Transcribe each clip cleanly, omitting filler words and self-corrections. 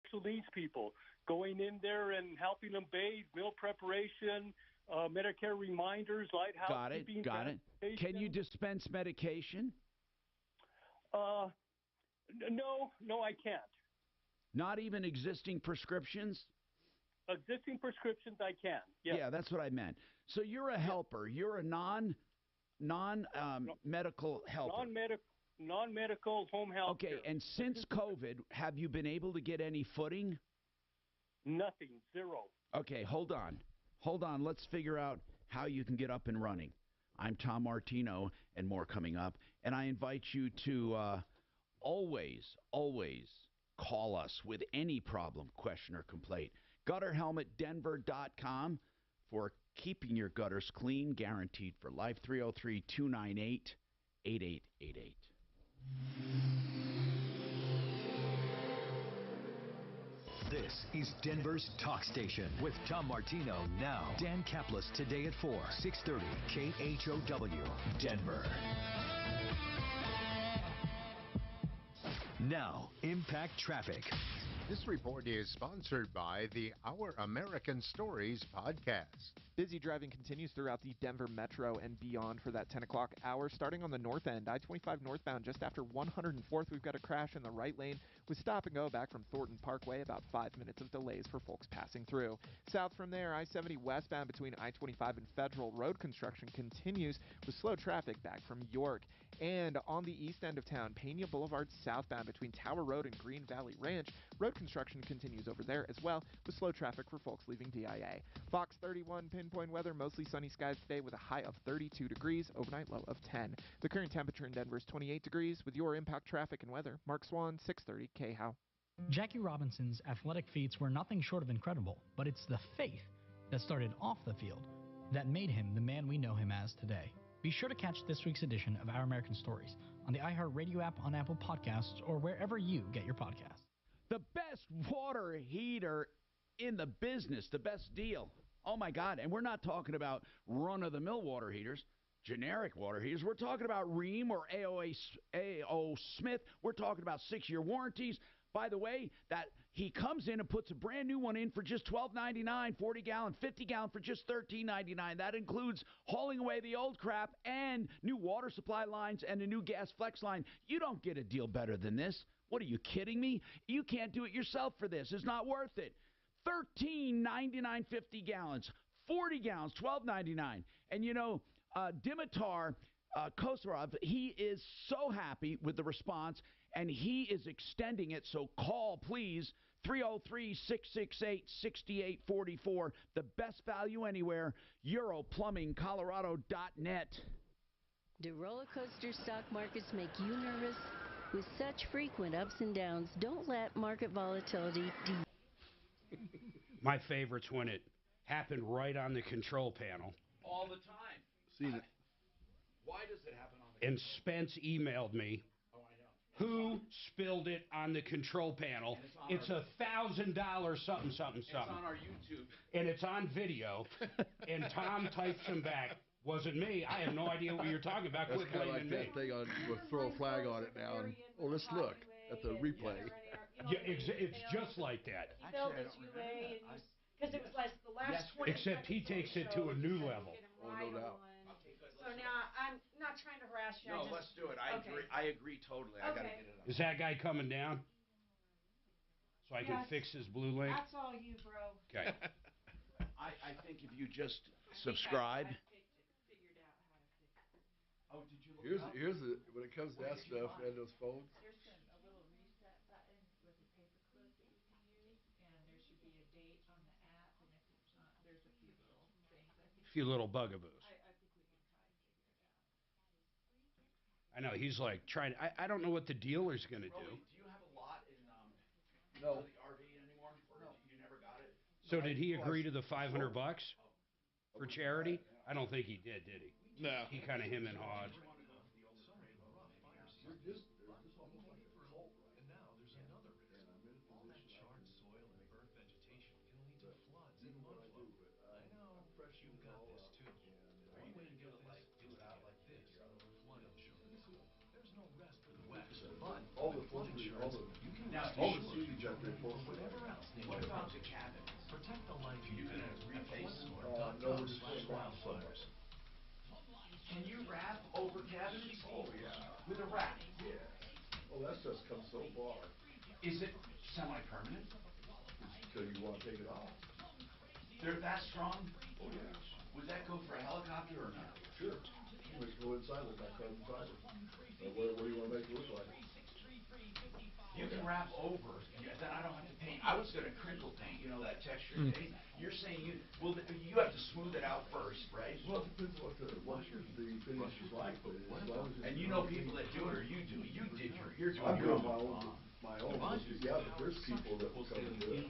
special needs people, going in there and helping them bathe, meal preparation, Medicare reminders, light housekeeping. Got it. Can you dispense medication? No, I can't. Not even existing prescriptions? Existing prescriptions, I can. Yes. Yeah, that's what I meant. So you're a helper. You're a non-medical helper. Non-medical home health. Okay, and since COVID, have you been able to get any footing? Nothing. Zero. Okay, hold on. Let's figure out how you can get up and running. I'm Tom Martino, and more coming up. And I invite you to always call us with any problem, question, or complaint. GutterHelmetDenver.com for keeping your gutters clean, guaranteed for life. 303-298-8888. This is Denver's Talk Station with Tom Martino now. Dan Kaplis today at 4, 630 KHOW, Denver. Now, Impact Traffic. This report is sponsored by the Our American Stories podcast. Busy driving continues throughout the Denver metro and beyond for that 10 o'clock hour. Starting on the north end, I-25 northbound just after 104th, we've got a crash in the right lane with stop and go back from Thornton Parkway. About 5 minutes of delays for folks passing through. South from there, I-70 westbound between I-25 and Federal. Road construction continues with slow traffic back from York. And on the east end of town, Pena Boulevard southbound between Tower Road and Green Valley Ranch, road construction continues over there as well with slow traffic for folks leaving DIA. Fox 31 pinpoint weather, mostly sunny skies today with a high of 32 degrees, overnight low of 10. The current temperature in Denver is 28 degrees. With your Impact Traffic and weather, Mark Swan, 630 KHOW. Jackie Robinson's athletic feats were nothing short of incredible, but it's the faith that started off the field that made him the man we know him as today. Be sure to catch this week's edition of Our American Stories on the iHeartRadio app, on Apple Podcasts, or wherever you get your podcasts. The best water heater in the business, the best deal. Oh, my God. And we're not talking about run-of-the-mill water heaters, generic water heaters. We're talking about Rheem or A.O. Smith. We're talking about 6-year warranties. By the way, that he comes in and puts a brand new one in for just $12.99, 40-gallon, 50-gallon for just $13.99. That includes hauling away the old crap and new water supply lines and a new gas flex line. You don't get a deal better than this. What, are you kidding me? You can't do it yourself for this. It's not worth it. $13.99, 50 gallons, 40 gallons, $12.99. And, you know, Dimitar Kosorov, he is so happy with the response, and he is extending it. So call, please, 303-668-6844. The best value anywhere, EuroPlumbingColorado.net. Do roller coaster stock markets make you nervous? With such frequent ups and downs, don't let market volatility My favorite's when it happened right on the control panel. All the time. Seen it. Why does it happen on the And Spence emailed me. Oh, I know. Who spilled it on the control panel? It's $1,000 something. It's on our YouTube. And it's on video. And Tom types him back. Wasn't me. I have no idea what you're talking about. That's Quit kind of blaming like that me. thing on, we'll throw a flag on it now, and let's look at the replay. Yeah, it's just like that. He filled his UA, because it was like the last 20 Except he takes it to a new level. Oh, no doubt. So now, I'm not trying to harass you. No, let's do it. I agree totally. I got to get it on. Is that guy coming down? So I can fix his blue link? That's all you, bro. Okay. I think if you just subscribe. Oh, did you look here's the, when it comes to that stuff and those phones. There's a little reset button with a paper clip that you can use, and there should be a date on the app, and if it's not, there's a few little things. A few little bugaboos. I think we can try and figure it out. I know, he's like trying, I don't know what the dealer's going to do. Do you have a lot in No. the RV anymore? Or no. You never got it? So did he agree to the $500 for charity? I don't think he did he? No. He kind of him and hawed. And now there's another risk. Uncharted soil and burnt vegetation can lead to floods and mud flow. I know, you've got this too. The only way to get this is to get this flood insurance. There's no rest for the wet, but All the flood insurance, you can all the rest Whatever else they What do. about the cabins? Protect the life You you gonna live at replace Fleming or or No, we're .gov just playing /wildfires. Can you wrap over cabinets? Oh, yeah. With a wrap? Yeah. Oh, that stuff's come so far. Is it semi-permanent? So you want to take it off? They're that strong? Oh, yeah. Would that go for a helicopter or not? Sure. You just go inside, look like carbon fiber. What do you want to make it look like? You can wrap over, then I don't have to paint. I was gonna crinkle paint, you know, that texture paint. You're saying you have to smooth it out first, right? Well, it depends what the finish is like, but as long as it's... And you know people that do it, or you do it. You're doing I'm your doing own. my own. Yeah, but there's people that will come and do it.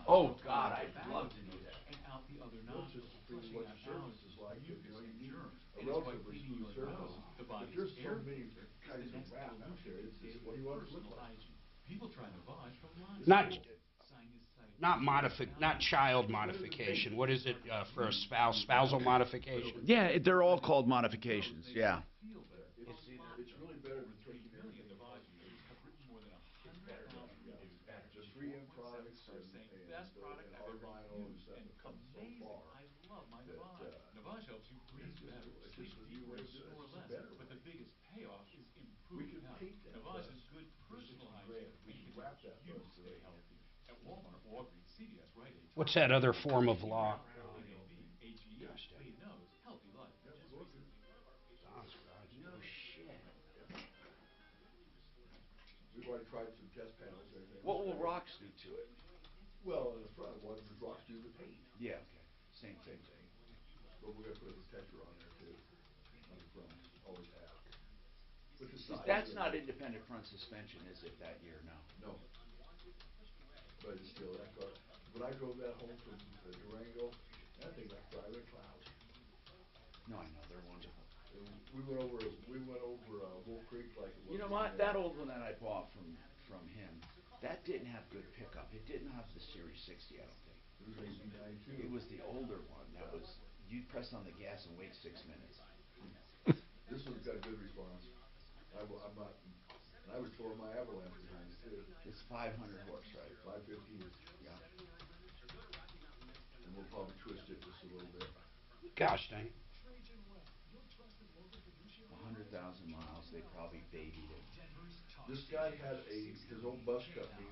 Oh, God, I'd love to do that. And out the other It's nozzle, just what flushing your out surface nozzles is like. You know, you need germs. a And it's by relatively cleaning smooth your surface. nose, the But body's there's so air many filter is kinds the of next wrap out there. It's just, what do you want it to look personal like? hygiene. People try Navage from Lonza. Not child modification. What is it for a spousal modification? Yeah, they're all called modifications, yeah. It's really better than taking everything apart. Just 3M products and hard vinyl and stuff have come so far. I love my Navage. Navage helps you breathe better, sleep deeper, and snore less. But the biggest payoff is improved health. Navage is good personal hygiene. We can help you stay healthy. At Walmart, Walgreens, CVS, Rite Aid. What's that other form of law? We've already tried some test panels and everything. What will rocks do to it? Well, in the front, what does rocks do to the paint? Yeah, okay. Same thing. But we're going to put a protector on there too, on the front. Always have. But the side, That's not independent front suspension, is it, that year? No. No. But it's still that car. When I drove that home from Durango, that thing like driving a cloud. No, I know, they're wonderful. We went over Wolf Creek like it was. You know what? That old one that I bought from him, that didn't have good pickup. It didn't have the Series 60, I don't think. It was AB92. It was the older one. That was, you'd press on the gas and wait 6 minutes. This one's got a good response. I'm not, and I was throwing my avalanche behind it too. It's 500 horse, right? 515. Yeah. And we'll probably twist it just a little bit. Gosh dang. 100,000 miles. They probably babied it. This guy had his own bus company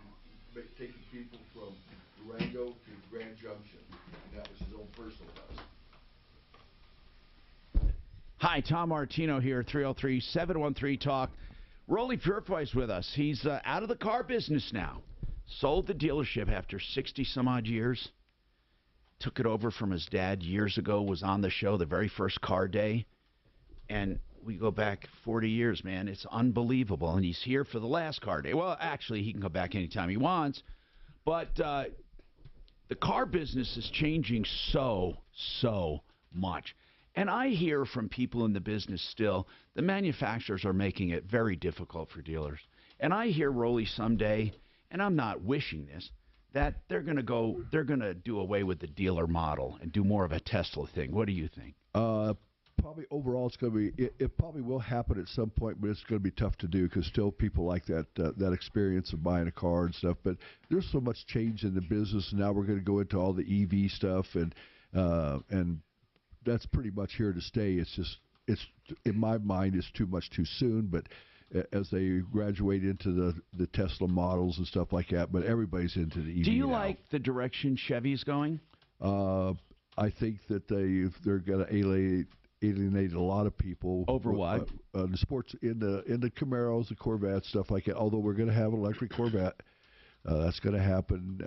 taking people from Durango to Grand Junction, and that was his own personal bus. Hi, Tom Martino here, 303-713-TALK. Rolly Purefoy's with us. He's out of the car business now. Sold the dealership after 60-some-odd years. Took it over from his dad years ago, was on the show the very first car day. And we go back 40 years, man. It's unbelievable. And he's here for the last car day. Well, actually, he can come back anytime he wants. But the car business is changing so much. And I hear from people in the business still, the manufacturers are making it very difficult for dealers. And I hear, Rolly, someday, and I'm not wishing this, that they're going to do away with the dealer model and do more of a Tesla thing. What do you think? Probably overall it's going to be, it probably will happen at some point, but it's going to be tough to do because still people like that experience of buying a car and stuff. But there's so much change in the business, and now we're going to go into all the EV stuff, and that's pretty much here to stay. It's in my mind, it's too much too soon, but as they graduate into the Tesla models and stuff like that, but everybody's into the EV Do you now. like the direction Chevy's going? I think that they're going to alienate a lot of people over what the sports in the Camaros, the Corvettes, stuff like that. Although we're going to have an electric Corvette, that's going to happen.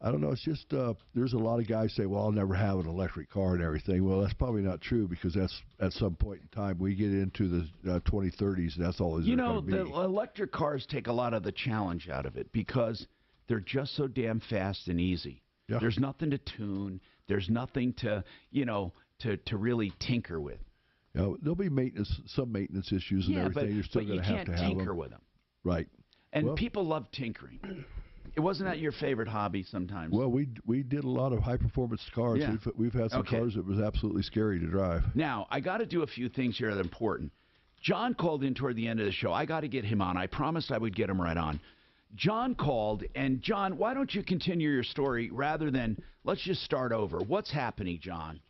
I don't know. It's just there's a lot of guys say, "Well, I'll never have an electric car and everything." Well, that's probably not true because that's at some point in time we get into the 2030s, and that's all it's going to be. You know, the electric cars take a lot of the challenge out of it because they're just so damn fast and easy. Yeah. There's nothing to tune. There's nothing to to really tinker with. There'll be some maintenance issues and everything. You're still going to have to have them. But you can't tinker with them. Right. And people love tinkering. It wasn't that your favorite hobby sometimes? Well, we did a lot of high-performance cars. Yeah. We've had some cars that was absolutely scary to drive. Now, I got to do a few things here that are important. John called in toward the end of the show. I got to get him on. I promised I would get him right on. John called, and John, why don't you continue your story rather than let's just start over. What's happening, John?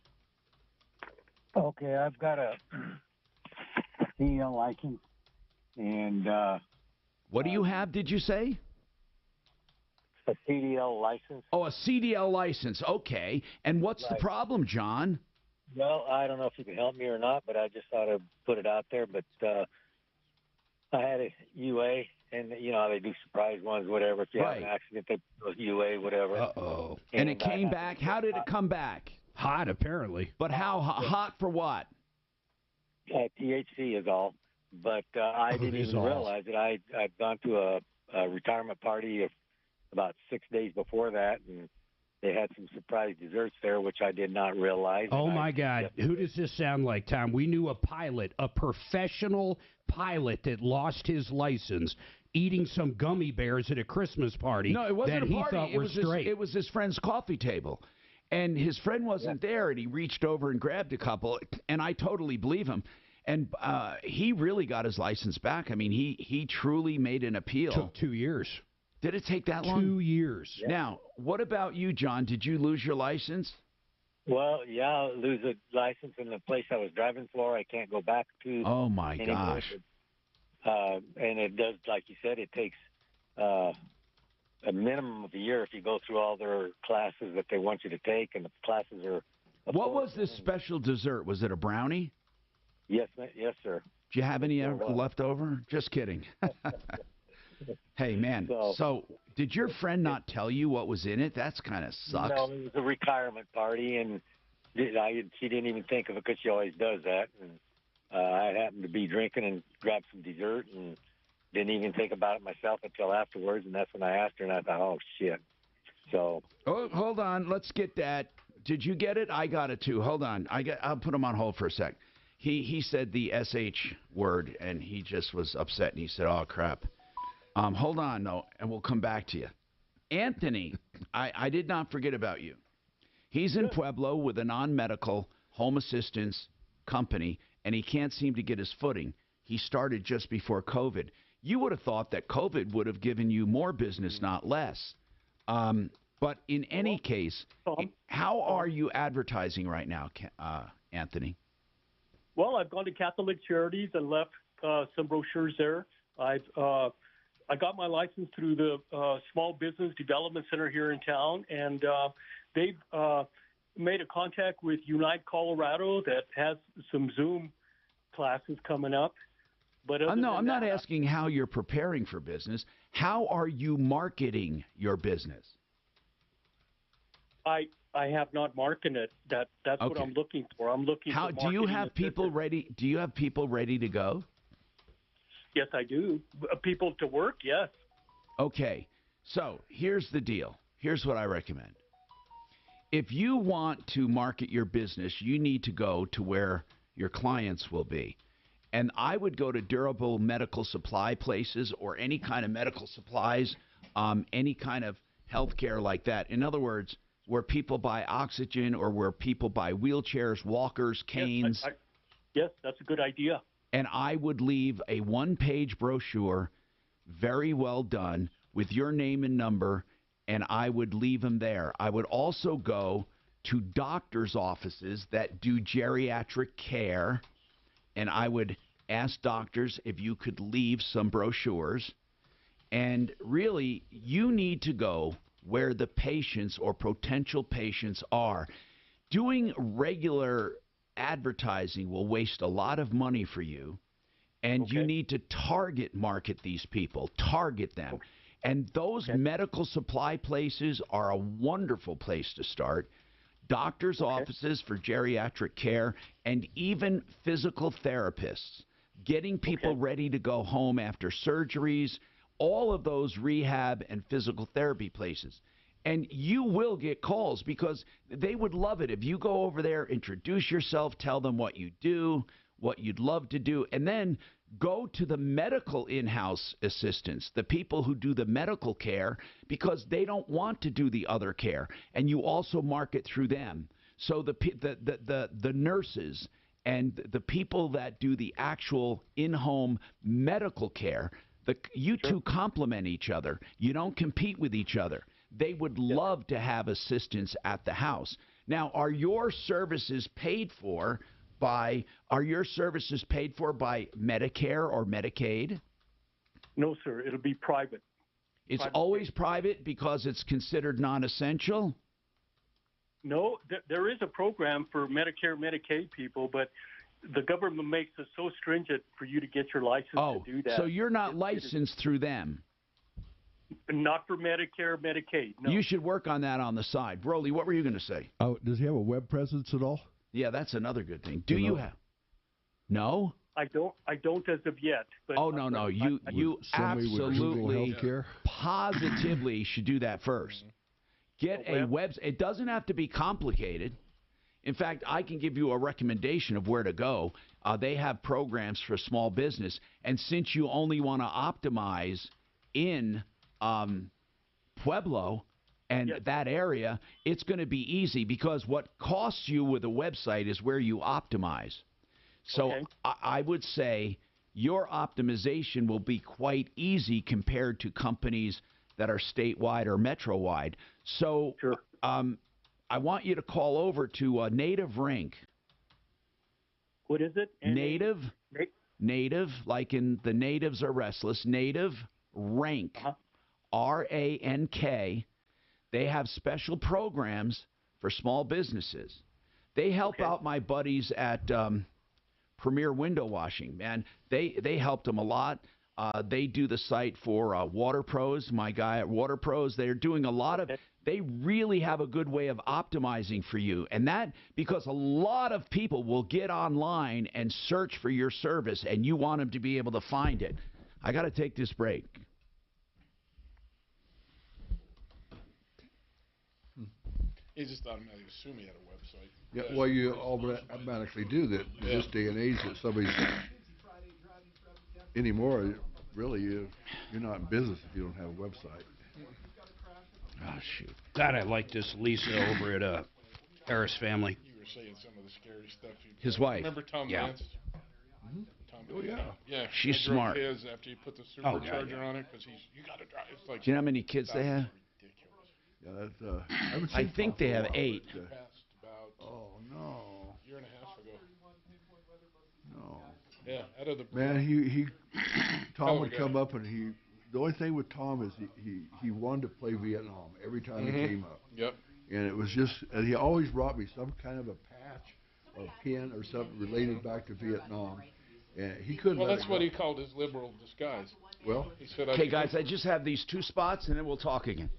Okay, I've got a CDL license, and what do you have? Did you say a CDL license? Oh, a CDL license. Okay, and what's the Right. problem, John? Well, I don't know if you can help me or not, but I just thought I'd put it out there. But I had a UA, and you know how they do surprise ones, whatever. If you have an accident, they do a UA, whatever. Uh-oh. And it came back. How did it come back? Hot, apparently. But how hot for what? THC is all. But I didn't even realize it. I'd gone to a retirement party about 6 days before that, and they had some surprise desserts there, which I did not realize. Oh, my God. Who does this sound like, Tom? We knew a pilot, a professional pilot that lost his license eating some gummy bears at a Christmas party. No, it wasn't that a party. He thought were straight. It was his friend's coffee table. And his friend wasn't there, and he reached over and grabbed a couple, and I totally believe him. And he really got his license back. I mean, he truly made an appeal. Took 2 years. Did it take that long? 2 years. Yeah. Now, what about you, John? Did you lose your license? Well, yeah, I'll lose a license in the place I was driving for. I can't go back to. Oh, my anymore. gosh. And it does, like you said, it takes a minimum of a year if you go through all their classes that they want you to take, and the classes are. What was this special dessert? Was it a brownie? Yes, sir. Do you have any left over? Just kidding. Hey, man, so did your friend not tell you what was in it? That's kind of sucks. No, it was a retirement party, and she didn't even think of it because she always does that. And I happened to be drinking and grabbed some dessert and didn't even think about it myself until afterwards, and that's when I asked her, and I thought, oh, shit. So. Oh, hold on. Let's get that. Did you get it? I got it, too. Hold on. I'll put him on hold for a sec. He said the SH word, and he just was upset, and he said, oh, crap. Hold on, though, and we'll come back to you. Anthony, I did not forget about you. He's in Pueblo with a non-medical home assistance company, and he can't seem to get his footing. He started just before COVID. You would have thought that COVID would have given you more business, not less. But in any case, how are you advertising right now, Anthony? Well, I've gone to Catholic Charities and left some brochures there. I got my license through the Small Business Development Center here in town, and they've made a contact with Unite Colorado that has some Zoom classes coming up. But no, I'm not asking how you're preparing for business. How are you marketing your business? I have not marketed it. That's Okay. what I'm looking for. I'm looking for do you have people ready? Do you have people ready to go? Yes, I do. People to work, yes. Okay, so here's the deal. Here's what I recommend. If you want to market your business, you need to go to where your clients will be. And I would go to durable medical supply places or any kind of medical supplies, any kind of healthcare like that. In other words, where people buy oxygen or where people buy wheelchairs, walkers, canes. Yes, that's a good idea. And I would leave a one-page brochure, very well done, with your name and number, and I would leave them there. I would also go to doctors' offices that do geriatric care, and I would ask doctors if you could leave some brochures. And really, you need to go where the patients or potential patients are. Doing regular advertising will waste a lot of money for you, and you need to target market these people, target them. And those medical supply places are a wonderful place to start. Doctors' offices for geriatric care, and even physical therapists, getting people ready to go home after surgeries, all of those rehab and physical therapy places. And you will get calls because they would love it if you go over there, introduce yourself, tell them what you do, what you'd love to do, and then go to the medical in-house assistants, the people who do the medical care, because they don't want to do the other care. And you also market through them. So the nurses and the people that do the actual in-home medical care, You two complement each other. You don't compete with each other. They would love to have assistance at the house. Now, are your services paid for by Medicare or Medicaid? No, sir. It'll be private. It's always private because it's considered non-essential? No, there is a program for Medicare, Medicaid people, but the government makes it so stringent for you to get your license to do that. So you're not licensed through them? Not for Medicare, Medicaid, no. You should work on that on the side. Broly, what were you going to say? Oh, does he have a web presence at all? Yeah, that's another good thing. Do you have? No? I don't as of yet. But no. You absolutely, positively should do that first. Get a website. It doesn't have to be complicated. In fact, I can give you a recommendation of where to go. They have programs for small business. And since you only want to optimize in Pueblo and that area, it's going to be easy because what costs you with a website is where you optimize. So I would say your optimization will be quite easy compared to companies that are statewide or metro-wide. So I want you to call over to Native Rink. What is it? Native, like in the natives are restless. Native Rank, R-A-N-K. They have special programs for small businesses. They help out my buddies at Premier Window Washing, man. They helped them a lot. They do the site for Water Pros, my guy at Water Pros. They're doing a lot of they really have a good way of optimizing for you. And that because a lot of people will get online and search for your service, and you want them to be able to find it. I got to take this break. He just automatically assumed he had a website. Yeah, well, you automatically do that in this day and age that somebody's anymore. Really, you're not in business if you don't have a website. Oh, shoot. God, I like this Lisa over at Harris Family. You were saying some of the scary stuff. His wife. Remember Tom Lance? Tom, Oh, yeah. Yeah. She's smart. His after you put the supercharger on it because you got to drive. It's like. Do you know how many kids they have? Yeah, I think they have 8. Oh, no. A year and a half ago. No. Yeah, out of the. Man, Tom would come up and the only thing with Tom is he wanted to play Vietnam every time he came up. Yep. And it was just, and he always brought me some kind of a patch or pin or something related back to Vietnam. And he couldn't. Well, that's what he called his liberal disguise. Well, he said, "Okay, guys, I just have these 2 spots, and then we'll talk again."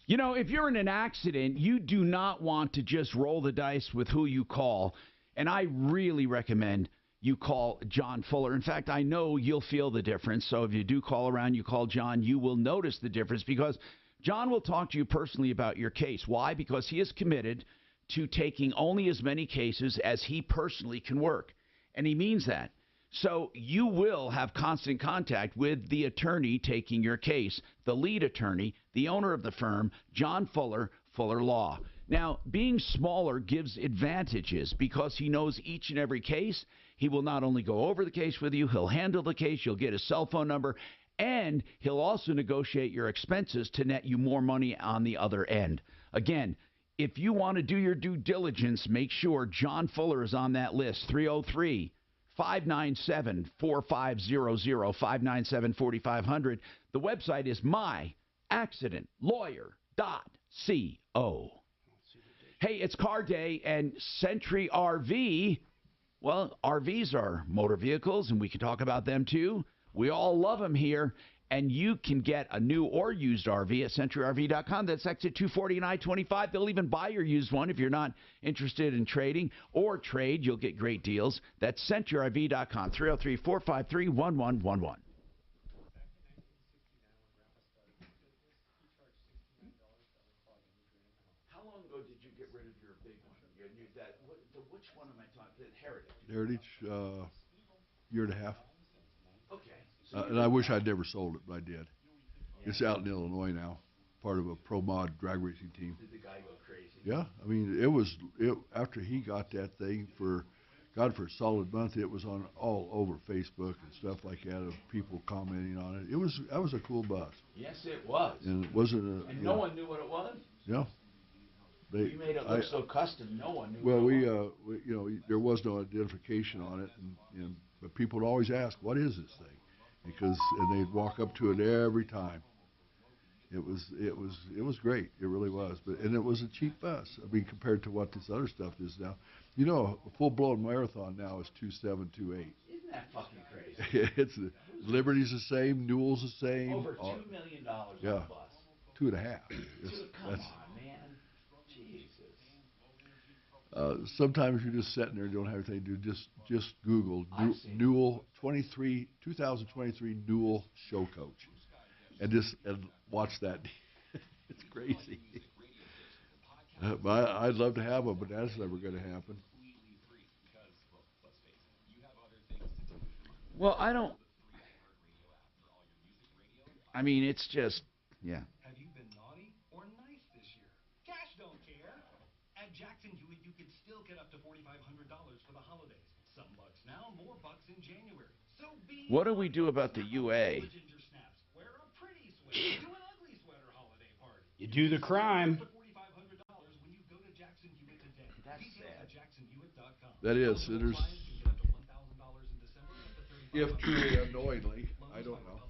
You know, if you're in an accident, you do not want to just roll the dice with who you call. And I really recommend you call John Fuller. In fact, I know you'll feel the difference. So if you do call around, you call John, you will notice the difference because John will talk to you personally about your case. Why? Because he is committed to taking only as many cases as he personally can work. And he means that. So you will have constant contact with the attorney taking your case, the lead attorney, the owner of the firm, John Fuller, Fuller Law. Now, being smaller gives advantages because he knows each and every case. He will not only go over the case with you, he'll handle the case, you'll get his cell phone number, and he'll also negotiate your expenses to net you more money on the other end. Again, if you want to do your due diligence, make sure John Fuller is on that list, 303 597-4500, 597-4500. The website is myaccidentlawyer.co. Hey, it's car day, and Century RV, well, RVs are motor vehicles, and we can talk about them too. We all love them here, and you can get a new or used RV at CenturyRV.com. That's exit 240 and I-25. They'll even buy your used one if you're not interested in trading or trade. You'll get great deals. That's CenturyRV.com, 303-453-1111. How long ago did you get rid of your big one? Which one am I talking? Heritage, year and a half. Okay. And I wish I'd never sold it, but I did. It's out in Illinois now, part of a pro mod drag racing team. Did the guy go crazy? Yeah, I mean, after he got that thing for God, for a solid month, it was on all over Facebook and stuff like that of people commenting on it. That was a cool bus. Yes, it was. And it wasn't and no one knew what it was. Yeah. You made it look so custom. No one knew. Well, what it was. there was no identification on it, but people would always ask, "What is this thing?" And they'd walk up to it every time. It was great. It really was. And it was a cheap bus. I mean, compared to what this other stuff is now. A full-blown marathon now is 2.728. Isn't that fucking crazy? It's Liberty's the same, Newell's the same. Over $2 million on a bus. 2.5. Come on, man. Jesus. Sometimes you're just sitting there and don't have anything to do. Just Google Newell 2023 Newell show coach, and watch that. It's crazy. I'd love to have them, but that's never going to happen. Well, I mean, it's just, yeah. Have you been naughty or nice this year? Cash don't care. At Jackson Hewitt, you could still get up to $4,500 for the holidays. Some bucks now, more bucks in January. So What do we do about the UA? Wear a pretty sweater. Do an ugly sweater holiday party. You do the crime. When you go to Jackson Hewitt today. That's sad. That is. There's, if truly unknowingly, I don't know.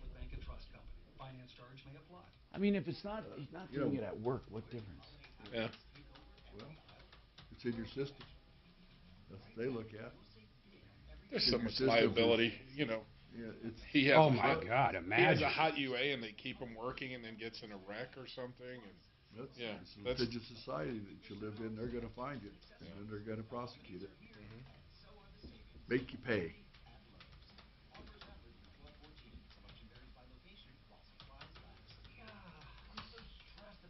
I mean, if he's not doing it at work, what difference? Yeah. Well, it's in your system. That's what they look at. There's so much liability, Yeah, he has oh my God! He has Imagine. a hot UA and they keep him working and then gets in a wreck or something. And it's a litigious society that you live in. They're going to find you, and then they're going to prosecute it. Make you pay.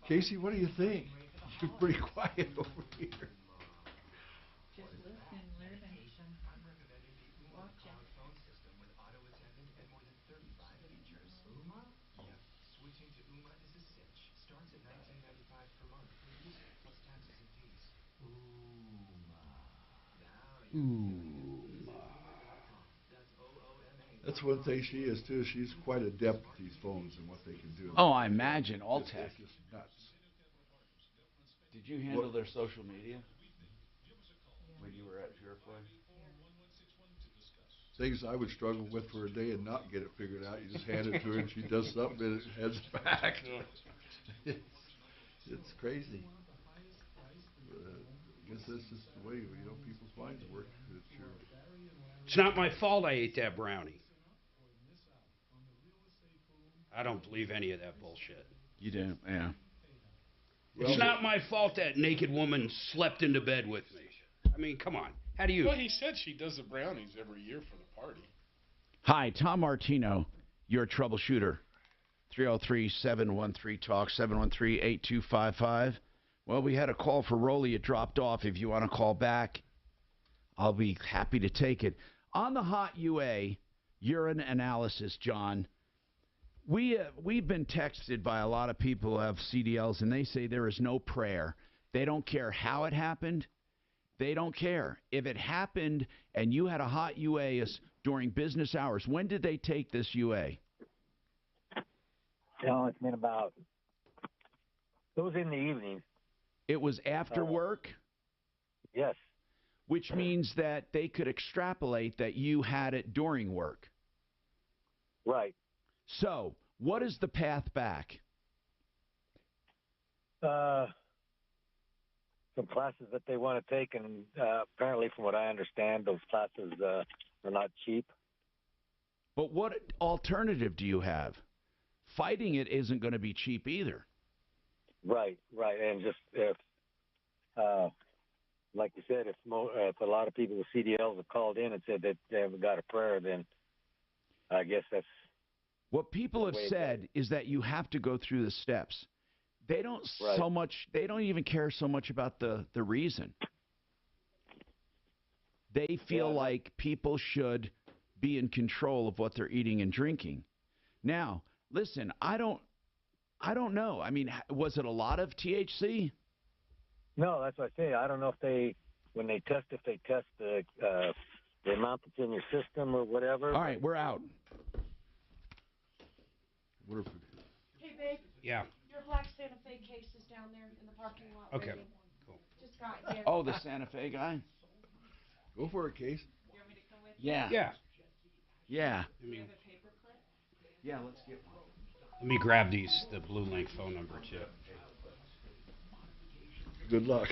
Casey, what do you think? You're pretty quiet over here. Just listen, learn, and watch it. With auto-attendant and more than 35 features. Uma? Yep. Switching to Uma is a cinch. Starts at $19.95 per month. Plus taxes and fees. Uma. Now you That's OOMA. That's one thing she is too. She's quite adept at these phones and what they can do. Oh, I imagine all tech. It's just nuts. Did you handle their social media when you were at your place? Things I would struggle with for a day and not get it figured out. You just hand it to her and she does something and it heads back. It's crazy. I guess that's just the way people's minds work. It's not my fault I ate that brownie. I don't believe any of that bullshit. You do, yeah. It's not my fault that naked woman slept into bed with me. I mean, come on. How do you... Well, he said she does the brownies every year for the party. Hi, Tom Martino, your troubleshooter. 303-713-TALK, 713-8255. Well, we had a call for Rolly. It dropped off. If you want to call back, I'll be happy to take it. On the hot UA, urine analysis, John, we've been texted by a lot of people who have CDLs, and they say there is no prayer. They don't care how it happened. They don't care. If it happened and you had a hot UA during business hours, when did they take this UA? It's been about, it was in the evening. It was after work? Yes. Which means that they could extrapolate that you had it during work. Right. So, what is the path back? Some classes that they want to take, and apparently, from what I understand, those classes are not cheap. But what alternative do you have? Fighting it isn't going to be cheap either. Right, and just if, like you said, if a lot of people with CDLs have called in and said that they haven't got a prayer, then I guess that's what people have said is that you have to go through the steps. They don't they don't even care so much about the reason. They feel like people should be in control of what they're eating and drinking. Now, listen, I don't know. I mean, was it a lot of THC? No, that's what I say. I don't know if they when they test, if they test the amount that's in your system or whatever. All right, we're out. Hey, babe. Yeah. Your black Santa Fe case is down there in the parking lot. Okay. Waiting. Cool. Just got here. Oh, the Santa Fe guy? Go for it, Case. You want me to come with Yeah. Yeah. Yeah. you? Do we have a paper clip? Yeah, let's get one. Let me grab the Blue Link phone number too. Good luck.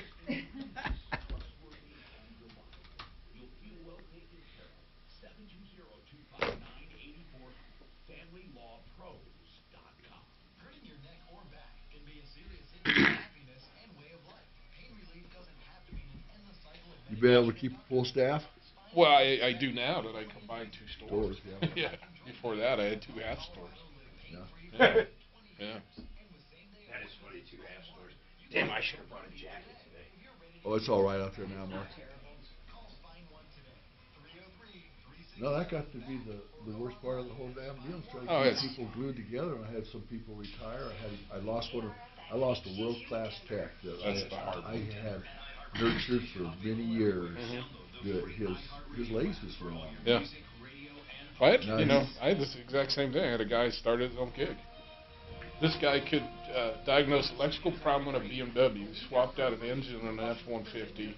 Hurting your neck or back can be a serious hit to your happiness and way of life. Pain relief doesn't have to mean an endless cycle of You been able to keep a full staff? Well, I do now that I combined two stores. Yeah. Yeah. Before that, I had two half stores. Yeah. Yeah. That is funny, two half stores. Damn, I should have brought a jacket today. Oh, it's all right out there now, Mark. No, that got to be the worst part of the whole damn deal. Trying to keep people glued together. I had some people retire. I lost a world class tech that I had nurtured for many years. His legs was wrong. Yeah. I had this exact same thing. I had a guy started his own gig. This guy could diagnose electrical problem on a BMW, swapped out an engine on an F-150,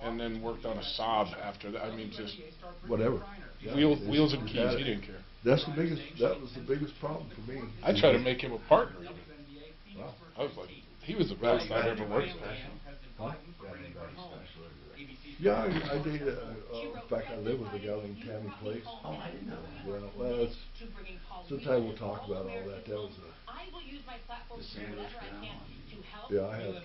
and then worked on a Saab after that. I mean, just whatever. Yeah, wheels and keys. He didn't care. That was the biggest problem for me. I tried to make him a partner. Even. Wow. I was like, he was the best I've ever worked with. Huh? Yeah, I dated. In fact, I lived with a guy named Tammy Place. Oh, I didn't know that. Yeah, well, sometime we'll talk about all that. That was I will use my platform to do whatever I can to help. yeah, I had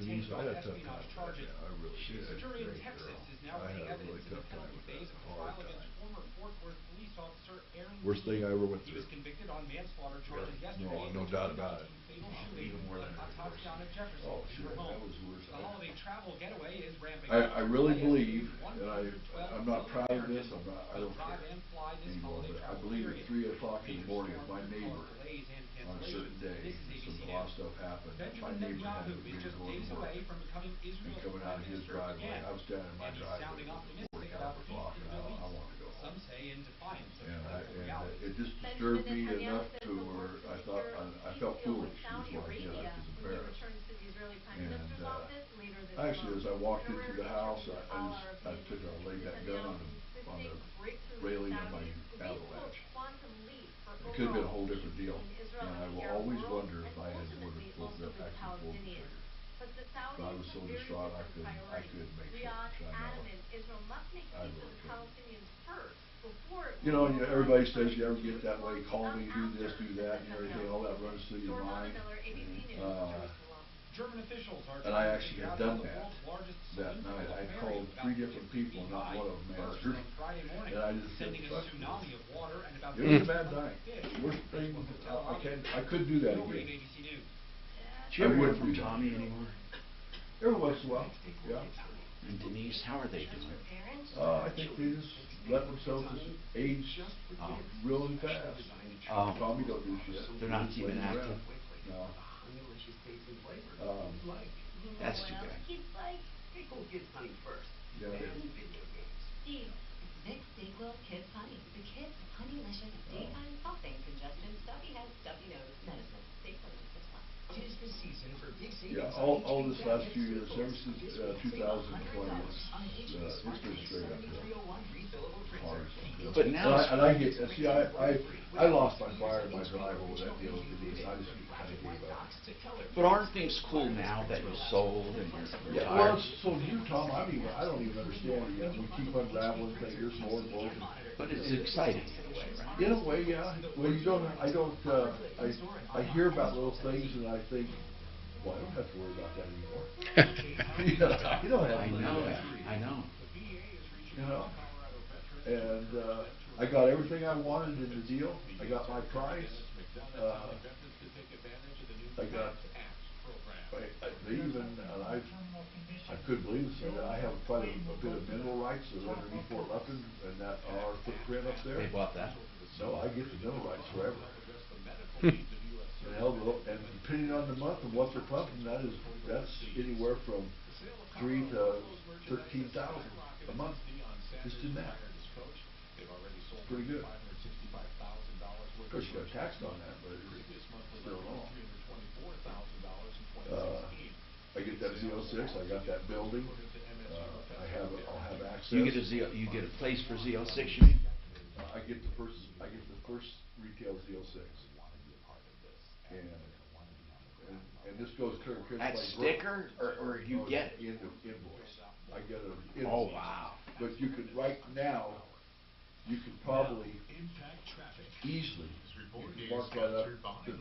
Denise. I had a tough time with that. Yeah, I really did. The jury in Great Texas girl. is now I weighing had a really evidence in the tough time penalty with phase that. of the Hard trial against time. former Fort Worth police officer Aaron Worst thing I ever went He through. was convicted on manslaughter charges yesterday. No doubt about it. Fatal shooting at Tatiana Jefferson Oh, in shit, her home. that was worse. The holiday travel getaway is ramping I up. really ISD believe, and 112 I'm not proud of this. Americans I don't drive care and fly this anymore. holiday But I travel believe period. at 3 o'clock in the morning, if my neighbor Delays and on a certain day, This is some ABC a lot of News. stuff happened. My Benjamin neighbor had Netanyahu to is be just going days to work away from becoming and Israel's coming out prime of his minister driveway. again. I was standing in my And he's driveway sounding at optimistic 4 about the o'clock, peace in and the Middle I East. want to go home. Some say in defiance of And political realities. it just disturbed me enough to where I thought I felt foolish. Is what I did. I was embarrassed. And actually, as I walked into the house, I took a laid that gun on the railing of my Avalanche. It could have been a whole different deal. And I will always wonder if I would have pulled the trigger. But I was so distraught I couldn't make such a shine out. I really couldn't. You know, everybody says you ever get that way, call me, do this, do that, and everything, all that runs through your mind. German officials are And I actually had done the that world's largest night. I called 3 different people, not one of them answered. And I just said, trust me. It was a bad night. Worst thing, I couldn't do that again. Do you ever hear from Tommy anymore? Every once in a while, yeah. And Denise, how are they doing? I think they just let themselves just age really fast. Tommy don't do shit. They're not even active? No. That's too bad. Pickle Kids Honey first. Yeah, it is. Steve. Vicks DayQuil Kids Honey. The Kids Honeylicious Daytime Coughing Congestion Stuffy Head Stuffy Nose Medicine. Safe for 6 months. Tis the season for big savings. Yeah, all this last few years, ever since 2020, it's been straight uphill. Hard. But now, and I get, see, I lost my fire in my drive over that deal because I just kind of gave up. but aren't things cool now that you sold and you're Yeah, well, retired? so you, Tom, I don't even understand it yet. We keep unraveling things. There's more and more. But it's exciting in a way, right? In a way, yeah. Well, I hear about little things and I think, well, I don't have to worry about that anymore. You don't have to do that. I know. You know? And I got everything I wanted in the deal. I got my price. I got. They even, and I couldn't believe this. I have quite a bit of mineral rights that are underneath Fort Lupton and that our footprint up there. They bought that? No, I get the mineral rights forever. And depending on the month and what they're pumping, that's anywhere from $3,000 to $13,000 a month, just in that. Pretty good. Of course, you got taxed on that, but it's still wrong. I get that Z06. I got that building. I'll have access. You get a place for Z06. You mean? I get the first retail Z06. And this goes clear. That sticker, or you get it? Invoice. I get an invoice. Oh wow! But you could right now, you could probably easily mark that up $50,000 to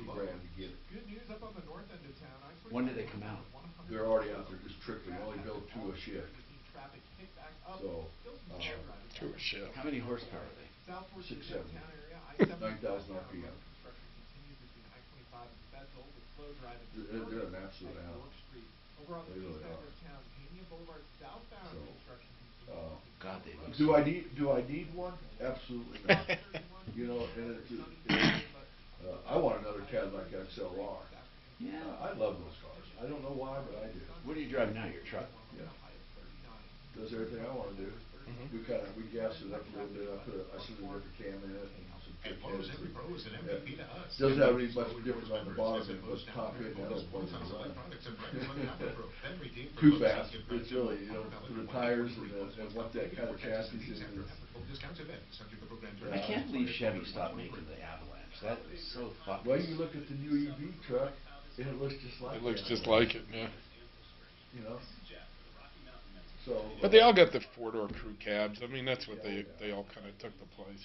get it. Good news up on the north end of town. When do they come out? They're already out there, just trickling. Only built 2 a shift. So, 2 a shift. How many horsepower are they? 670. 9,000 RPM. They're an absolute animal. They really are. God, they look. Do I need one? Absolutely not. You know, and I want another Cadillac XLR. Yeah. I love those cars. I don't know why, but I do. What are you driving now? Your truck? Yeah. Does everything I want to do. We gas it up a little bit. I put a different cam in it and some trick heads. Doesn't have any much difference on the bottom than what's top end. Too fast. It's really, you know, the tires and what that kind of chassis is. I can't believe Chevy stopped making the Avalanche. That is so fucking. Well, you look at the new EV truck, and it looks just like it. It looks just like it, yeah. You know. So, but they all got the 4-door crew cabs. I mean, that's what they all kind of took the place.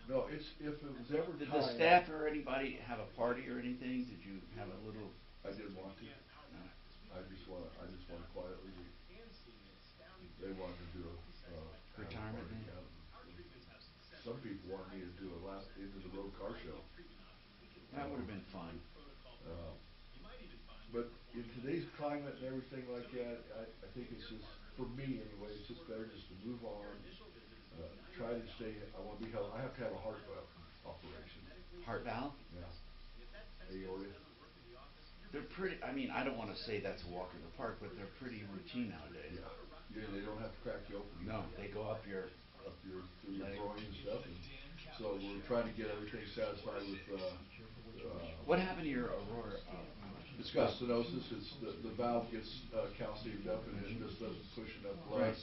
No, if it was ever Did the staff or anybody have a party or anything? Did you have a little? I didn't want to. No. I just want to quietly. They wanted to do a retirement. Some people wanted me to do a last end of the road car show. That would have been fun. But in today's climate and everything like that, I think it's just, for me anyway, it's just better just to move on. Try to stay. I want to be held. I have to have a heart valve operation. Heart valve? Yeah. Aorta. They're pretty. I mean, I don't want to say that's a walk in the park, but they're pretty routine nowadays. Yeah. Yeah. They don't have to crack you open. No, they go up your through your groin and stuff. And so we're trying to get everything satisfied with. What happened to your aorta? It's got stenosis. It's the valve gets calciumed up and it just doesn't push enough blood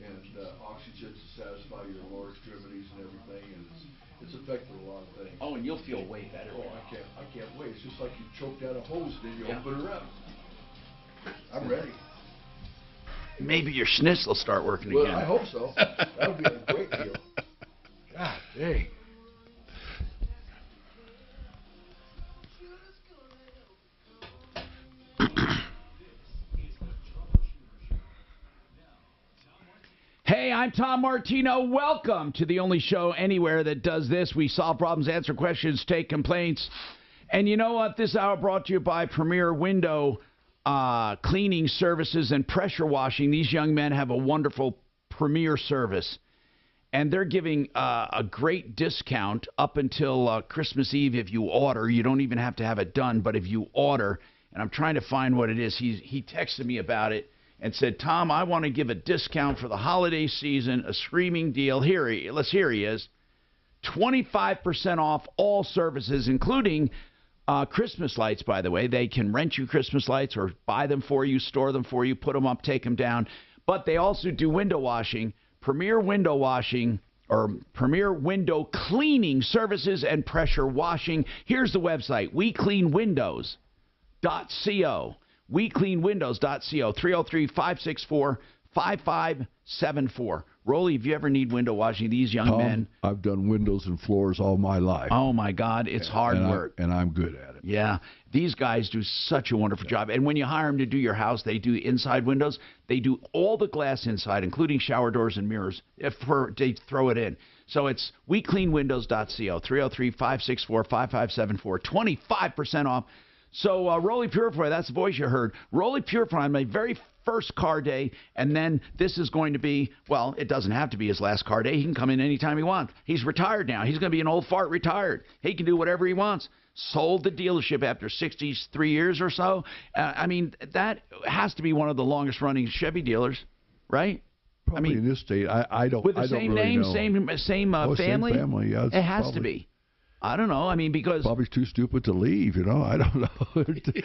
and oxygen to satisfy your lower extremities and everything, and it's affected a lot of things. Oh, and you'll feel way better. Oh, I can't wait. It's just like you choked out a hose, then you open her up. I'm ready. Maybe your schnitz will start working again. Well, I hope so. That would be a great deal. God dang. Hey, I'm Tom Martino. Welcome to the only show anywhere that does this. We solve problems, answer questions, take complaints. And you know what? This hour brought to you by Premier Window Cleaning Services and Pressure Washing. These young men have a wonderful Premier service. And they're giving a great discount up until Christmas Eve if you order. You don't even have to have it done, but if you order, and I'm trying to find what it is. He texted me about it and said, Tom, I want to give a discount for the holiday season, a screaming deal. Here he is. 25% off all services, including Christmas lights, by the way. They can rent you Christmas lights or buy them for you, store them for you, put them up, take them down. But they also do window washing, Premier Window Washing, or Premier Window Cleaning Services and Pressure Washing. Here's the website, WeCleanWindows.co. WeCleanWindows.co, 303-564-5574. Rolly, if you ever need window washing, these young men. I've done windows and floors all my life. Oh, my God. It's hard work. And I'm good at it. Yeah. These guys do such a wonderful job. And when you hire them to do your house, they do inside windows. They do all the glass inside, including shower doors and mirrors. They throw it in. So it's WeCleanWindows.co, 303-564-5574. 25% off. So Rolly Purifier, that's the voice you heard. Rolly Purifier, my very first car day, and then this is going to be, well, it doesn't have to be his last car day. He can come in anytime he wants. He's retired now. He's going to be an old fart retired. He can do whatever he wants. Sold the dealership after 63 years or so. I mean, that has to be one of the longest running Chevy dealers, right? Probably in this state. I don't. With the I don't same really name, know. same family. Same family. Yeah, it has probably, to be. I don't know. I mean, because probably too stupid to leave. I don't know.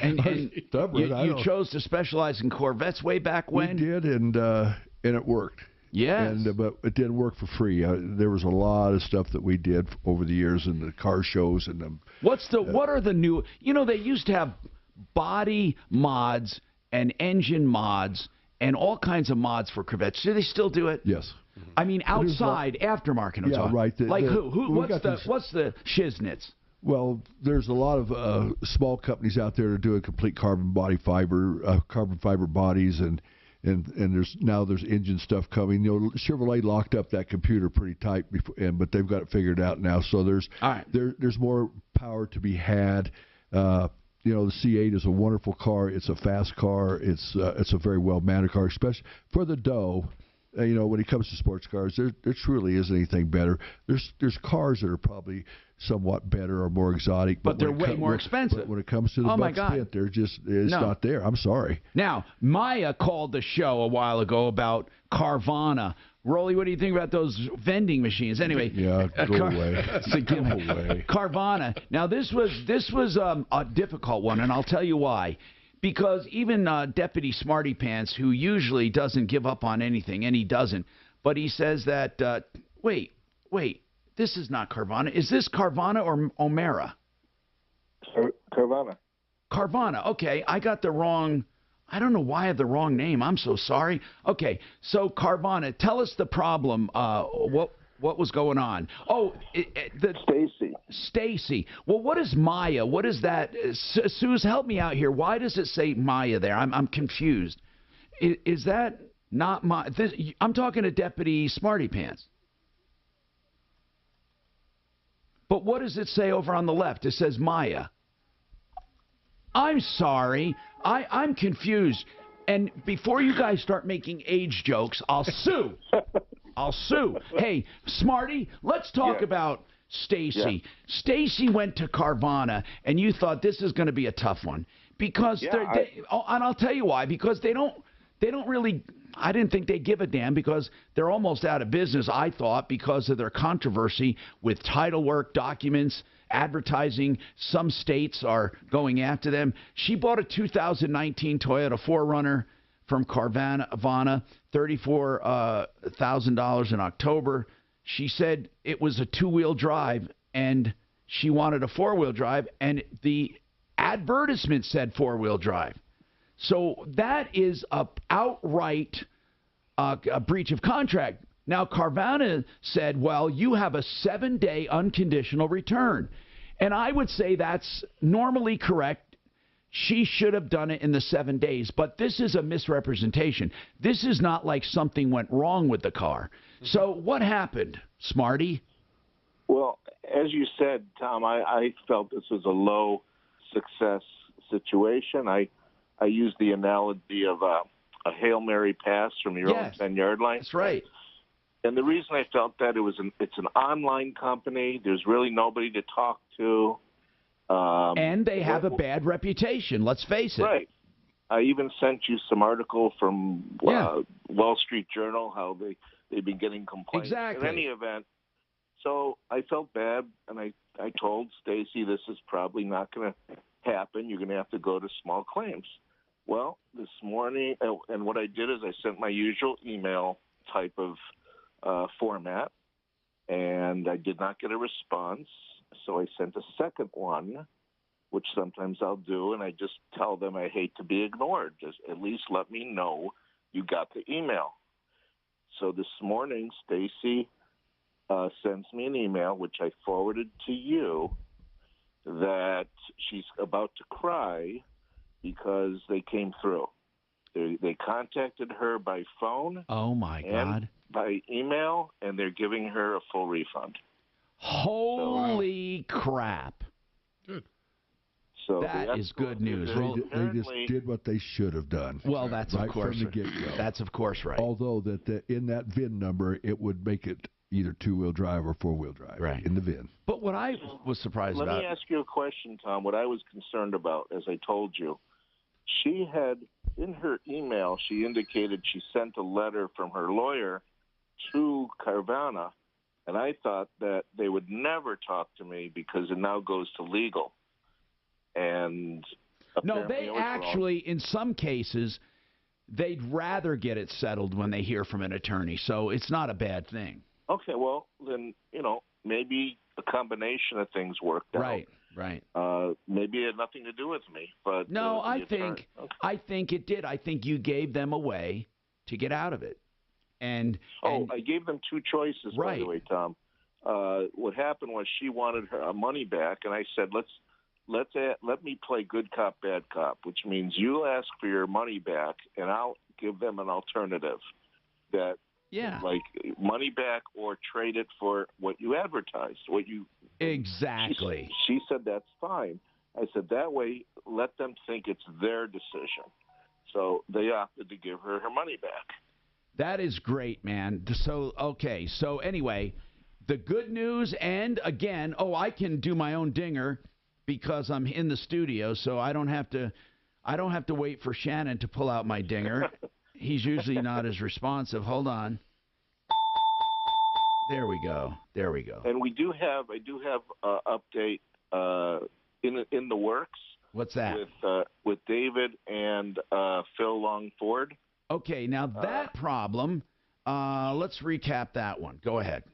and Stubborn, you chose to specialize in Corvettes way back when. We did, and it worked. Yes. But it didn't work for free. There was a lot of stuff that we did over the years in the car shows and the. What are the new? They used to have body mods and engine mods and all kinds of mods for Corvettes. Do they still do it? Yes. I mean, outside aftermarket. I'm talking. Right. Who? What's the shiznits? Well, there's a lot of small companies out there that are doing complete carbon fiber bodies, and there's engine stuff coming. Chevrolet locked up that computer pretty tight, but they've got it figured out now. So there's more power to be had. The C8 is a wonderful car. It's a fast car. It's a very well managed car, especially for the dough. When it comes to sports cars, there truly isn't anything better. There's cars that are probably somewhat better or more exotic, but they're way more expensive. But when it comes to the buck spit, they're just not there. I'm sorry. Now, Maya called the show a while ago about Carvana. Rolly, what do you think about those vending machines? Anyway, go away. Go away. Carvana. Now, this was a difficult one, and I'll tell you why. Because even Deputy Smarty Pants, who usually doesn't give up on anything, and he doesn't, but he says that, wait, this is not Carvana. Is this Carvana or O'Mara? Carvana. Carvana. Okay, I got the wrong. I don't know why I have the wrong name. I'm so sorry. Okay, so Carvana, tell us the problem. What was going on? Oh, Stacy. Well, what is Maya? What is that? Suze, help me out here. Why does it say Maya there? I'm confused. Is that not my? I'm talking to Deputy Smarty Pants. But what does it say over on the left? It says Maya. I'm sorry. I'm confused. And before you guys start making age jokes, I'll sue. I'll sue. Hey, Smarty, let's talk about Stacy. Yeah. Stacy went to Carvana, and you thought this is going to be a tough one because and I'll tell you why. Because they don't really. I didn't think they'd give a damn because they're almost out of business. I thought because of their controversy with title work documents, advertising. Some states are going after them. She bought a 2019 Toyota 4Runner from Carvana, $34,000 in October. She said it was a two-wheel drive, and she wanted a four-wheel drive, and the advertisement said four-wheel drive. So that is a outright a breach of contract. Now, Carvana said, well, you have a 7-day unconditional return. And I would say that's normally correct. She should have done it in the 7 days, but this is a misrepresentation. This is not like something went wrong with the car. So what happened, Smarty? Well, as you said, Tom, I felt this was a low success situation. I used the analogy of a Hail Mary pass from your own 10-yard line. That's right. And the reason I felt that it's an online company. There's really nobody to talk to. And they have a bad reputation, let's face it. Right. I even sent you some article from Wall Street Journal, how they've been getting complaints. Exactly. In any event, so I felt bad, and I told Stacy this is probably not going to happen. You're going to have to go to small claims. Well, this morning, and what I did is I sent my usual email type of format, and I did not get a response. So I sent a second one, which sometimes I'll do, and I just tell them I hate to be ignored. Just at least let me know you got the email. So this morning, Stacy sends me an email, which I forwarded to you, that she's about to cry because they came through. They contacted her by phone. Oh, my God. By email, and they're giving her a full refund. Holy crap. Good. So that is good news. They just did what they should have done. Well, that's right of course. from the get-go. That's of course right. Although in that VIN number, it would make it either two-wheel drive or four-wheel drive in the VIN. But what I was surprised about... Let me ask you a question, Tom. What I was concerned about, as I told you, she had, in her email, she indicated she sent a letter from her lawyer to Carvana, and I thought that they would never talk to me because it now goes to legal. And no, they actually, in some cases, they'd rather get it settled when they hear from an attorney, so it's not a bad thing. Okay, well, then, maybe a combination of things worked out. Right. Maybe it had nothing to do with me, but no, I think it did. I think you gave them a way to get out of it, and I gave them two choices. By the way, Tom. What happened was she wanted her money back, and I said, let me play good cop, bad cop, which means you ask for your money back, and I'll give them an alternative that. Yeah. Like money back or trade it for what you advertised, Exactly. She said that's fine. I said that way, let them think it's their decision. So they opted to give her money back. That is great, man. So anyway, the good news, and again, I can do my own dinger because I'm in the studio, so I don't have to wait for Shannon to pull out my dinger. He's usually not as responsive. Hold on. There we go. And I do have update in the works. What's that? With David and Phil Longford. Okay, now that problem, let's recap that one. Go ahead.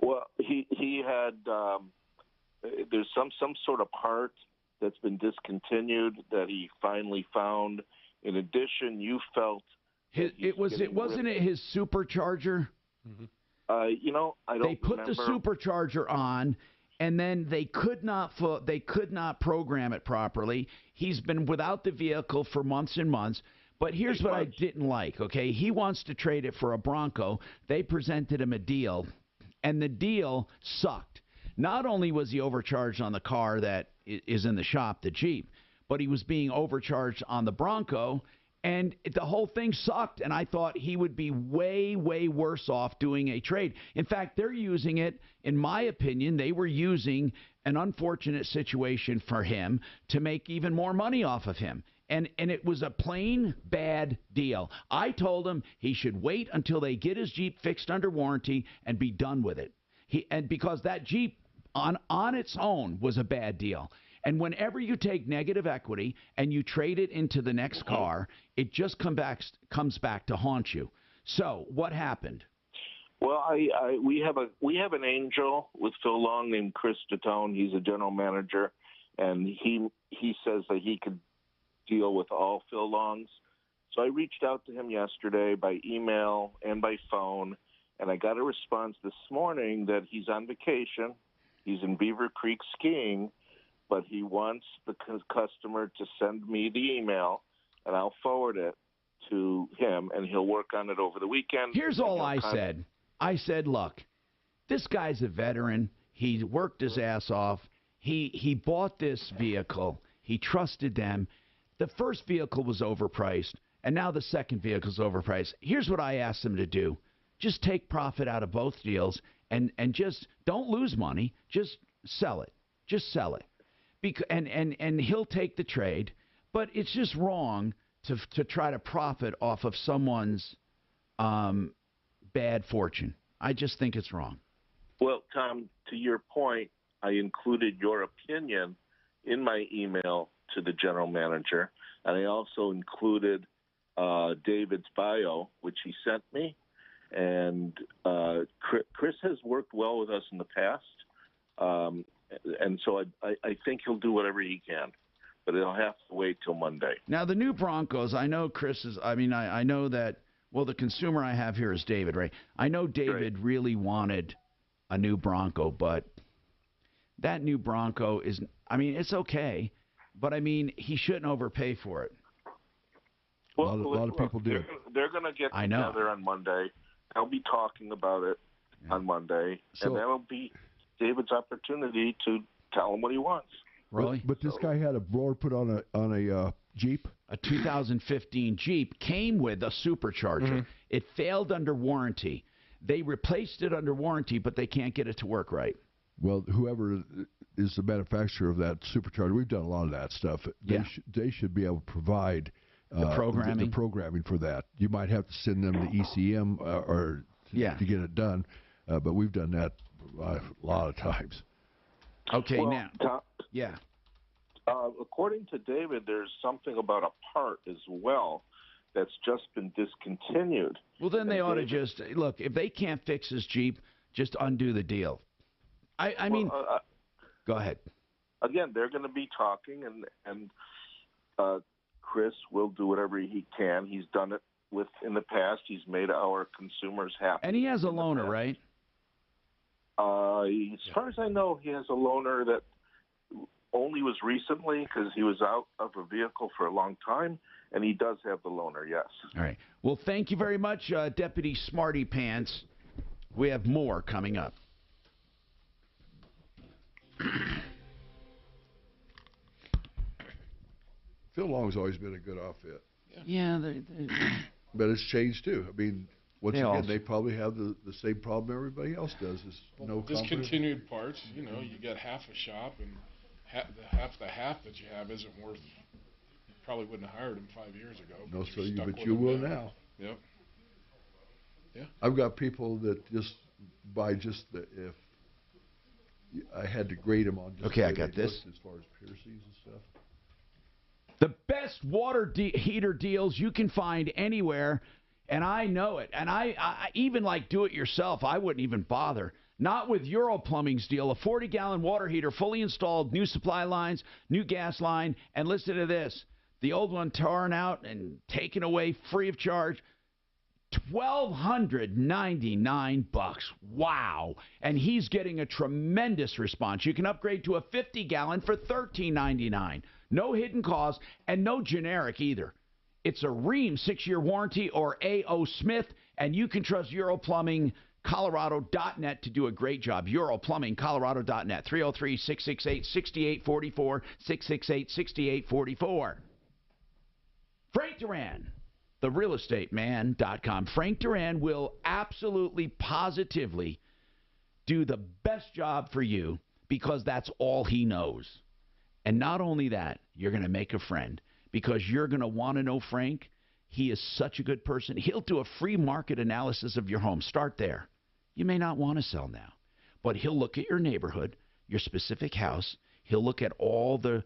Well, he had there's some sort of part that's been discontinued that he finally found. In addition, you felt wasn't it his supercharger? Mm-hmm. I don't. They put the supercharger on, and then they could not program it properly. He's been without the vehicle for months and months. But here's what I didn't like. Okay, he wants to trade it for a Bronco. They presented him a deal, and the deal sucked. Not only was he overcharged on the car that is in the shop, the Jeep, but he was being overcharged on the Bronco, and the whole thing sucked, and I thought he would be way, way worse off doing a trade. In fact, they're using it, in my opinion, they were using an unfortunate situation for him to make even more money off of him. And it was a plain bad deal. I told him he should wait until they get his Jeep fixed under warranty and be done with it. Because that Jeep on its own was a bad deal. And whenever you take negative equity and you trade it into the next car, it just comes back to haunt you. So what happened? Well, we have an angel with Phil Long named Chris Datone. He's a general manager, and he says that he could deal with all Phil Longs. So I reached out to him yesterday by email and by phone, and I got a response this morning that he's on vacation. He's in Beaver Creek skiing, but he wants the customer to send me the email, and I'll forward it to him, and he'll work on it over the weekend. Here's all I said. I said, look, this guy's a veteran. He worked his ass off. He bought this vehicle. He trusted them. The first vehicle was overpriced, and now the second vehicle's overpriced. Here's what I asked him to do. Just take profit out of both deals and just don't lose money. Just sell it. Just sell it. And he'll take the trade, but it's just wrong to try to profit off of someone's bad fortune. I just think it's wrong. Well, Tom, to your point, I included your opinion in my email to the general manager, and I also included David's bio, which he sent me. And Chris has worked well with us in the past, and so I think he'll do whatever he can, but he'll have to wait till Monday. Now, the new Broncos, I know Chris is, I know that, well, the consumer I have here is David, right? I know David really wanted a new Bronco, but that new Bronco is, it's okay, but, he shouldn't overpay for it. Well, a lot of people do. They're going to get together on Monday. I'll be talking about it on Monday, and that'll be David's opportunity to tell him what he wants. Really? But this guy had a blower put on a Jeep. A 2015 Jeep came with a supercharger. Mm-hmm. It failed under warranty. They replaced it under warranty, but they can't get it to work right. Well, whoever is the manufacturer of that supercharger, we've done a lot of that stuff. They should be able to provide the programming. The programming for that. You might have to send them the ECM to get it done, but we've done that a lot of times. Okay, well, now. Tom, yeah. According to David, there's something about a part as well that's just been discontinued. Well, then they ought to just, look, if they can't fix his Jeep, just undo the deal. I mean, go ahead. Again, they're going to be talking, and Chris will do whatever he can. He's done it in the past. He's made our consumers happy. And he has a loaner, right? As far as I know, he has a loaner that only was recently because he was out of a vehicle for a long time, and he does have the loaner, yes. All right. Well, thank you very much, Deputy Smarty Pants. We have more coming up. Phil Long's always been a good outfit. Yeah, but it's changed too. I mean, once again, they probably have the same problem everybody else does. Is no discontinued parts. You know, you get half a shop, and half that you have isn't worth. You probably wouldn't have hired him 5 years ago. No, so you will now. Yep. Yeah. I've got people that just buy if I had to grade them on. Just I got this. As far as piercings and stuff. The best water heater deals you can find anywhere, and I know it. And I even like do it yourself. I wouldn't even bother. Not with Euro Plumbing's deal. A 40-gallon water heater, fully installed, new supply lines, new gas line, and listen to this. The old one torn out and taken away free of charge. $1,299. Wow. And he's getting a tremendous response. You can upgrade to a 50-gallon for $13.99. No hidden cost and no generic either. It's a Rheem 6-year warranty or A.O. Smith, and you can trust EuroPlumbingColorado.net to do a great job. EuroPlumbingColorado.net, 303-668-6844, 668-6844. Frank Duran, therealestateman.com. Frank Duran will absolutely, positively do the best job for you because that's all he knows. And not only that, you're going to make a friend because you're going to want to know Frank. He is such a good person. He'll do a free market analysis of your home. Start there. You may not want to sell now, but he'll look at your neighborhood, your specific house. He'll look at all the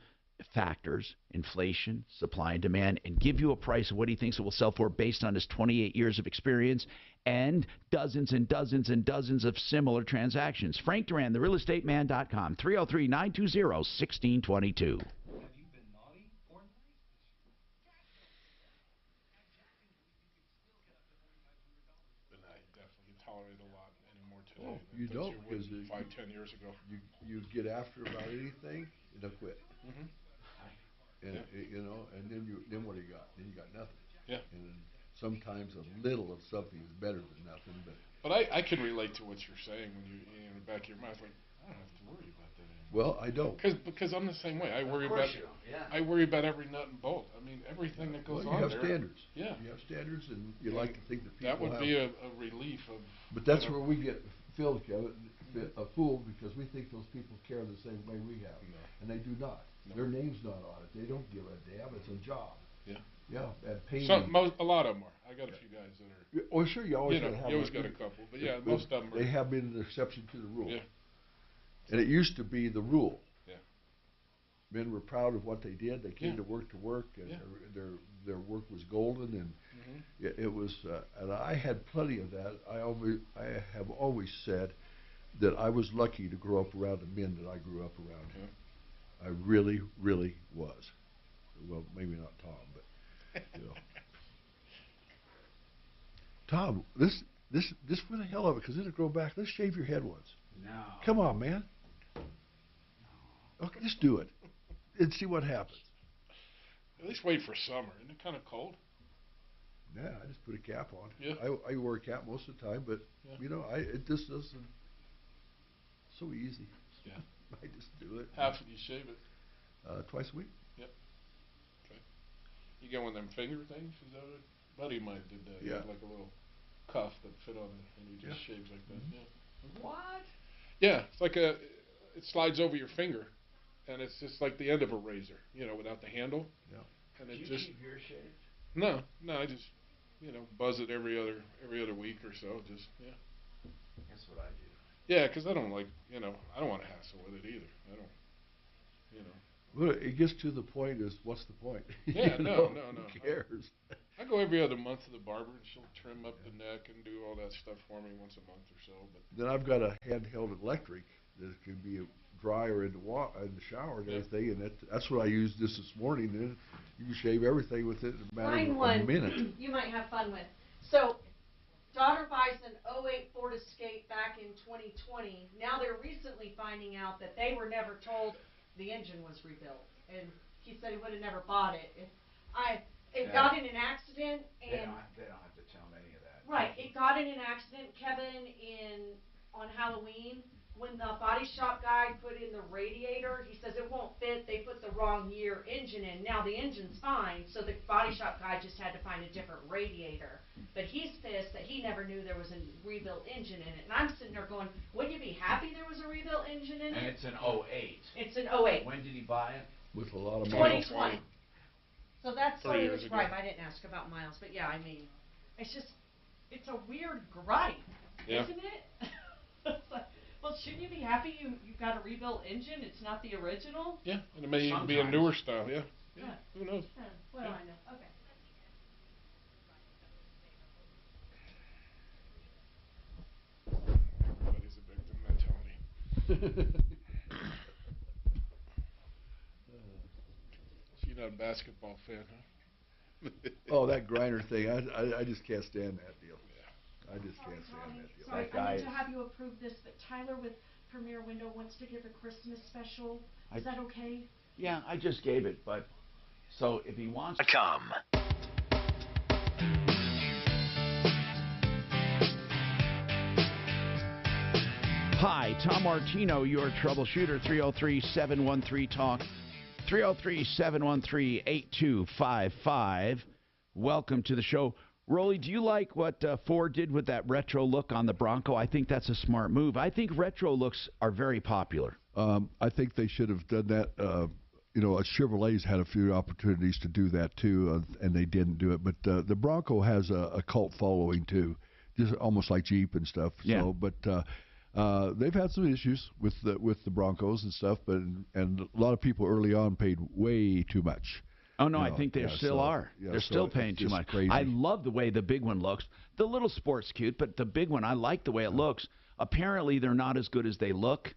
factors, inflation, supply and demand, and give you a price of what he thinks it will sell for based on his 28 years of experience and dozens and dozens and dozens of similar transactions. Frank Duran, therealestateman.com, 303-920-1622. Tolerate a lot anymore today. Oh, you don't, because 5-10 years ago. You get after about anything, and they'll quit. Mm-hmm. And you know, and then what do you got? Then you got nothing. Yeah. And sometimes a little of something is better than nothing. But I can relate to what you're saying when you in the back of your mind, like I don't have to worry about that anymore. Well, I don't. Because I'm the same way. I worry about every nut and bolt. I mean, everything that goes on there. You have there. standards. Yeah. You have standards, and you like to think that people that would be a relief of. But that's where we get Phil a fool because we think those people care the same way we have, and they do not. No. Their name's not on it. They don't give a damn. It's a job. Yeah. Yeah, and paying. A lot of them are. I got a few guys that are. Oh, sure, you always have. You always got a couple, but yeah, most of them are. They have been an exception to the rule. Yeah. And it used to be the rule. Yeah. Men were proud of what they did. They came to work, and their work was golden, and it was. And I had plenty of that. I have always said that I was lucky to grow up around the men that I grew up around. Yeah. I really, really was. Well, maybe not Tom, but you know. Tom, this for the hell of it, because it'll grow back. Let's shave your head once. No. Come on, man. Okay, just do it and see what happens. At least wait for summer. Isn't it kind of cold? Yeah, I just put a cap on. Yeah. I wear a cap most of the time, but you know, it just doesn't. So easy. Yeah. I just do it. Half of you shave it. Twice a week. Yep. Okay. You get one of them finger things? Is that what? Buddy of mine did that. He Yeah. had like a little cuff that fit on it, and he just shaves like that. Yeah. What? Yeah, it's like it slides over your finger, and it's just like the end of a razor, without the handle. Yeah. And it Do you just keep yours shaved? no, I just buzz it every other week or so. Just That's what I do. Yeah, because I don't like I don't want to hassle with it either. I don't Well, it gets to the point is, what's the point? Yeah, no. Who cares? I go every other month to the barber, and she'll trim up the neck and do all that stuff for me once a month or so. But Then I've got a handheld electric that can be a dryer in the shower and everything, and that's what I used this morning. And you can shave everything with it in a matter Find of a one minute. you might have fun with. So, daughter buys an '08 Ford Escape back in 2020. Now they're recently finding out that they were never told the engine was rebuilt, and he said he would have never bought it. It got in an accident, and They don't have to tell me any of that. right, it got in an accident, Kevin, on Halloween. When the body shop guy put in the radiator, he says it won't fit. They put the wrong year engine in. Now the engine's fine, so the body shop guy just had to find a different radiator. But he's pissed that he never knew there was a rebuilt engine in it. And I'm sitting there going, wouldn't you be happy there was a rebuilt engine in it? And it's an '08. It's an '08. When did he buy it? With a lot of money. 2020. So that's 3 what it years was ago. gripe. I didn't ask about miles, but yeah, I mean, it's a weird gripe, Yeah. isn't it? It's like, well, shouldn't you be happy you got a rebuilt engine? It's not the original. yeah, and it may even be a Sometimes. newer style. Yeah. Who knows? What do I know? Okay. Everybody's a victim mentality. So you're not a basketball fan, huh? Oh, that grinder thing! I just can't stand that deal. I just can't stand that deal. Sorry, That guy I need to is- have you approve this, but Tyler with Premier Window wants to give a Christmas special. Is that okay? Yeah, I just gave it, but so if he wants to Come. Hi, Tom Martino, your troubleshooter, 303-713-TALK, 303-713-8255. Welcome to the show. Rolly, do you like what Ford did with that retro look on the Bronco? I think that's a smart move. I think retro looks are very popular. I think they should have done that. Chevrolet's had a few opportunities to do that too, and they didn't do it. But the Bronco has a cult following too, just almost like Jeep and stuff. Yeah. So, but they've had some issues with the Broncos and stuff. And a lot of people early on paid way too much. Oh, no, I think they still are. yeah, They're so still it's paying too just much. crazy. I love the way the big one looks. The little sport's cute, but the big one, I like the way it looks. Apparently, they're not as good as they look.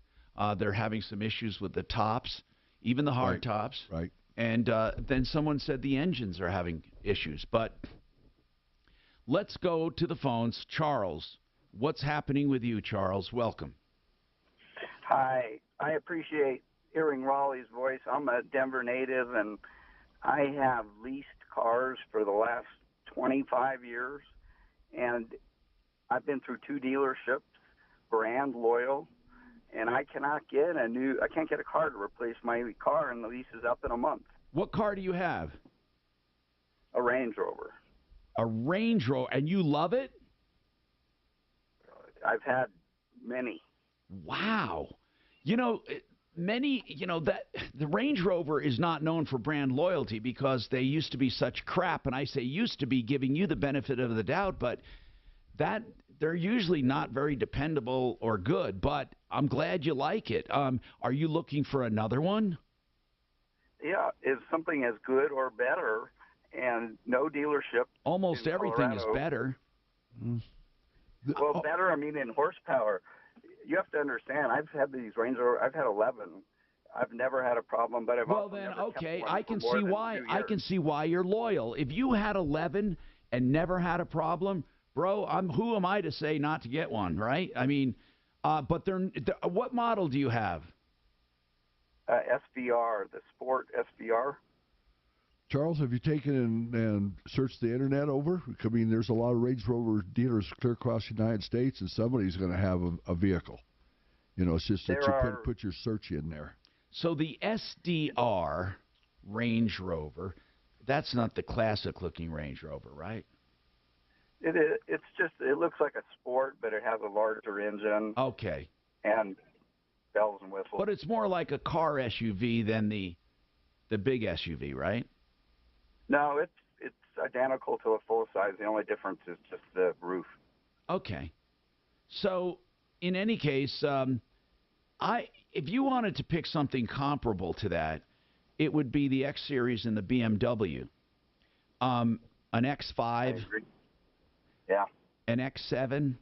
They're having some issues with the tops, even the hard tops. Right. And then someone said the engines are having issues. But let's go to the phones. Charles, what's happening with you, Charles? Welcome. Hi. I appreciate hearing Raleigh's voice. I'm a Denver native, and I have leased cars for the last 25 years, and I've been through 2 dealerships, brand loyal, and I can't get a car to replace my car, and the lease is up in a month. What car do you have? A Range Rover. A Range Rover, and you love it? I've had many. Wow. That the Range Rover is not known for brand loyalty because they used to be such crap, and I say used to be, giving you the benefit of the doubt, but that they're usually not very dependable or good, but I'm glad you like it. Are you looking for another one? Yeah, is something as good or better, and no dealership. Almost in everything is Colorado. better. Well, better, I mean, in horsepower. You have to understand, I've had these Range Rover, I've had 11. I've never had a problem, but I've also never kept one I for can more see than why. 2 I years. can see why you're loyal. If you had 11 and never had a problem, bro, who am I to say not to get one, right? I mean, but what model do you have? SVR, the Sport SVR. Charles, have you taken and searched the internet over? I mean, there's a lot of Range Rover dealers clear across the United States, and somebody's going to have a vehicle. It's just that There you are- put your search in there. So the SDR Range Rover, that's not the classic-looking Range Rover, right? It is. It's just. It looks like a sport, but it has a larger engine. Okay. And bells and whistles. But it's more like a car SUV than the big SUV, right? No, it's identical to a full size. The only difference is just the roof. Okay. So, in any case, if you wanted to pick something comparable to that, it would be the X Series and the BMW. An X5. Yeah. An X7.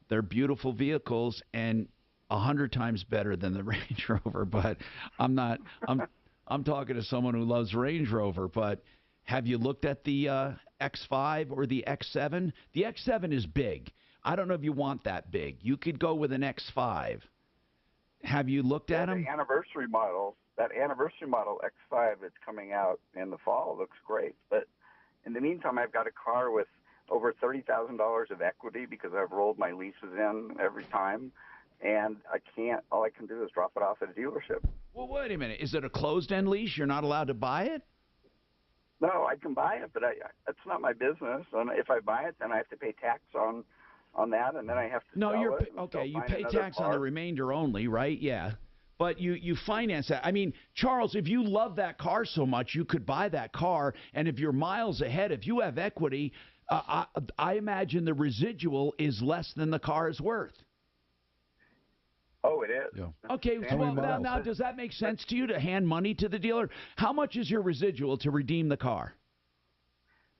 They're beautiful vehicles and 100 times better than the Range Rover. But I'm talking to someone who loves Range Rover. But have you looked at the X5 or the X7? The X7 is big. I don't know if you want that big. You could go with an X5. Have you looked at them? The anniversary model, that anniversary model X5 that's coming out in the fall looks great. But in the meantime, I've got a car with over $30,000 of equity because I've rolled my leases in every time, and I can't. All I can do is drop it off at a dealership. Well, wait a minute. Is it a closed-end lease? You're not allowed to buy it? No, I can buy it, but it's not my business. And if I buy it, then I have to pay tax on that, and then I have to. No, sell you're it and okay. You find pay another tax on car. the remainder only, right? Yeah. But you finance that. I mean, Charles, if you love that car so much, you could buy that car, and if you're miles ahead, if you have equity, I imagine the residual is less than the car is worth. Oh, it is. Yeah. Okay, well, now does that make sense to you to hand money to the dealer? How much is your residual to redeem the car?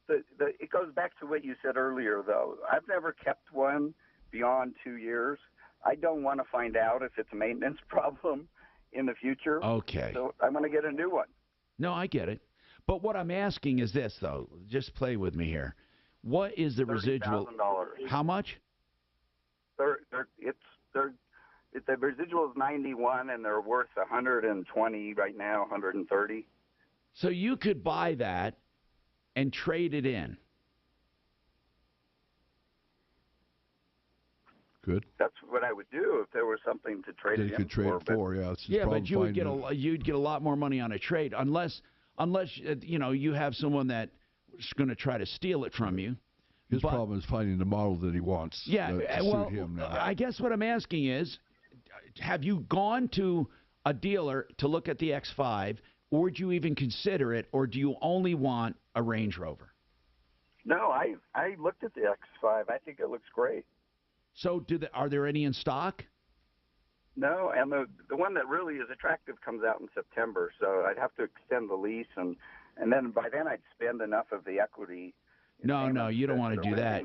It goes back to what you said earlier, though. I've never kept one beyond 2 years. I don't want to find out if it's a maintenance problem in the future. Okay. So I'm going to get a new one. No, I get it. But what I'm asking is this, though. Just play with me here. What is the residual? $30,000. How much? The residual is 91, and they're worth 120 right now, 130. So you could buy that and trade it in. Good. That's what I would do if there was something to trade it You in could trade for. it for, yeah. It's Yeah, but you would get you'd get a lot more money on a trade unless you have someone that's going to try to steal it from you. His problem is finding the model that he wants. Yeah, to well, suit him now. I guess what I'm asking is, have you gone to a dealer to look at the X5, or would you even consider it, or do you only want a Range Rover? No, I looked at the X5. I think it looks great. So are there any in stock? No, and the one that really is attractive comes out in September, so I'd have to extend the lease, and then by then I'd spend enough of the equity. No, you don't want to do that.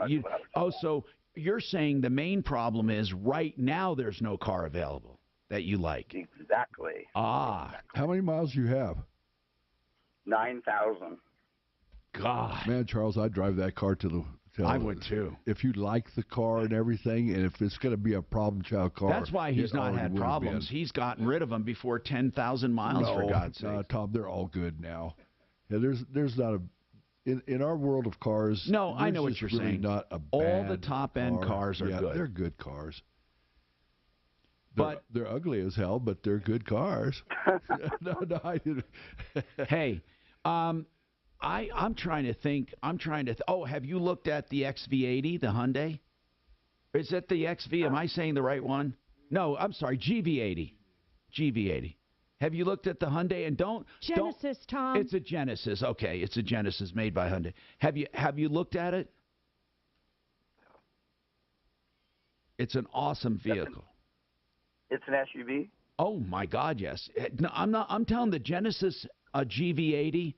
So you're saying the main problem is right now there's no car available that you like. Exactly. Ah. How many miles do you have? 9,000. God. Man, Charles, I'd drive that car to the... I would too. If you like the car and everything, and if it's going to be a problem child car. That's why he's not had problems. He's gotten rid of them before 10,000 miles, for God's sake. Tom, they're all good now. Yeah, there's not a... In our world of cars, no, I know what you're really saying. Not a all bad the top-end car. cars are good. They're good cars. But they're ugly as hell, but they're good cars. no, I didn't. Hey, I'm trying to think. Have you looked at the XV80, the Hyundai? Is it the XV? Am I saying the right one? No, I'm sorry, GV80. GV80. Have you looked at the Hyundai? And Genesis, Tom. It's a Genesis. Okay, it's a Genesis made by Hyundai. Have you looked at it? It's an awesome vehicle. It's an SUV? Oh my God, yes. No, I'm telling the Genesis GV80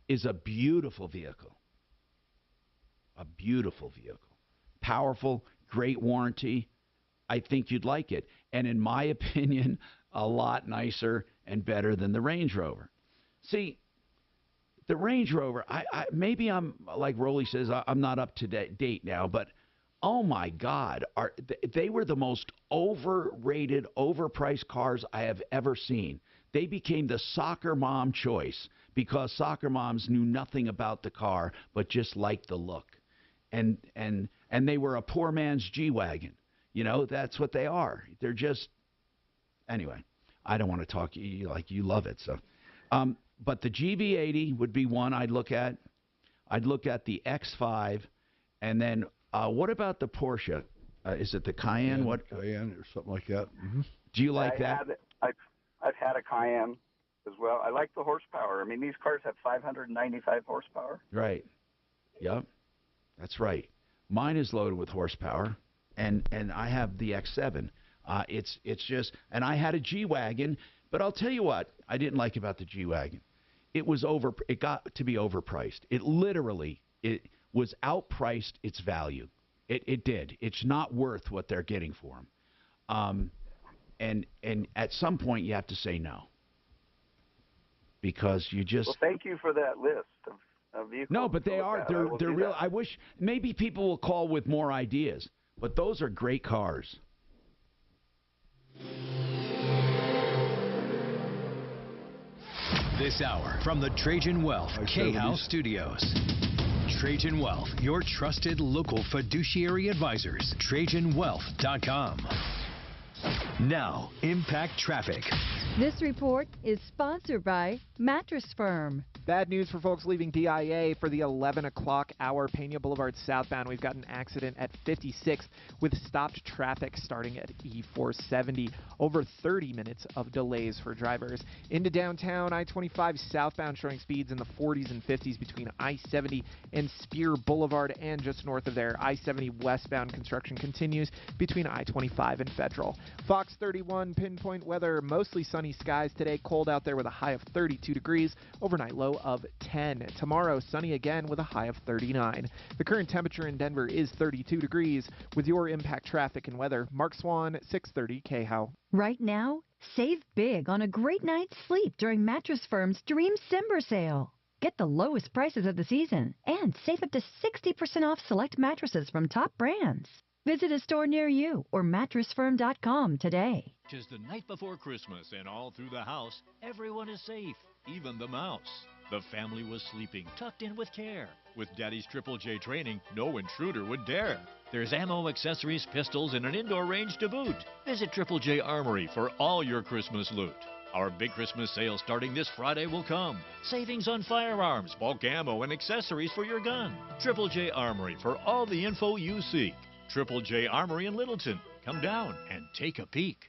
is a beautiful vehicle. A beautiful vehicle. Powerful, great warranty. I think you'd like it. And in my opinion, a lot nicer and better than the Range Rover. See, the Range Rover, maybe I'm, like Rolly says, I'm not up to date now, but oh my God, they were the most overrated, overpriced cars I have ever seen. They became the soccer mom choice because soccer moms knew nothing about the car but just liked the look. And they were a poor man's G-Wagon. You know, that's what they are. They're just... anyway, I don't want to talk like you love it. So, but the GV80 would be one I'd look at. I'd look at the X5, and then what about the Porsche? Is it the Cayenne? What Cayenne or something like that? Mm-hmm. Do you like that? I've had a Cayenne as well. I like the horsepower. I mean, these cars have 595 horsepower. Right. Yep. That's right. Mine is loaded with horsepower, and I have the X7. It's just, and I had a G-Wagon, but I'll tell you what I didn't like about the G-Wagon. It got to be overpriced. It was outpriced its value. It did. It's not worth what they're getting for them. And at some point you have to say no. Because you just... Well, thank you for that list of vehicles. No, but they are. They're real. That. I wish maybe people will call with more ideas. But those are great cars. This hour from the Trajan Wealth K-House Studios. Trajan Wealth, your trusted local fiduciary advisors. TrajanWealth.com. Now, Impact Traffic. This report is sponsored by Mattress Firm. Bad news for folks leaving DIA for the 11 o'clock hour. Pena Boulevard southbound. We've got an accident at 56th with stopped traffic starting at E470. Over 30 minutes of delays for drivers. Into downtown, I-25 southbound showing speeds in the 40s and 50s between I-70 and Spear Boulevard. And just north of there, I-70 westbound construction continues between I-25 and Federal. Fox 31 pinpoint weather. Mostly sunny skies today. Cold out there with a high of 32 degrees. Overnight low of 10. Tomorrow, sunny again with a high of 39. The current temperature in Denver is 32 degrees. With your Impact Traffic and weather, Mark Swan, 630 KHOW. Right now, save big on a great night's sleep during Mattress Firm's Dream Simber sale. Get the lowest prices of the season and save up to 60% off select mattresses from top brands. Visit a store near you or mattressfirm.com today. 'Tis the night before Christmas, and all through the house, everyone is safe, even the mouse. The family was sleeping, tucked in with care. With Daddy's Triple J training, no intruder would dare. There's ammo, accessories, pistols, and an indoor range to boot. Visit Triple J Armory for all your Christmas loot. Our big Christmas sale starting this Friday will come. Savings on firearms, bulk ammo, and accessories for your gun. Triple J Armory for all the info you seek. Triple J Armory in Littleton. Come down and take a peek.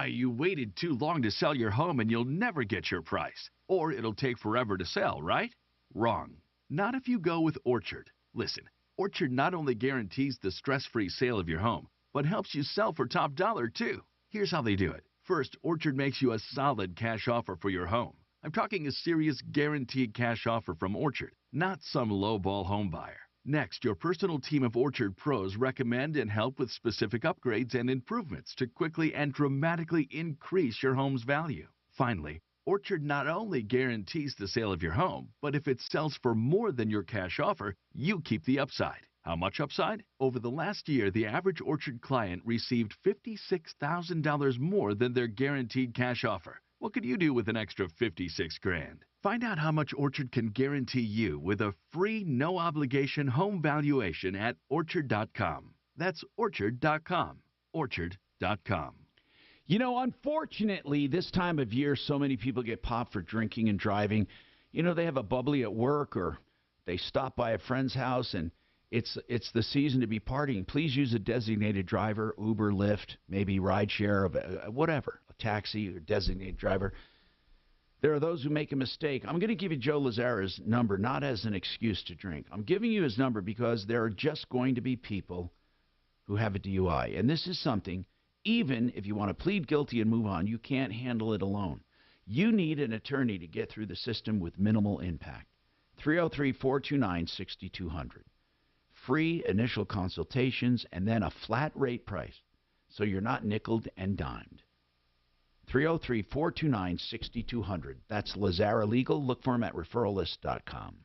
You waited too long to sell your home and you'll never get your price. Or it'll take forever to sell, right? Wrong. Not if you go with Orchard. Listen, Orchard not only guarantees the stress-free sale of your home, but helps you sell for top dollar, too. Here's how they do it. First, Orchard makes you a solid cash offer for your home. I'm talking a serious guaranteed cash offer from Orchard, not some lowball home buyer. Next, your personal team of Orchard pros recommend and help with specific upgrades and improvements to quickly and dramatically increase your home's value. Finally, Orchard not only guarantees the sale of your home, but if it sells for more than your cash offer, you keep the upside. How much upside? Over the last year, the average Orchard client received $56,000 more than their guaranteed cash offer. What could you do with an extra $56,000? Find out how much Orchard can guarantee you with a free, no-obligation home valuation at Orchard.com. That's Orchard.com. Orchard.com. You know, unfortunately, this time of year, so many people get popped for drinking and driving. You know, they have a bubbly at work or they stop by a friend's house and it's the season to be partying. Please use a designated driver, Uber, Lyft, maybe rideshare, whatever, a taxi or designated driver. There are those who make a mistake. I'm going to give you Joe Lazzara's number, not as an excuse to drink. I'm giving you his number because there are just going to be people who have a DUI. And this is something, even if you want to plead guilty and move on, you can't handle it alone. You need an attorney to get through the system with minimal impact. 303-429-6200. Free initial consultations and then a flat rate price so you're not nickeled and dimed. 303-429-6200. That's Lazzara Legal. Look for him at referrallist.com.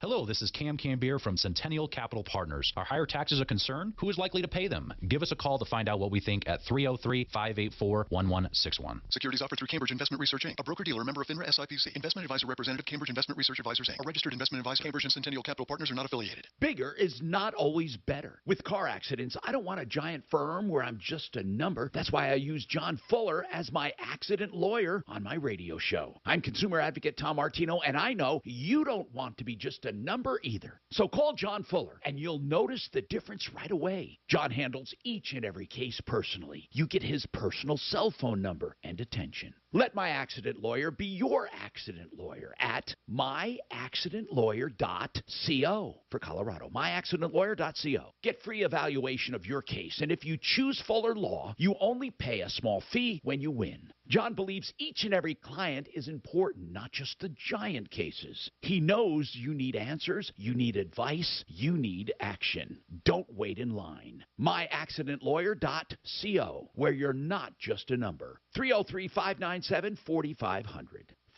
Hello, this is Cam Cambier from Centennial Capital Partners. Are higher taxes a concern? Who is likely to pay them? Give us a call to find out what we think at 303-584-1161. Securities offered through Cambridge Investment Research, Inc., a broker-dealer, member of FINRA SIPC. Investment advisor representative, Cambridge Investment Research Advisors, Inc., a registered investment advisor. Cambridge and Centennial Capital Partners are not affiliated. Bigger is not always better. With car accidents, I don't want a giant firm where I'm just a number. That's why I use John Fuller as my accident lawyer on my radio show. I'm consumer advocate Tom Martino, and I know you don't want to be just a number either. So call John Fuller, and you'll notice the difference right away. John handles each and every case personally. You get his personal cell phone number and attention. Let my accident lawyer be your accident lawyer at myaccidentlawyer.co for Colorado. myaccidentlawyer.co. Get free evaluation of your case, and if you choose Fuller Law, you only pay a small fee when you win. John believes each and every client is important, not just the giant cases. He knows you need answers, you need advice, you need action. Don't wait in line. myaccidentlawyer.co, where you're not just a number. 303-597-4500.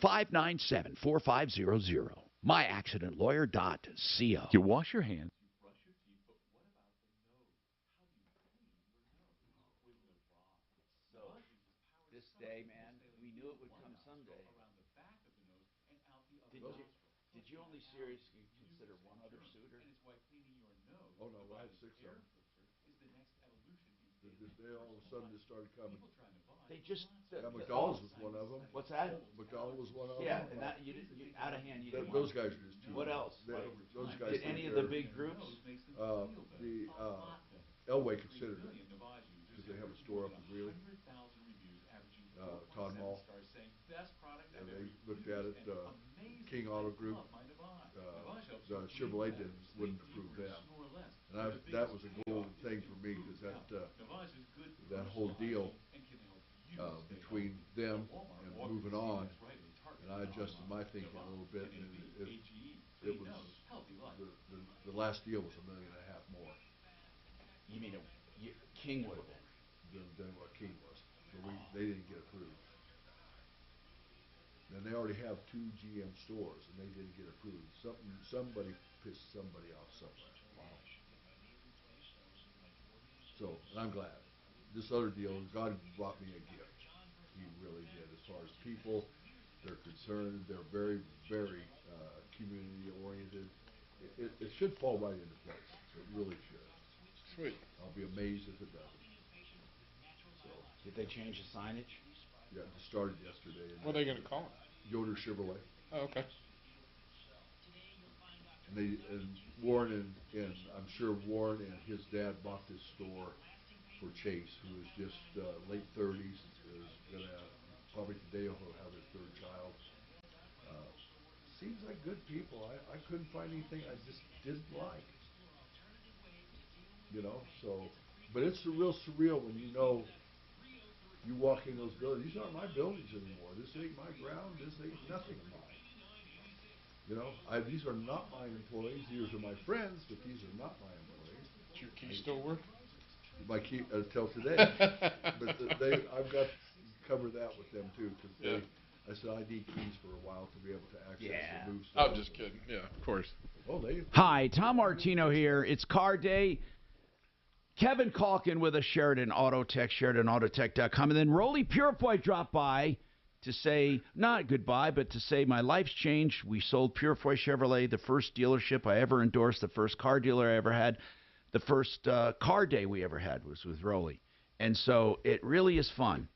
597-4500. myaccidentlawyer.co. You wash your hands. This day, man, we knew it would come someday. Did you only seriously consider one other suitor? Oh, no, I had 6 of them. They all of a sudden just started coming. They just... McDonald's was one of them. What's that? McDonald's was one of them. Yeah, and that, you out of hand, you didn't Those want guys just too. What else? Those guys. Did any of the big groups? Elway considered it because they have a store up in Greeley, Todd Mall, and they looked at it. King Auto Group, Chevrolet wouldn't approve them, and that was a golden thing for me because that whole deal between them and moving on, and I adjusted my thinking a little bit, and it was the last deal was $1.5 million more. You mean King would have been than what King was, so they didn't get approved. And they already have 2 GM stores, and they didn't get approved. Somebody pissed somebody off somewhere. Wow. So, and I'm glad. This other deal, God brought me a gift. He really did. As far as people, they're concerned. They're very, very community-oriented. It should fall right into place. It really should. Sweet. I'll be amazed if it doesn't. So, did they change the signage? Yeah, it started yesterday. What are they going to call it? Yoder Chevrolet. Oh, okay. And Warren and I'm sure Warren and his dad bought this store for Chase, who is just late 30s, is gonna probably today he'll have his 3rd child. Seems like good people. I couldn't find anything I just didn't like. You know, so, but it's real surreal when you know you walk in those buildings. These aren't my buildings anymore. This ain't my ground. This ain't nothing of mine. You know, these are not my employees. These are my friends, but these are not my employees. Does your key still work? My key until today. But I've got to cover that with them too, because I said I need keys for a while to be able to access and move stuff. I'm just kidding. Yeah, of course. Well, Hi, Tom Martino here. It's Car Day. Kevin Calkin with a Sheridan Autotech, SheridanAutotech.com. And then Rolly Purefoy dropped by to say, not goodbye, but to say my life's changed. We sold Purefoy Chevrolet, the first dealership I ever endorsed, the first car dealer I ever had. The first car day we ever had was with Rolly. And so it really is fun.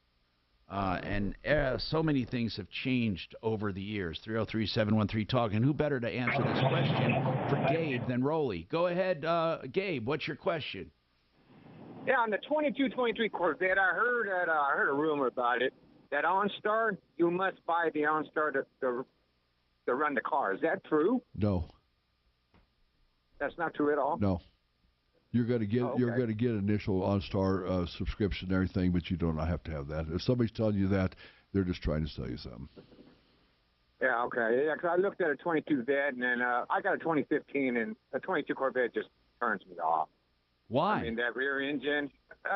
And so many things have changed over the years. 303-713-TALK. And who better to answer this question for Gabe than Rolly? Go ahead, Gabe. What's your question? Yeah, on the 22-23 Corvette, I heard a rumor about it. That OnStar, you must buy the OnStar to run the car. Is that true? No. That's not true at all. No. You're going to get you're going to get initial OnStar subscription and everything, but you don't have to have that. If somebody's telling you that, they're just trying to sell you something. Yeah, okay. Yeah, because I looked at a 22 Vet, and then I got a 2015, and a 22 Corvette just turns me off. Why? I mean, that rear engine.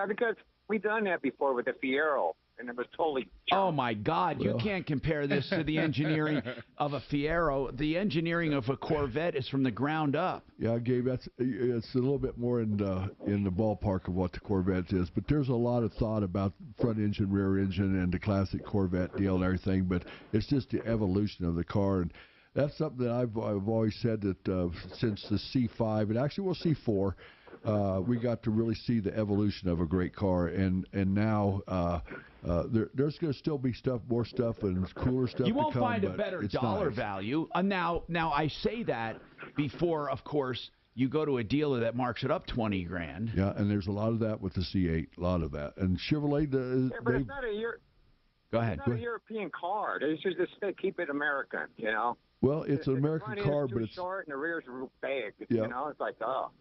Because we done that before with the Fiero. and it was totally. Oh my God! You can't compare this to the engineering of a Fiero. The engineering of a Corvette is from the ground up. Yeah, Gabe, it's a little bit more in the ballpark of what the Corvette is. But there's a lot of thought about front engine, rear engine, and the classic Corvette deal and everything. But it's just the evolution of the car, and that's something that I've always said that since the C5 and actually C4. We got to really see the evolution of a great car, and now there's going to still be more stuff and cooler stuff. You won't to come, find a but better it's dollar nice. value. Now I say that before, of course, you go to a dealer that marks it up $20 grand. Yeah, and there's a lot of that with the C8, a lot of that, and Chevrolet. But it's not a Go ahead. It's not a European car. They should just keep it American, you know. Well, it's an American car, but it's short and the rear's big. Yeah. You know, it's like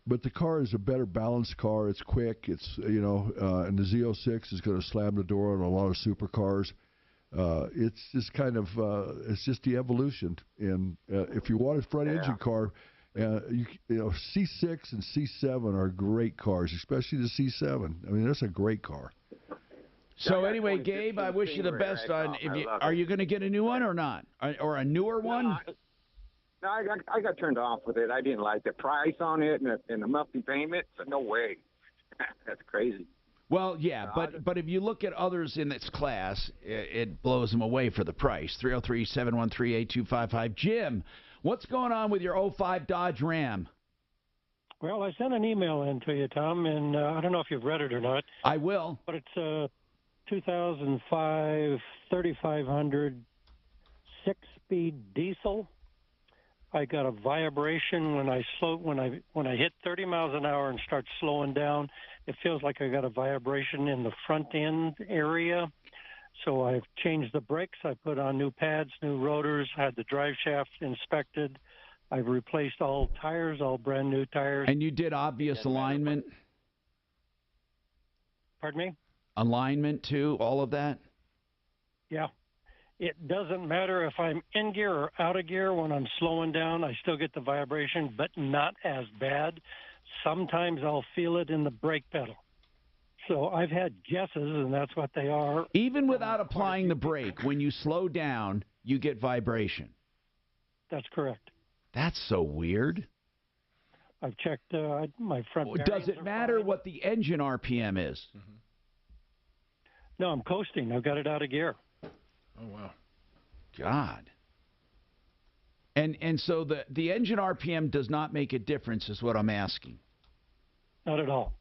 But the car is a better balanced car. It's quick. It's and the Z06 is going to slam the door on a lot of supercars. It's just kind of it's just the evolution. And if you want a front engine car, C6 and C7 are great cars, especially the C7. I mean, that's a great car. So anyway, Gabe, I wish you the best on. Are you going to get a new one or not, or a newer one? No, I got turned off with it. I didn't like the price on it and the monthly payment. So no way. That's crazy. Well, yeah, but if you look at others in its class, it blows them away for the price. 303-713-8255. Jim, what's going on with your 05 Dodge Ram? Well, I sent an email in to you, Tom, and I don't know if you've read it or not. I will. But it's 2005 3500 6-speed diesel. I got a vibration when I hit 30 miles an hour and start slowing down. It feels like I got a vibration in the front end area. So I've changed the brakes. I put on new pads, new rotors, had the drive shaft inspected. I've replaced all tires, all brand new tires. And you did obvious alignment? Pardon me? Alignment too, all of that? Yeah. It doesn't matter if I'm in gear or out of gear. When I'm slowing down, I still get the vibration, but not as bad. Sometimes I'll feel it in the brake pedal. So I've had guesses, and that's what they are. Even without applying the brake, when you slow down, you get vibration. That's correct. That's so weird. I've checked my front bearings. Does it matter what the engine RPM is? Mm-hmm. No, I'm coasting. I've got it out of gear. Oh, wow. God. And so the engine RPM does not make a difference is what I'm asking. Not at all.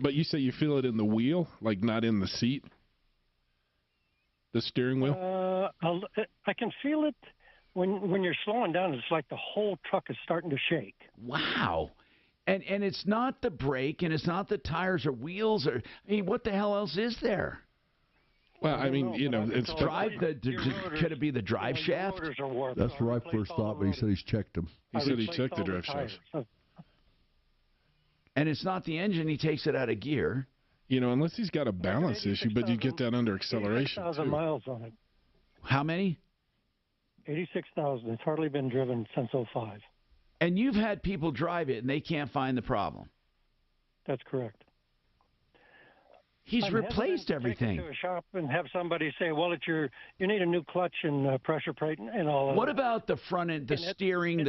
But you say you feel it in the wheel, like not in the seat? The steering wheel? I can feel it when you're slowing down. It's like the whole truck is starting to shake. Wow. And it's not the brake, and it's not the tires or wheels, or I mean, what the hell else is there? Well, I mean, it's could it be the drive shaft? That's where I first thought, but he said he's checked them. He said he checked the drive shaft. And it's not the engine. He takes it out of gear. Unless he's got a balance issue, but you get that under acceleration. 86,000 miles on it. How many? 86,000. It's hardly been driven since 05. And you've had people drive it, and they can't find the problem. That's correct. He's replaced everything. To a shop and have somebody say, "Well, you need a new clutch and pressure plate and all." Of What that. about the front end, the steering,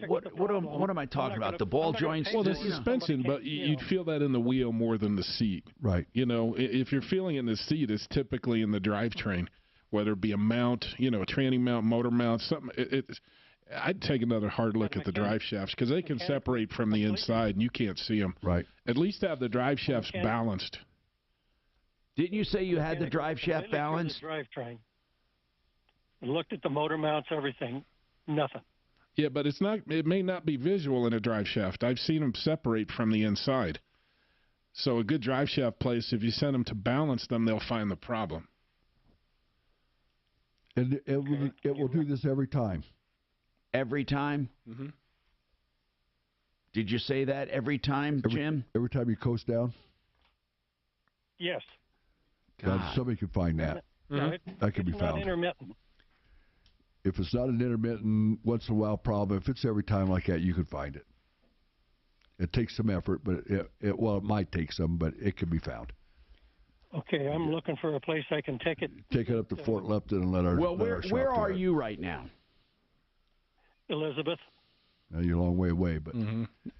what am I talking about? The ball joints. Well, the suspension, but you'd feel that in the wheel more than the seat. Right. If you're feeling it in the seat, it's typically in the drivetrain, whether it be a mount, a tranny mount, motor mount, something. I'd take another hard look at the drive shafts because they can separate from the inside and you can't see them. Right. At least have the drive shafts balanced. Didn't you say you had the drive shaft balanced? The drivetrain. I looked at the motor mounts, everything. Nothing. Yeah, but it may not be visual in a drive shaft. I've seen them separate from the inside. So a good drive shaft place, if you send them to balance them, they'll find the problem. And it will do this every time. Every time? Mm-hmm. Did you say that every time, Jim? Every time you coast down? Yes. God. Somebody could find that. That could be found. It's not intermittent. If it's not an intermittent, once in a while problem, if it's every time like that, you could find it. It takes some effort, but it might take some, but it can be found. Okay, I'm looking for a place I can take it. Take it up to Fort Lupton and let our Well, let our shop where do are it. you right now? Elizabeth. Now, you're a long way away, but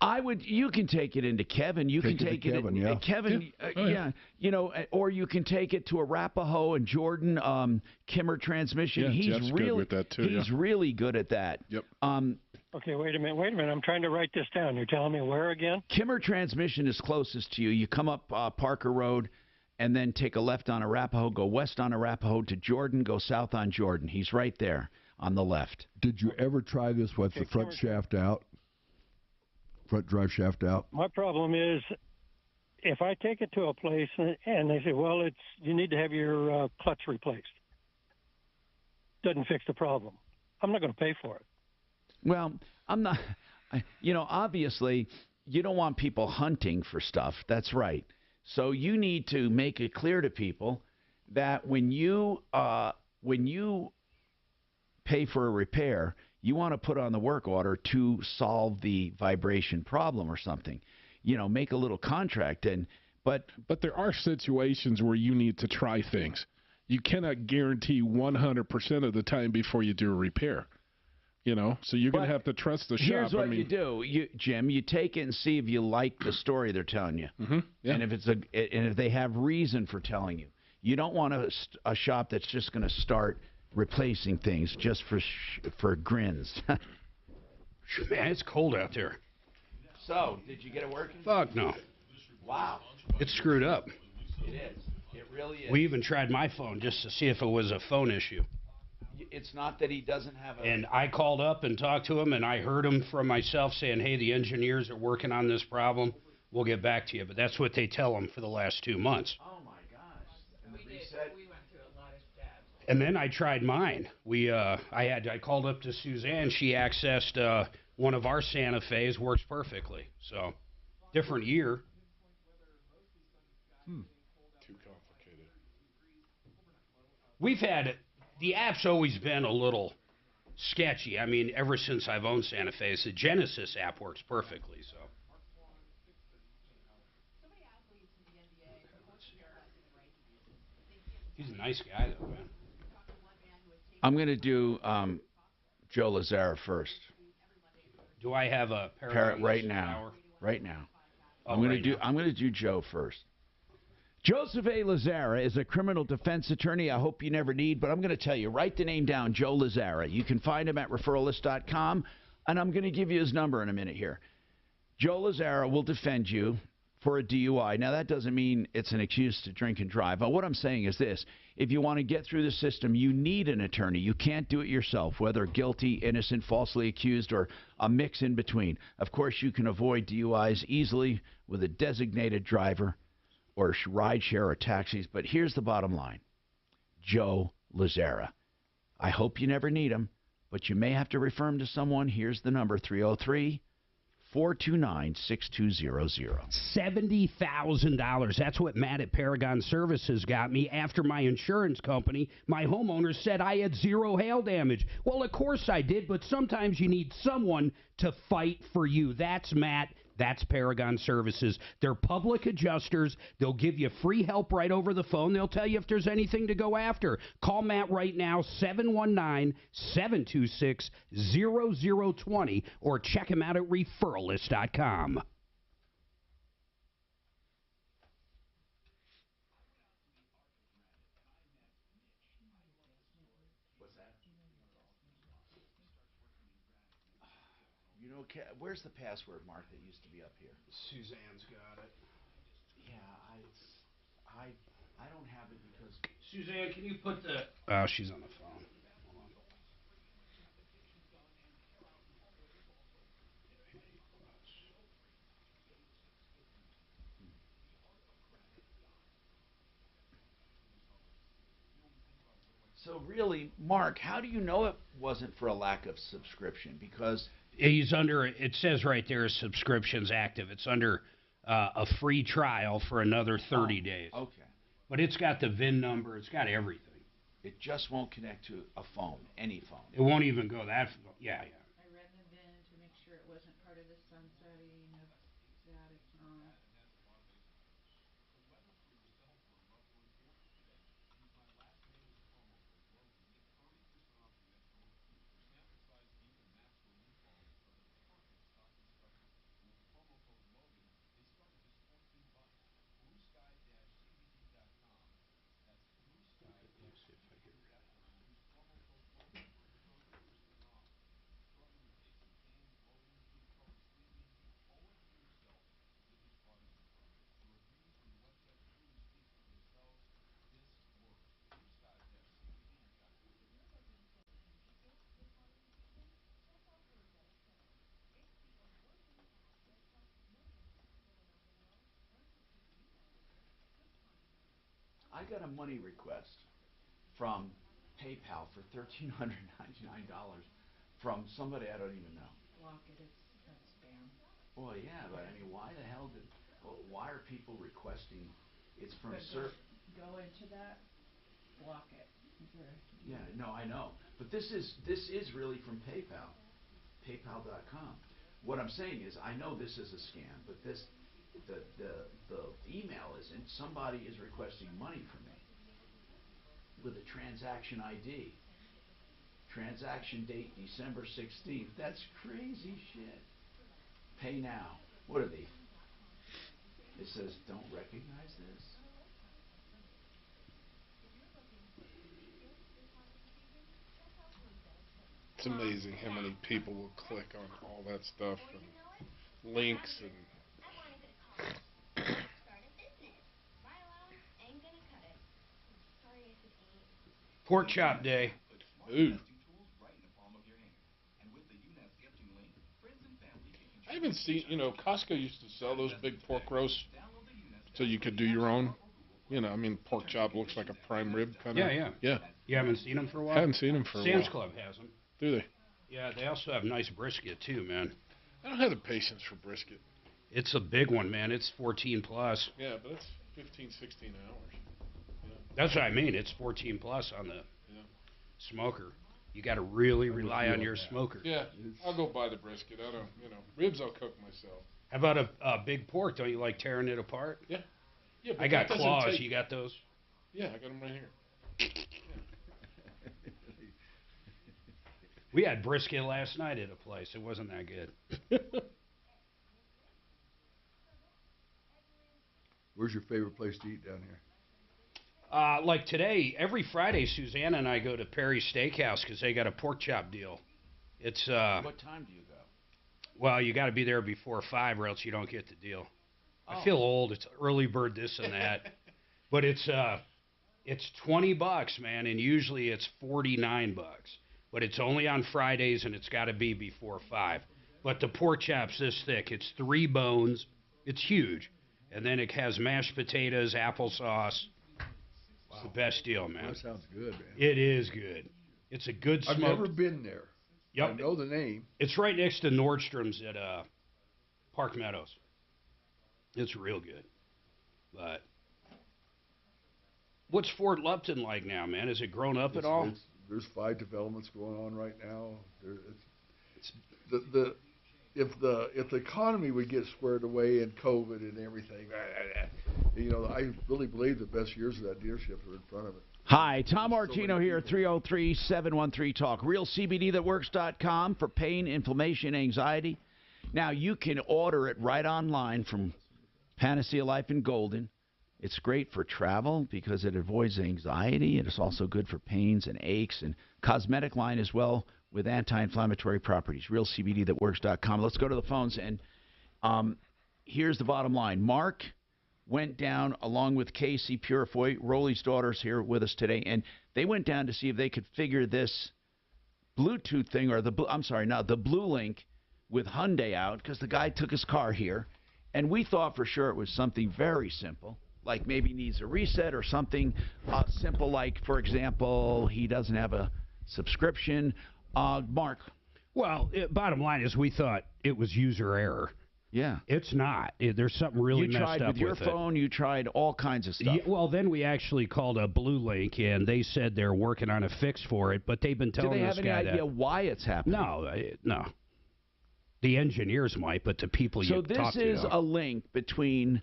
I would. You can take it into Kevin. You Take can it to take it. Kevin, yeah. Kevin. Yeah. You know, or you can take it to Arapahoe and Jordan. Kimmer Transmission. Yeah, He's Jeff's good really with that, too, He's really good at that. Yep. Okay, wait a minute. I'm trying to write this down. You're telling me where again? Kimmer Transmission is closest to you. You come up Parker Road, and then take a left on Arapahoe. Go west on Arapahoe to Jordan. Go south on Jordan. He's right there on the left. did you ever try this with the front shaft out? Front drive shaft out? My problem is, if I take it to a place and they say, well, you need to have your clutch replaced, doesn't fix the problem. I'm not going to pay for it. Well, I'm not. You know, obviously, you don't want people hunting for stuff. That's right. So you need to make it clear to people that when you pay for a repair, you want to put on the work order to solve the vibration problem or something. You know, make a little contract but there are situations where you need to try things. You cannot guarantee 100% of the time before you do a repair. You know, so you're going to have to trust the shop. Here's what you do, Jim. You take it and see if you like the story they're telling you, Yeah. and if they have reason for telling you. You don't want a shop that's just going to start replacing things just for grins. Man, it's cold out there. So, did you get it working? Fuck no. Wow. It's screwed up. It is. It really is. We even tried my phone just to see if it was a phone issue. It's not that he doesn't have a... And I called up and talked to him, and I heard him from myself saying, hey, the engineers are working on this problem. We'll get back to you. But that's what they tell them for the last 2 months. Oh, my gosh. And the reset... We went through a lot of steps. And then I tried mine. I called up to Suzanne. She accessed one of our Santa Fe's. Works perfectly. So, different year. Too complicated. We've had... The app's always been a little sketchy. I mean, ever since I've owned Santa Fe, the Genesis app works perfectly. So. He's a nice guy, though, man. I'm going to do Joe Lazara first. Do I have a parrot right now? Right now. Oh, I'm going right to do Joe first. Joseph A. Lazara is a criminal defense attorney I hope you never need, but I'm going to tell you, write the name down, Joe Lazara. You can find him at referralist.com, and I'm going to give you his number in a minute here. Joe Lazara will defend you for a DUI. Now, that doesn't mean it's an excuse to drink and drive. But what I'm saying is this. If you want to get through the system, you need an attorney. You can't do it yourself, whether guilty, innocent, falsely accused, or a mix in between. Of course, you can avoid DUIs easily with a designated driver or rideshare or taxis. But here's the bottom line. Joe Lazara. I hope you never need him, but you may have to refer him to someone. Here's the number, 303-429-6200. $70,000. That's what Matt at Paragon Services got me after my insurance company. My homeowner said I had zero hail damage. Well, of course I did, but sometimes you need someone to fight for you. That's Matt. That's Paragon Services. They're public adjusters. They'll give you free help right over the phone. They'll tell you if there's anything to go after. Call Matt right now, 719-726-0020, or check him out at referralist.com. You know, where's the password, Mark, that used to be up here? Suzanne's got it. Yeah, I don't have it because... Suzanne, can you put the... Oh, she's on the phone. Hold on. So really, Mark, how do you know it wasn't for a lack of subscription? Because... He's under, it says right there, subscription's active. It's under a free trial for another 30 days. Okay. But it's got the VIN number. It's got everything. It just won't connect to a phone, any phone. It won't even go that far. Yeah. I read the VIN to make sure it wasn't part of the sunsetting of that. It's not. I got a money request from PayPal for $1,399 from somebody I don't even know. Block it. That's spam. Well, yeah, but I mean, why the hell why are people requesting? It's from Go into that. Block it. Yeah, no, I know. But this is really from PayPal. PayPal.com. What I'm saying is, I know this is a scam, but the email isn't. Somebody is requesting money from me with a transaction ID. Transaction date December 16th. That's crazy shit. Pay now. What are they? It says, don't recognize this. It's amazing how many people will click on all that stuff and links and. Pork chop day. Ooh. I haven't seen, Costco used to sell those big pork roasts so you could do your own. Pork chop looks like a prime rib kind of. Yeah. You haven't seen them for a while? Haven't seen them for a while. Sam's Club has them. Do they? Yeah, they also have nice brisket too, man. I don't have the patience for brisket. It's a big one, man. It's 14 plus. Yeah, but it's 15, 16 hours. That's what I mean. It's 14 plus on the smoker. You got to really rely on your smoker. Yeah, I'll go buy the brisket. I don't, ribs I'll cook myself. How about a big pork? Don't you like tearing it apart? Yeah. Yeah. I got claws. You got those? Yeah, I got them right here. We had brisket last night at a place. It wasn't that good. Where's your favorite place to eat down here? Like today, every Friday, Susanna and I go to Perry's Steakhouse because they got a pork chop deal. It's What time do you go? Well, you got to be there before 5 or else you don't get the deal. Oh. I feel old. It's early bird this and that. But it's $20, man, and usually it's $49. But it's only on Fridays, and it's got to be before 5. But the pork chop's this thick. It's 3 bones. It's huge. And then it has mashed potatoes, applesauce. It's the best deal, man. That sounds good, man. It is good. It's a good smoked. I've never been there. Yep. I know the name. It's right next to Nordstrom's at Park Meadows. It's real good. But what's Fort Lupton like now, man? Has it grown up at all? There's 5 developments going on right now. If the economy would get squared away and COVID and everything, I really believe the best years of that dealership are in front of it. Hi, Tom Martino here, 303-713-TALK. RealCBDThatWorks.com for pain, inflammation, anxiety. Now, you can order it right online from Panacea Life in Golden. It's great for travel because it avoids anxiety. It is also good for pains and aches and cosmetic line as well with anti-inflammatory properties. RealCBDThatWorks.com. Let's go to the phones, and here's the bottom line. Mark went down along with Casey Purifoy, Rolly's daughter's here with us today, and they went down to see if they could figure this Bluetooth thing, or the Blue Link with Hyundai out, because the guy took his car here, and we thought for sure it was something very simple, like maybe needs a reset or something simple, like, for example, he doesn't have a subscription. Mark. Well, bottom line is we thought it was user error. Yeah. It's not. There's something really messed up with it. You tried with your phone. You tried all kinds of stuff. Yeah, well, then we actually called a Blue Link, and they said they're working on a fix for it, but they've been telling this guy that. Do they have any idea why it's happening? No. The engineers might, but the people you talk to. So this is a link between.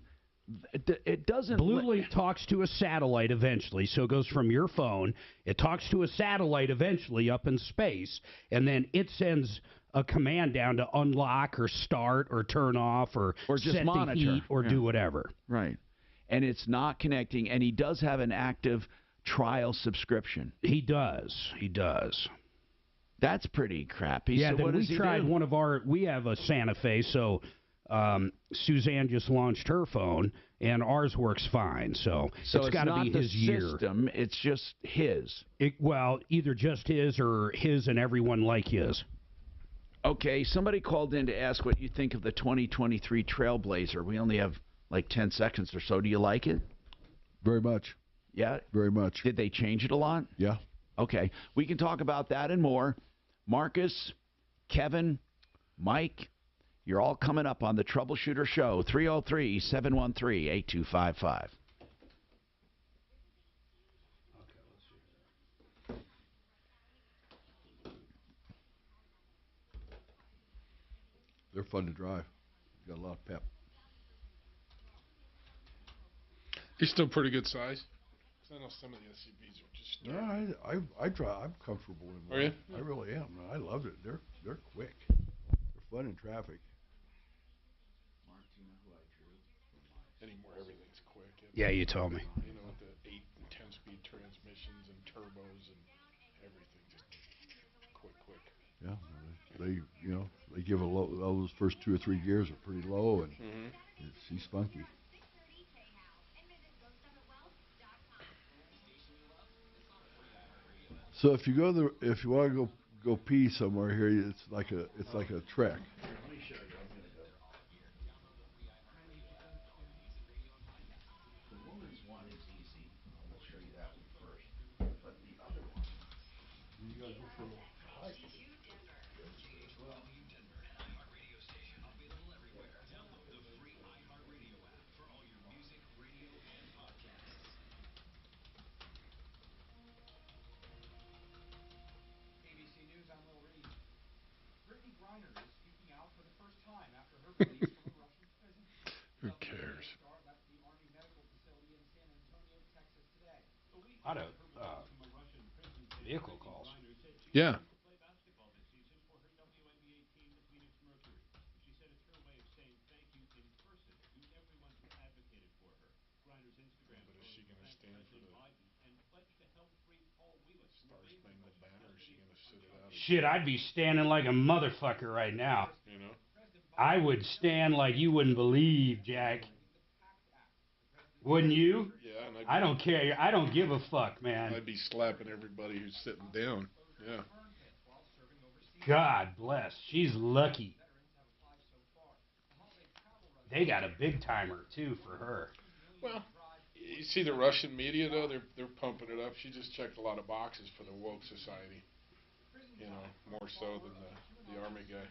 It doesn't. Blue Link talks to a satellite eventually, so it goes from your phone. It talks to a satellite eventually up in space, and then it sends a command down to unlock or start or turn off or just set monitor the heat or do whatever. Right. And it's not connecting, and he does have an active trial subscription. He does. That's pretty crappy. Yeah, so then what we tried one of our. We have a Santa Fe, so Suzanne just launched her phone, and ours works fine. So it's got to be his year. System, it's just his. Well, either just his or his and everyone like his. Okay, somebody called in to ask what you think of the 2023 Trailblazer. We only have like 10 seconds or so. Do you like it? Very much. Yeah? Very much. Did they change it a lot? Yeah. Okay. We can talk about that and more. Marcus, Kevin, Mike, you're all coming up on the Troubleshooter Show, 303-713-8255. They're fun to drive. Got a lot of pep. He's still pretty good size. 'Cause I know some of the SUVs are just. No, I drive. I'm comfortable in Are one. you? I really am. I love it. They're quick. They're fun in traffic. Anymore, everything's quick. Yeah, you told me. You know, with the 8 and 10-speed transmissions and turbos and everything, just quick. Yeah, they give all those first 2 or 3 gears are pretty low, and she's funky. So if you want to go pee somewhere here, it's like a trek. ABC News, I'm Will Reed. Brittany Griner is speaking out for the first time after her release from a Russian prison. Who cares? Star left the Army Medical Facility in San Antonio, Texas today. A week A lot of after her release from a Russian prison, vehicle calls. Yeah. play basketball this season for her WNBA team, the Phoenix Mercury. She said it's her way of saying thank you in person to everyone who advocated for her. Griner's Instagram But is she going to stand for the and pledged to help free Paul Whelan. Star-Spangled Banner, or is she going to sit it out? Shit, I'd be standing like a motherfucker right now. You know? I would stand like you wouldn't believe, Jack. Wouldn't you? Yeah. And I don't care. I don't give a fuck, man. I'd be slapping everybody who's sitting down. Yeah. God bless. She's lucky. They got a big timer, too, for her. Well, you see the Russian media, though, they're pumping it up. She just checked a lot of boxes for the woke society. You know, more so than the Army guy.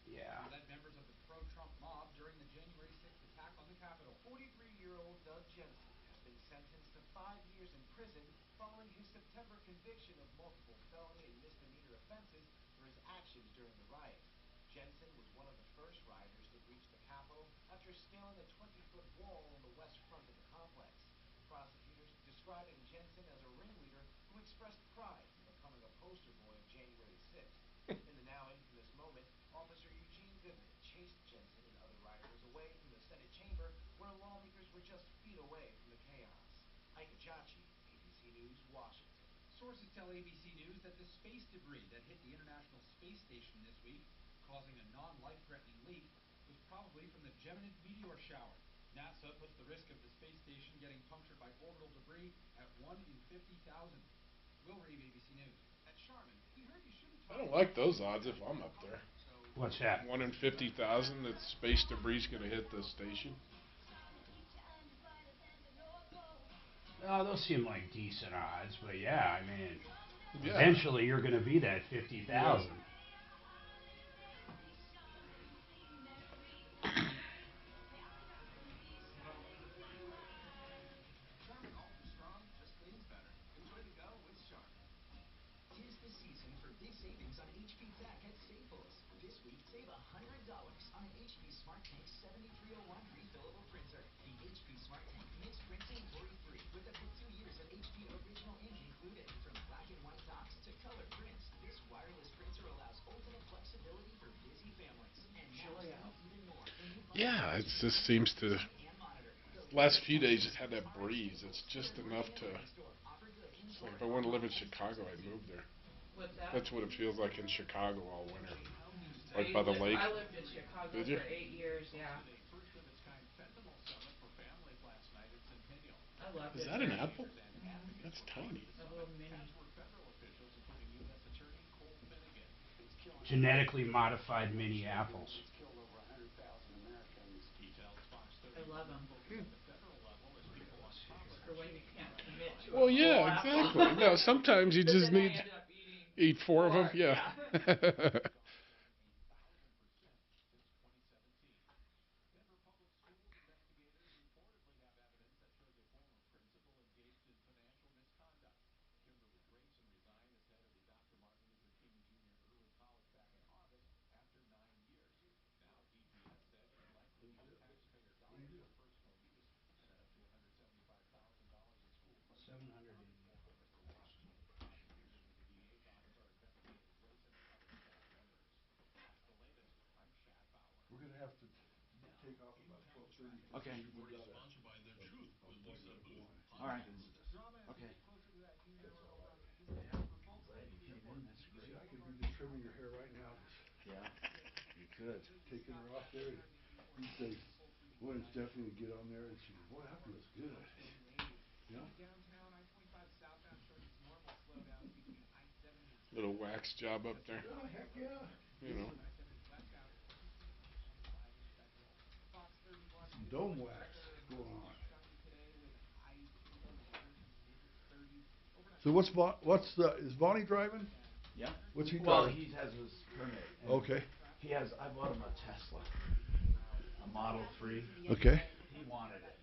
Yeah. Led members of the pro-Trump mob during the January 6th attack on the Capitol. 43-year-old Doug Jensen has been sentenced to 5 years in prison following his September conviction of multiple felony and misdemeanor offenses for his actions during the riot. Jensen was one of the first rioters to breach the Capitol after scaling a 20-foot wall on the west front of the complex. Prosecutors describing Jensen as a ringleader who expressed pride in becoming a poster boy of January 6th. In the now infamous moment, Officer Eugene Goodman chased Jensen and other rioters away from the Senate chamber where lawmakers were just feet away from the chaos. Ike Ajachi, ABC News, Washington. Sources tell ABC News that the space debris that hit the International Space Station this week, causing a non-life-threatening leak, was probably from the Gemini meteor shower. NASA puts the risk of the space station getting punctured by orbital debris at 1 in 50,000. Will Reed, ABC News. At Charmin, we heard you shouldn't I don't like those odds if I'm up there. What's that? 1 in 50,000 that space debris is going to hit the station. No, those seem like decent odds, but yeah, I mean, Yeah. eventually you're going to be that 50,000. Charmin Ultra Strong just cleans better. Which way to go with Charmin? Tis the season for big savings on HP Tech at Staples. This week, save $100 on an HP Smart Tank 7301 refillable printer. The HP Smart Tank makes printing worry-free with up to 2 years of HP original ink included. From black and white docs to color prints, this wireless printer allows ultimate flexibility for busy families. And now even more. Yeah, it just seems to. Last few days it had that breeze. It's just enough to. It's like if I wanted to live in Chicago, I'd move there. What's that? That's what it feels like in Chicago all winter. I Right by the lake. I lived in Chicago Did you? for 8 years, yeah. First of its kind fentanyl summit for families last night at Centennial. I loved Is it. that an apple? That's tiny. A little mini. As were federal officials, including U.S. Attorney Cole Finnegan. It's killing Genetically modified mini apples. killed over 100,000 Americans. He tells Fox 30 I love 'em. focus at the federal level as people on top of for when you can't commit to Well, a yeah, full apple. exactly. No, sometimes you But just then I need end up eating eat 4 of them. Yeah. We're going to have to take off about 12:30. Okay. All right. Okay. I could be just trimming your hair right now. Yeah, you could. Taking her off there. You'd say, boy, it's definitely a get on there. And she goes, boy, that feels good. You know? Downtown I-25 southbound shows its normal slowdowns between I-70 and Little wax job up there. Oh, heck yeah. You know. Some dome wax going on. So is Vonnie driving? Yeah. What's he Well, driving? he has his permit. And Okay. I bought him a Tesla, a Model 3. Okay. He wanted it.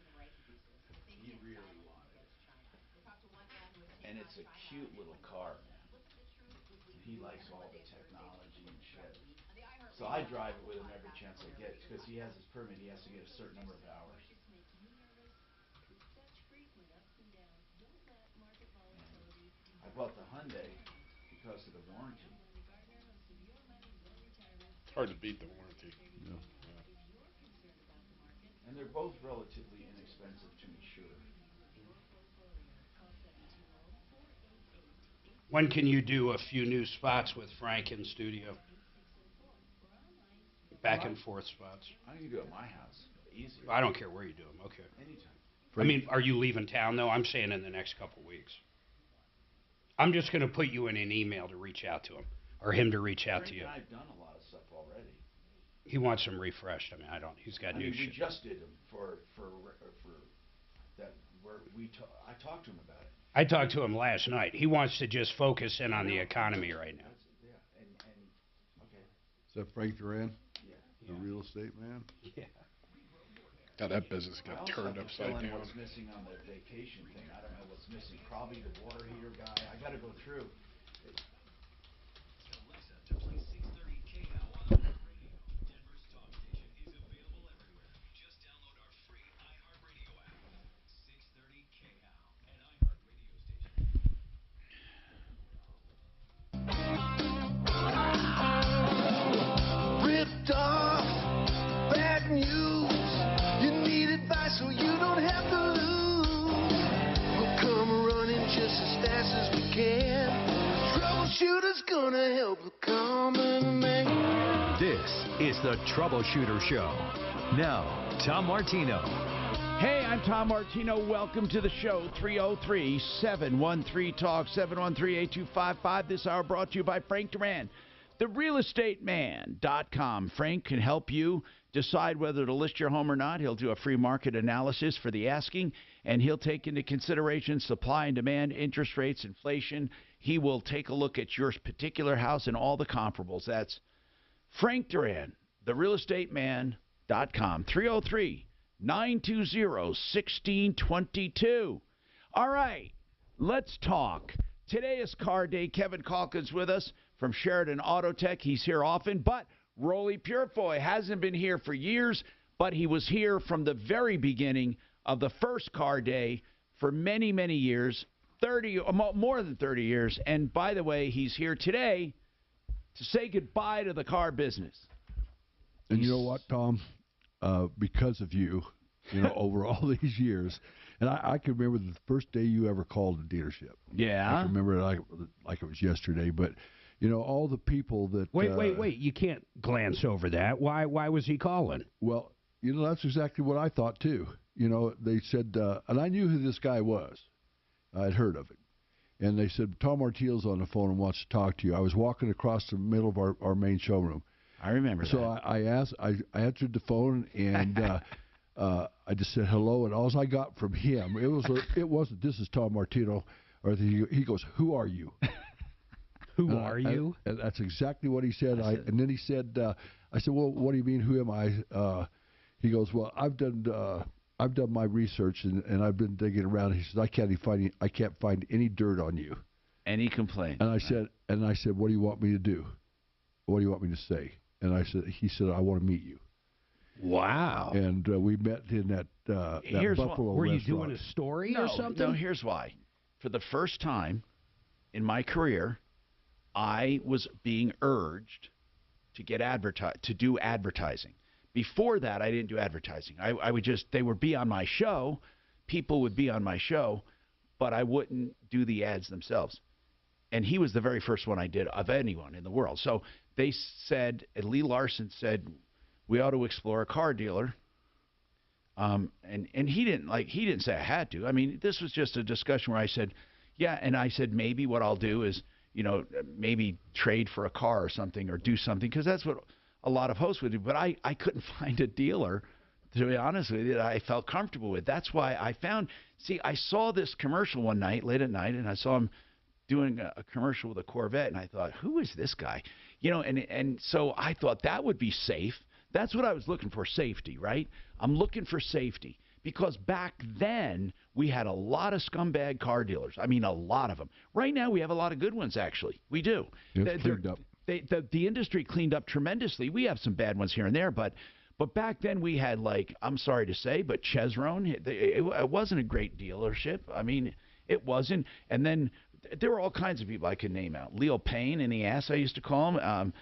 He really wanted it. And it's a cute little car, man. He likes all the technology and shit. So I drive it with him every chance I get because he has his permit. He has to get a certain number of hours. I bought the Hyundai because of the warranty. It's hard to beat the warranty. Yeah. And they're both relatively inexpensive to insure. When can you do a few new spots with Frank in studio? Back and forth spots. I can do it at my house. Easy. I don't care where you do them. Okay. Anytime. I mean, are you leaving town, though? I'm saying in the next couple of weeks. I'm just going to put you in an email to reach out to him, or him to reach out to you. I've done a lot of stuff already. He wants them refreshed. I mean, he's got new We shit. just did them for that. I talked to him about it. I talked to him last night. He wants to just focus in on the economy right now. Yeah, and okay. Is that Frank Duran? Yeah. The real estate man? Yeah. God, that business got turned upside down. What's missing on the vacation thing? I don't know what's missing. Probably the water heater guy. I got to go through. Alexa to play 630 KHOW on iHeartRadio. Denver's talk station is available everywhere. Just download our free iHeartRadio app. 630 KHOW, an iHeartRadio station. Ripped off, bad news. You need advice so you don't have to lose. We'll come running just as fast as we can. Troubleshooter's gonna help the common man. This is the Troubleshooter Show. Now, Tom Martino. Hey, I'm Tom Martino. Welcome to the show. 303-713-TALK, 713-8255. This hour brought to you by Frank Duran. TheRealEstateMan.com. Frank can help you decide whether to list your home or not. He'll do a free market analysis for the asking, and he'll take into consideration supply and demand, interest rates, inflation. He will take a look at your particular house and all the comparables. That's Frank Duran, TheRealEstateMan.com. 303-920-1622. All right, let's talk. Today is car day. Kevin Calkins with us from Sheridan Autotech. He's here often, but Rolly Purefoy hasn't been here for years, but he was here from the very beginning of the first car day for many, many years, more than 30 years. And by the way, he's here today to say goodbye to the car business. And you know what, Tom? Because of you, over all these years, and I can remember the first day you ever called a dealership. Yeah. I can remember it like it was yesterday, but all the people that... Wait. You can't glance over that. Why was he calling? Well, that's exactly what I thought, too. They said, and I knew who this guy was. I'd heard of him. And they said, Tom Martino's on the phone and wants to talk to you. I was walking across the middle of our main showroom. I remember so that. I answered the phone, and I just said hello, and all I got from him, it wasn't, this is Tom Martino, or he goes, who are you? Who are you? And that's exactly what he said. And then he said, I said, well, what do you mean, who am I? He goes, well, I've done my research, and I've been digging around. He says, I can't find any dirt on you. And he complained. And I said, what do you want me to do? What do you want me to say? And he said, I want to meet you. Wow. And we met in that Buffalo Were you restaurant. doing a story or something? No, here's why. For the first time in my career, I was being urged to do advertising. Before that, I didn't do advertising. I would they would be on my show, people would be on my show, but I wouldn't do the ads themselves. And he was the very first one I did of anyone in the world. So they said, and Lee Larson said, we ought to explore a car dealer. And he didn't say I had to. I mean, this was just a discussion where I said, yeah, and I said maybe what I'll do is, maybe trade for a car or something or do something, because that's what a lot of hosts would do. But I couldn't find a dealer, to be honest with you, that I felt comfortable with. That's why I saw this commercial one night, late at night, and I saw him doing a commercial with a Corvette, and I thought, who is this guy? And so I thought that would be safe. That's what I was looking for, safety, right? I'm looking for safety. Because back then, we had a lot of scumbag car dealers. I mean, a lot of them. Right now, we have a lot of good ones, actually. We do. It's cleaned up. The industry cleaned up tremendously. We have some bad ones here and there, but back then we had, I'm sorry to say, but Chevron, it wasn't a great dealership. I mean, it wasn't. And then there were all kinds of people I could name out. Leo Payne in the ass, I used to call him.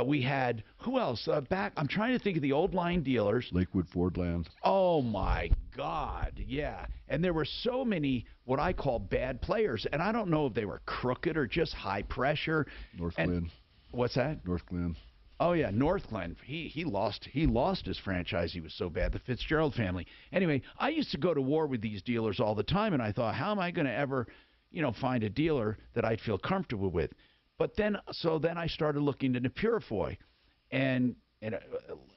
We had, who else? I'm trying to think of the old line dealers. Lakewood Fordland. Oh, my God, yeah. And there were so many what I call bad players, and I don't know if they were crooked or just high pressure. North Glen. What's that? North Glen. Oh, yeah, North Glen. He lost his franchise. He was so bad. The Fitzgerald family. Anyway, I used to go to war with these dealers all the time, and I thought, how am I going to ever, find a dealer that I'd feel comfortable with? But then I started looking into Purifoy, and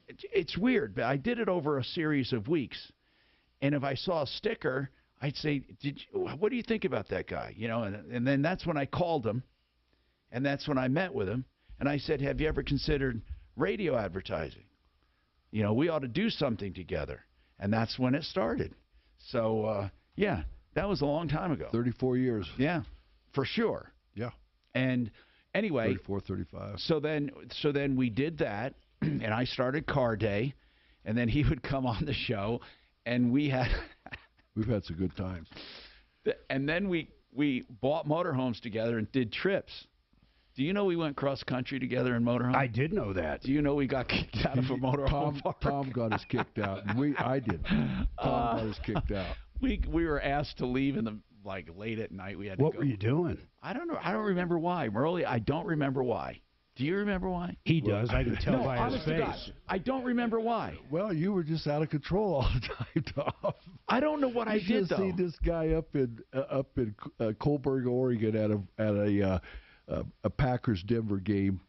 it's weird, but I did it over a series of weeks. And if I saw a sticker, I'd say, what do you think about that guy? And then that's when I called him, and that's when I met with him, and I said, have you ever considered radio advertising? We ought to do something together. And that's when it started. So, yeah, that was a long time ago. 34 years. Yeah, for sure. Yeah. And anyway, 34, 35. So then we did that, and I started Car Day, and then he would come on the show, and we've had some good times. And then we bought motorhomes together and did trips. Do you know we went cross country together in motorhome? I did know that. Do you know we got kicked out of a motorhome park? Tom got us kicked out, and I did. Tom got us kicked out. We were asked to leave in the late at night. We had to What go. were you doing? I don't know. I don't remember why. Merle, I don't remember why. Do you remember why? He does. I can tell by his honest to face. God, I don't remember why. Well, you were just out of control all the time, Tom. I don't know what I did, though. You see this guy up in Colberg, Oregon, at a Packers Denver game.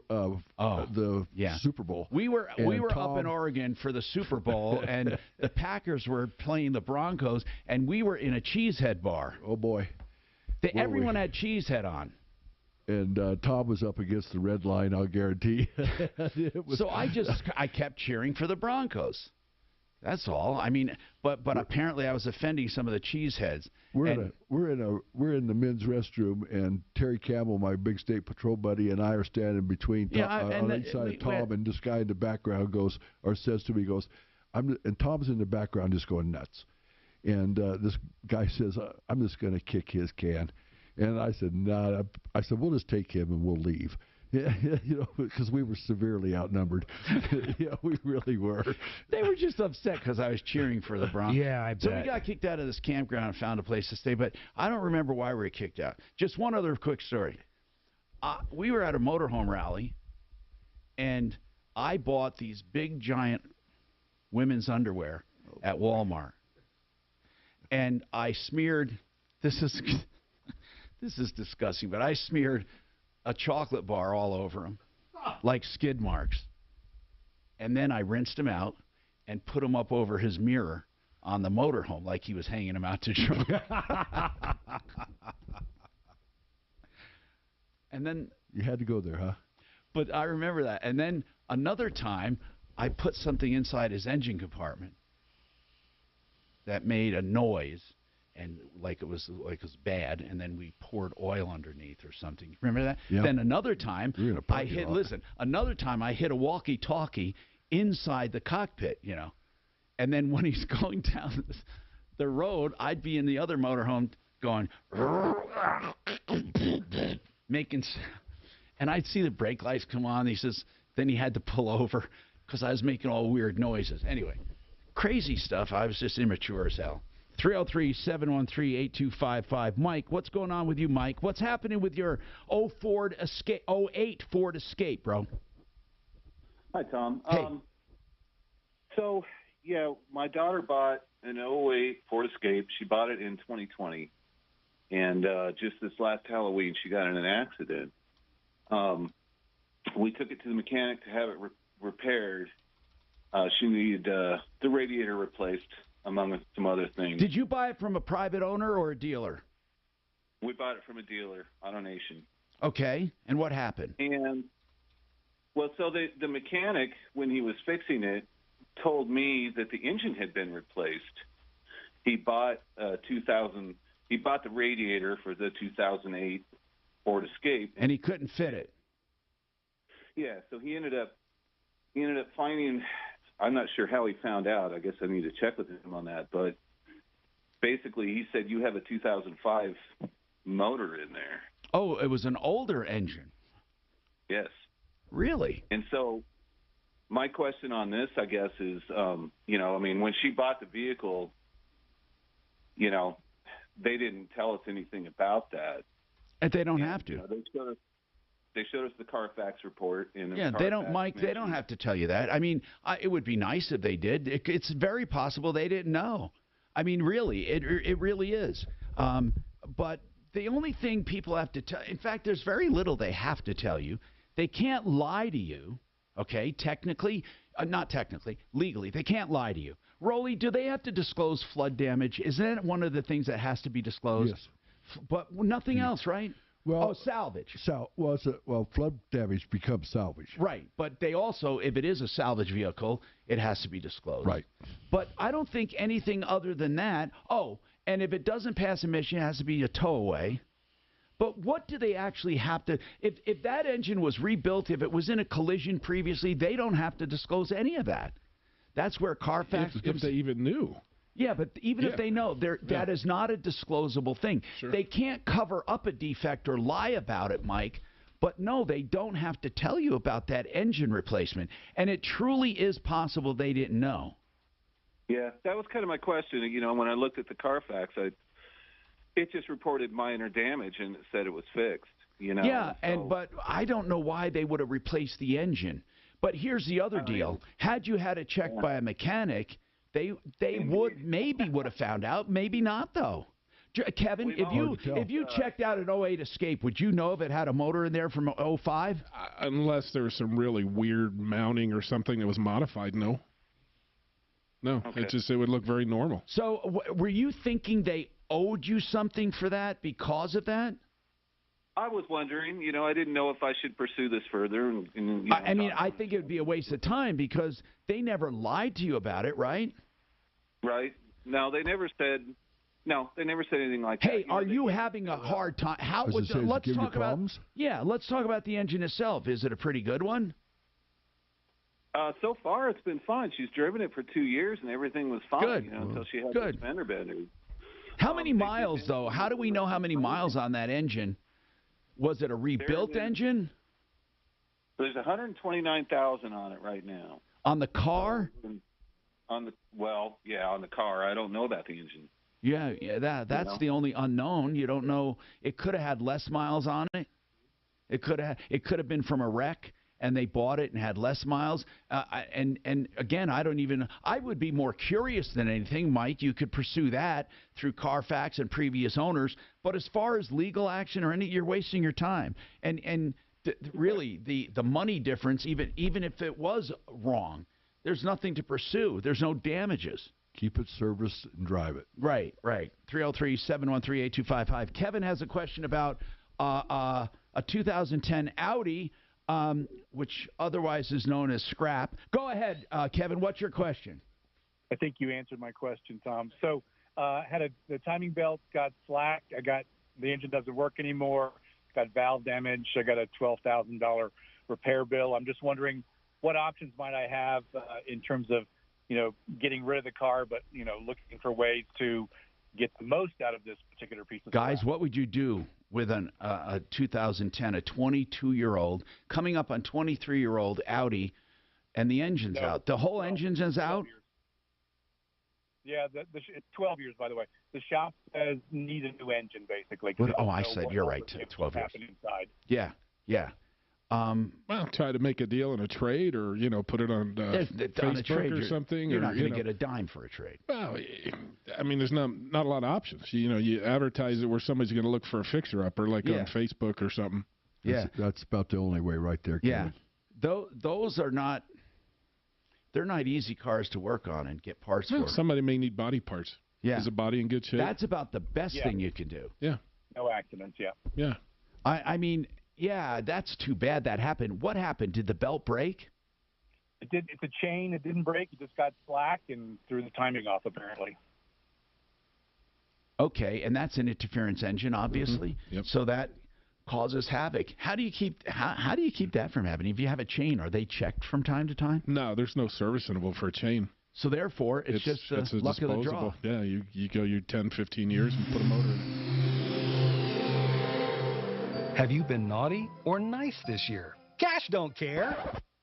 The Super Bowl. We were up in Oregon for the Super Bowl, and the Packers were playing the Broncos, and we were in a cheesehead bar. Oh boy! Everyone had cheesehead on. And Tom was up against the red line, I'll guarantee. So I kept cheering for the Broncos. That's all. I mean, but apparently I was offending some of the cheeseheads. We're in the men's restroom, and Terry Campbell, my big state patrol buddy, and I are standing between on each side of Tom, and this guy in the background says to me, and Tom's in the background just going nuts. And this guy says, I'm just going to kick his can. And I said, nah. I said, we'll just take him and we'll leave. Yeah, because we were severely outnumbered. Yeah, we really were. They were just upset because I was cheering for the Broncos. Yeah, I bet. So we got kicked out of this campground and found a place to stay, but I don't remember why we were kicked out. Just one other quick story. We were at a motorhome rally, and I bought these big, giant women's underwear at Walmart. And I smeared, this is disgusting, but I smeared a chocolate bar all over them, like skid marks. And then I rinsed them out, and put them up over his mirror on the motorhome like he was hanging them out to dry. And then you had to go there, huh? But I remember that. And then another time, I put something inside his engine compartment that made a noise, and like it was bad. And then we poured oil underneath or something. Remember that? Yeah. Then another time, I hit. Listen, another time I hit a walkie-talkie inside the cockpit. You know, and then when he's going down the road, I'd be in the other motorhome going making. And I'd see the brake lights come on. He says, then he had to pull over because I was making all weird noises. Anyway, crazy stuff. I was just immature as hell. 303-713-8255. Mike, what's going on with you, Mike? What's happening with your 08 Ford Escape, bro? Hi, Tom. Hey. So, yeah, my daughter bought an 08 Ford Escape. She bought it in 2020. And just this last Halloween, she got in an accident. We took it to the mechanic to have it repaired. She needed the radiator replaced, among some other things. Did you buy it from a private owner or a dealer? We bought it from a dealer, AutoNation. Okay, and what happened? And, well, so the mechanic, when he was fixing it, told me that the engine had been replaced. He bought He bought the radiator for the 2008 Ford Escape, and he couldn't fit it. Yeah, so he ended up finding. I'm not sure how he found out. I guess I need to check with him on that. But basically, he said you have a 2005 motor in there. Oh, it was an older engine. Yes. Really? And so my question on this, I guess, is, when she bought the vehicle, they didn't tell us anything about that. And they don't have to. They showed us the Carfax report. They don't, Mike. They don't have to tell you that. I mean, it would be nice if they did. It's very possible they didn't know. I mean, really, it really is. But the only thing people have to tell, in fact, there's very little they have to tell you. They can't lie to you. Okay, technically, not technically, legally, they can't lie to you. Rolly, do they have to disclose flood damage? Isn't that one of the things that has to be disclosed? Yes. But nothing else, right? Well, salvage. Flood damage becomes salvage. Right, but they also, if it is a salvage vehicle, it has to be disclosed. Right. But I don't think anything other than that. Oh, and if it doesn't pass emission, it has to be a towaway. But what do they actually have to? If that engine was rebuilt, if it was in a collision previously, they don't have to disclose any of that. That's where Carfax. If they even knew. Yeah, but even if they know, that is not a disclosable thing. Sure. They can't cover up a defect or lie about it, Mike. But no, they don't have to tell you about that engine replacement. And it truly is possible they didn't know. Yeah, that was kind of my question. When I looked at the Carfax, it just reported minor damage and it said it was fixed. Yeah, but I don't know why they would have replaced the engine. But here's the other deal: had you had it checked by a mechanic, they would have found out. Maybe not though. Kevin, if you checked out an 08 Escape, would you know if it had a motor in there from 05? Unless there's some really weird mounting or something that was modified, no. No, okay. It would look very normal. So were you thinking they owed you something for that because of that? I was wondering, I didn't know if I should pursue this further. I think it would be a waste of time because they never lied to you about it, right? Right. No, they never said. No, they never said anything like that. Hey, are you having a hard time? Let's talk about. Yeah, let's talk about the engine itself. Is it a pretty good one? So far, it's been fine. She's driven it for 2 years, and everything was fine. Good. Until she had the fender bender. How many miles, though? How do we know how many miles on that engine? Was it a rebuilt engine? There's 129,000 on it right now. On the car? On the car. I don't know about the engine. Yeah, that's the only unknown. You don't know. It could have had less miles on it. It could have been from a wreck, and they bought it and had less miles. And again, I would be more curious than anything, Mike. You could pursue that through Carfax and previous owners. But as far as legal action or you're wasting your time. And really, the money difference, even if it was wrong, there's nothing to pursue. There's no damages. Keep it serviced and drive it. Right. 303-713-8255. Kevin has a question about a 2010 Audi, which otherwise is known as scrap. Go ahead, Kevin. What's your question? I think you answered my question, Tom. So the timing belt got slacked. The engine doesn't work anymore. Got valve damage. I got a $12,000 repair bill. I'm just wondering what options might I have in terms of, getting rid of the car, but, looking for ways to get the most out of this particular piece of Guys, scrap. what would you do with a 2010, a 22-year-old, coming up on 23-year-old Audi, and the engine's out? The whole engine's out? Yeah, it's 12 years, by the way. The shop says need a new engine, basically. I said you're right, 12 years. Inside. Yeah. Well, try to make a deal in a trade, or put it on Facebook a trade, or something. You're or, not going to get a dime for a trade. Well, I mean, there's not a lot of options. You advertise it where somebody's going to look for a fixer-upper, like on Facebook or something. That's about the only way right there, Kevin. Yeah. Those are not. They're not easy cars to work on and get parts for. Somebody may need body parts. Yeah. Is the body in good shape? That's about the best thing you can do. Yeah. No accidents. Yeah. Yeah. I mean. Yeah, that's too bad that happened. What happened? Did the belt break? It did. It's a chain. It didn't break. It just got slack and threw the timing off, apparently. Okay, and that's an interference engine, obviously. Mm-hmm. Yep. So that causes havoc. How do you keep that from happening? If you have a chain, are they checked from time to time? No, there's no serviceable for a chain. So therefore, it's just luck of the draw. Yeah, you go your 10, 15 years and put a motor in it. Have you been naughty or nice this year? Cash don't care.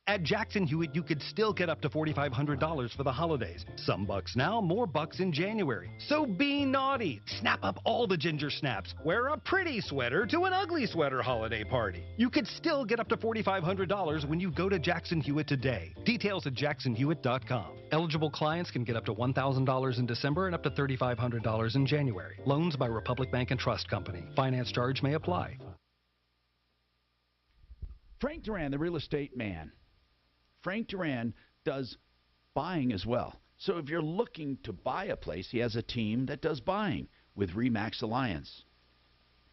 At Jackson Hewitt, you could still get up to $4,500 for the holidays. Some bucks now, more bucks in January. So be naughty. Snap up all the ginger snaps. Wear a pretty sweater to an ugly sweater holiday party. You could still get up to $4,500 when you go to Jackson Hewitt today. Details at jacksonhewitt.com. Eligible clients can get up to $1,000 in December and up to $3,500 in January. Loans by Republic Bank and Trust Company. Finance charge may apply. Frank Duran, the real estate man. Frank Duran does buying as well. So if you're looking to buy a place, he has a team that does buying with RE/MAX Alliance.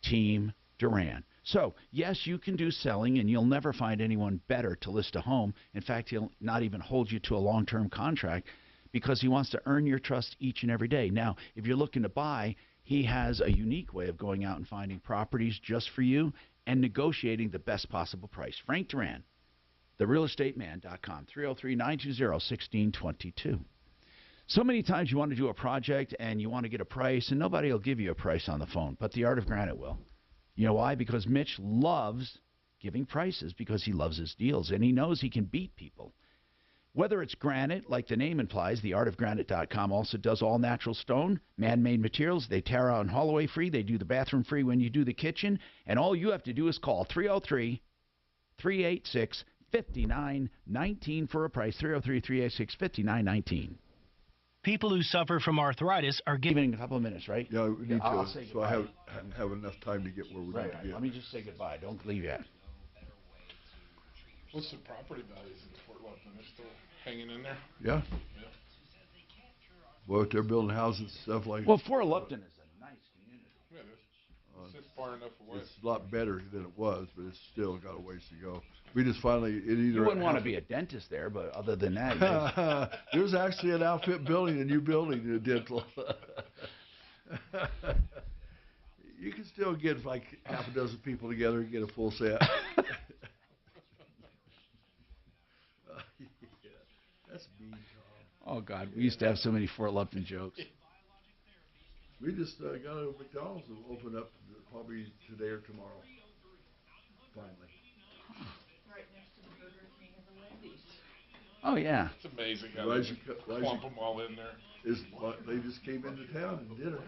Team Duran. So, yes, you can do selling, and you'll never find anyone better to list a home. In fact, he'll not even hold you to a long-term contract because he wants to earn your trust each and every day. Now, if you're looking to buy, he has a unique way of going out and finding properties just for you and negotiating the best possible price. Frank Duran, therealestateman.com, 303-920-1622. So many times you want to do a project and you want to get a price, and nobody will give you a price on the phone, but the Art of Granite will. You know why? Because Mitch loves giving prices because he loves his deals, and he knows he can beat people. Whether it's granite, like the name implies, theartofgranite.com also does all natural stone, man-made materials. They tear out and haul away free. They do the bathroom free when you do the kitchen. And all you have to do is call 303-386-5919 for a price. 303-386-5919. People who suffer from arthritis are given a couple of minutes, right? Yeah, we need I'll to. say So goodbye. I have enough time to get where we need to get. Let me just say goodbye. Don't leave yet. What's the property values in Fort Lupton? They're still hanging in there? Yeah. Well, if they're building houses and stuff like. Well, Fort Lupton is a nice community. Yeah, it is. It's just far enough away. It's a lot better than it was, but it's still got a ways to go. We just finally You wouldn't want to be a dentist there, but other than that, there's actually an outfit building a new building in dental. You can still get like half a dozen people together and get a full set. That's mean, Tom. Oh God, we used to have so many Fort Lupton jokes. We just got a McDonald's will open up probably today or tomorrow. Finally. Right next to the Burger King and the Wendy's. Oh yeah. It's amazing how they clump them all in there. They just came into town and did it.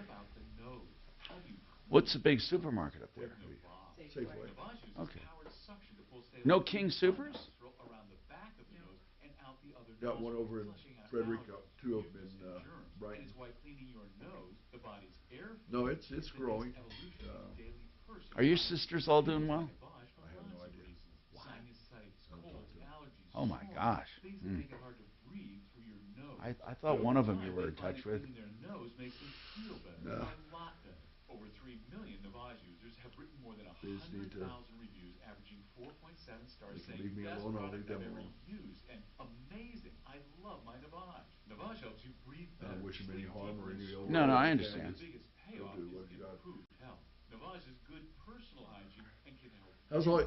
What's the big supermarket up there? Safeway. Okay. No King Supers? Got one over in Frederica, two of them in Brighton. No, it's growing. Are your sisters all doing well? I have no idea. Oh my gosh. I thought one of them you were in touch with. Their nose makes them feel better, a lot better. Over 3 million Navage users have written more than 100,000 reviews, averaging 4.7 stars, saying best product I've ever used, and amazing. I love my Navage. Navage helps you breathe better. I wish him any harm or any ill. No, I understand. The biggest payoff is improved health. Navage is good personal hygiene and can help.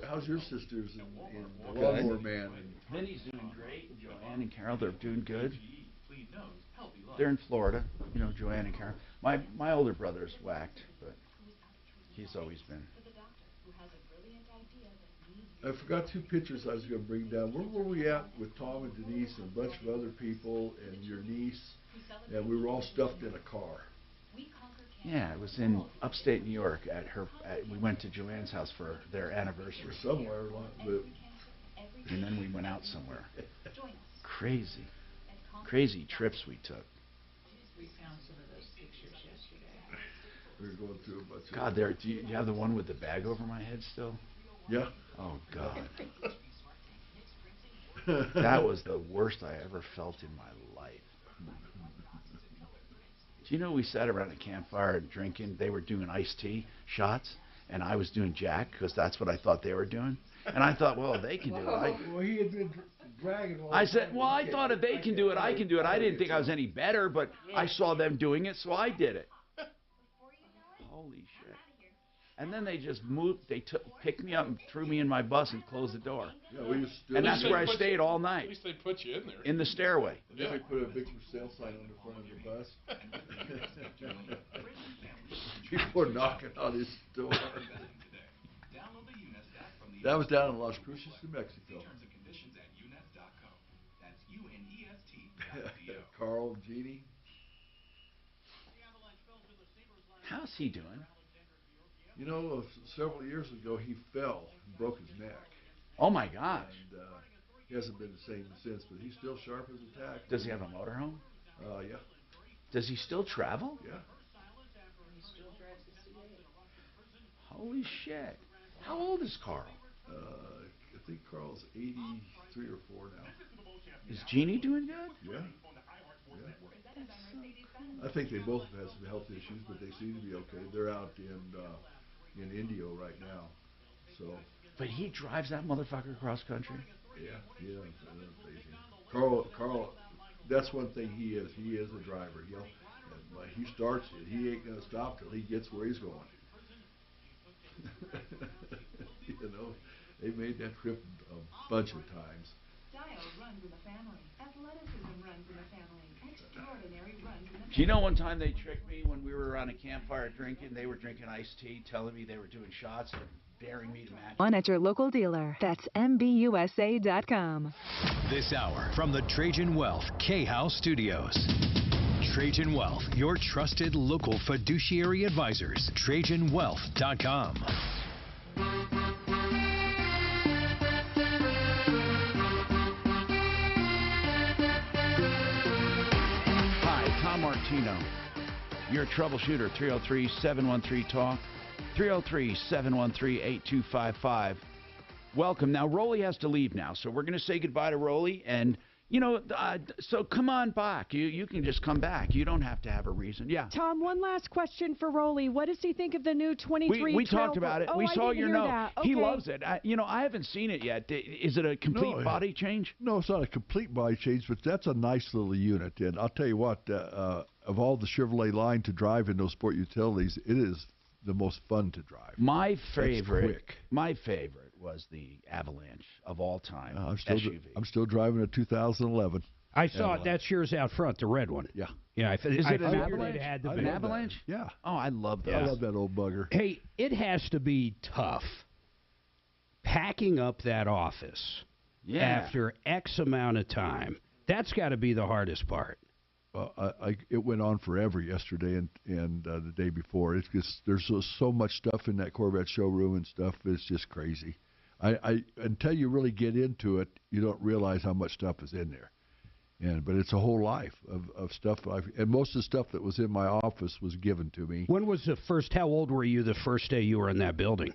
How's your sisters in the Lawnmower Man? Vinny's doing great. Joanne and Carol, they're doing good. They're in Florida, Joanne and Carol. My older brother's whacked, but he's always been. I forgot 2 pictures I was going to bring down. Where were we at with Tom and Denise and a bunch of other people and your niece? And we were all stuffed in a car. Yeah, it was in upstate New York we went to Joanne's house for their anniversary. Somewhere, and then we went out somewhere. Crazy trips we took. We found some of those pictures yesterday. We were going through a bunch of... God, do you have the one with the bag over my head still? Yeah. Oh, God. That was the worst I ever felt in my life. Do you know we sat around a campfire and drinking? They were doing iced tea shots, and I was doing Jack because that's what I thought they were doing. And I thought, well, they can do it. Well, he had been dragging all I said, well, I thought if they can do it, I can do it. I didn't think I was any better, but I saw them doing it, so I did it. Holy shit. And then they just moved. They picked me up and threw me in my bus and closed the door. Yeah, and that's where I stayed all night. At least they put you in there. In the stairway. And then they put a big for sale sign on the front of the bus. People were knocking on his door. That was down in Las Cruces, New Mexico. Carl and Jeannie. How's he doing? Several years ago he fell and broke his neck. Oh my gosh! And he hasn't been the same since, but he's still sharp as a tack. Does he have a motorhome? Yeah. Does he still travel? Yeah. He still drives the C8. Holy shit! How old is Carl? I think Carl's 83 or 4 now. Is Jeannie doing good? Yeah. I think they both have some health issues, but they seem to be okay. They're out in Indio right now. So. But he drives that motherfucker across country. Yeah, Carl, that's one thing he is. He is a driver. He starts it. He ain't gonna stop till he gets where he's going. They made that trip a bunch of times. Style runs in the family. Athleticism runs in the family. Extraordinary runs in the family. Do you know one time they tricked me when we were around a campfire drinking? They were drinking iced tea, telling me they were doing shots and daring me to match. One at your local dealer. That's MBUSA.com. This hour from the Trajan Wealth K-House Studios. Trajan Wealth, your trusted local fiduciary advisors. TrajanWealth.com. Martino. You're a troubleshooter. 303-713-TALK. 303-713-8255. Welcome. Now, Rolly has to leave now, so we're going to say goodbye to Rolly. And, so come on back. You can just come back. You don't have to have a reason. Yeah. Tom, one last question for Rolly. What does he think of the new 23 We talked about it. Oh, we saw your note. Okay. He loves it. I haven't seen it yet. Is it a complete body change? No, it's not a complete body change, but that's a nice little unit. And I'll tell you what, of all the Chevrolet line to drive in those sport utilities, it is the most fun to drive. My favorite was the Avalanche of all time. SUV. I'm still driving a 2011. I saw it. That's yours out front, the red one. Yeah. Yeah. Is it an Avalanche? An Avalanche? Yeah. Oh, I love that. I love that old bugger. Hey, it has to be tough packing up that office after X amount of time. That's got to be the hardest part. It went on forever yesterday and the day before. It's just there's so much stuff in that Corvette showroom and stuff. It's just crazy. Until you really get into it, you don't realize how much stuff is in there. But it's a whole life of stuff. And most of the stuff that was in my office was given to me. When was how old were you the first day you were in that building?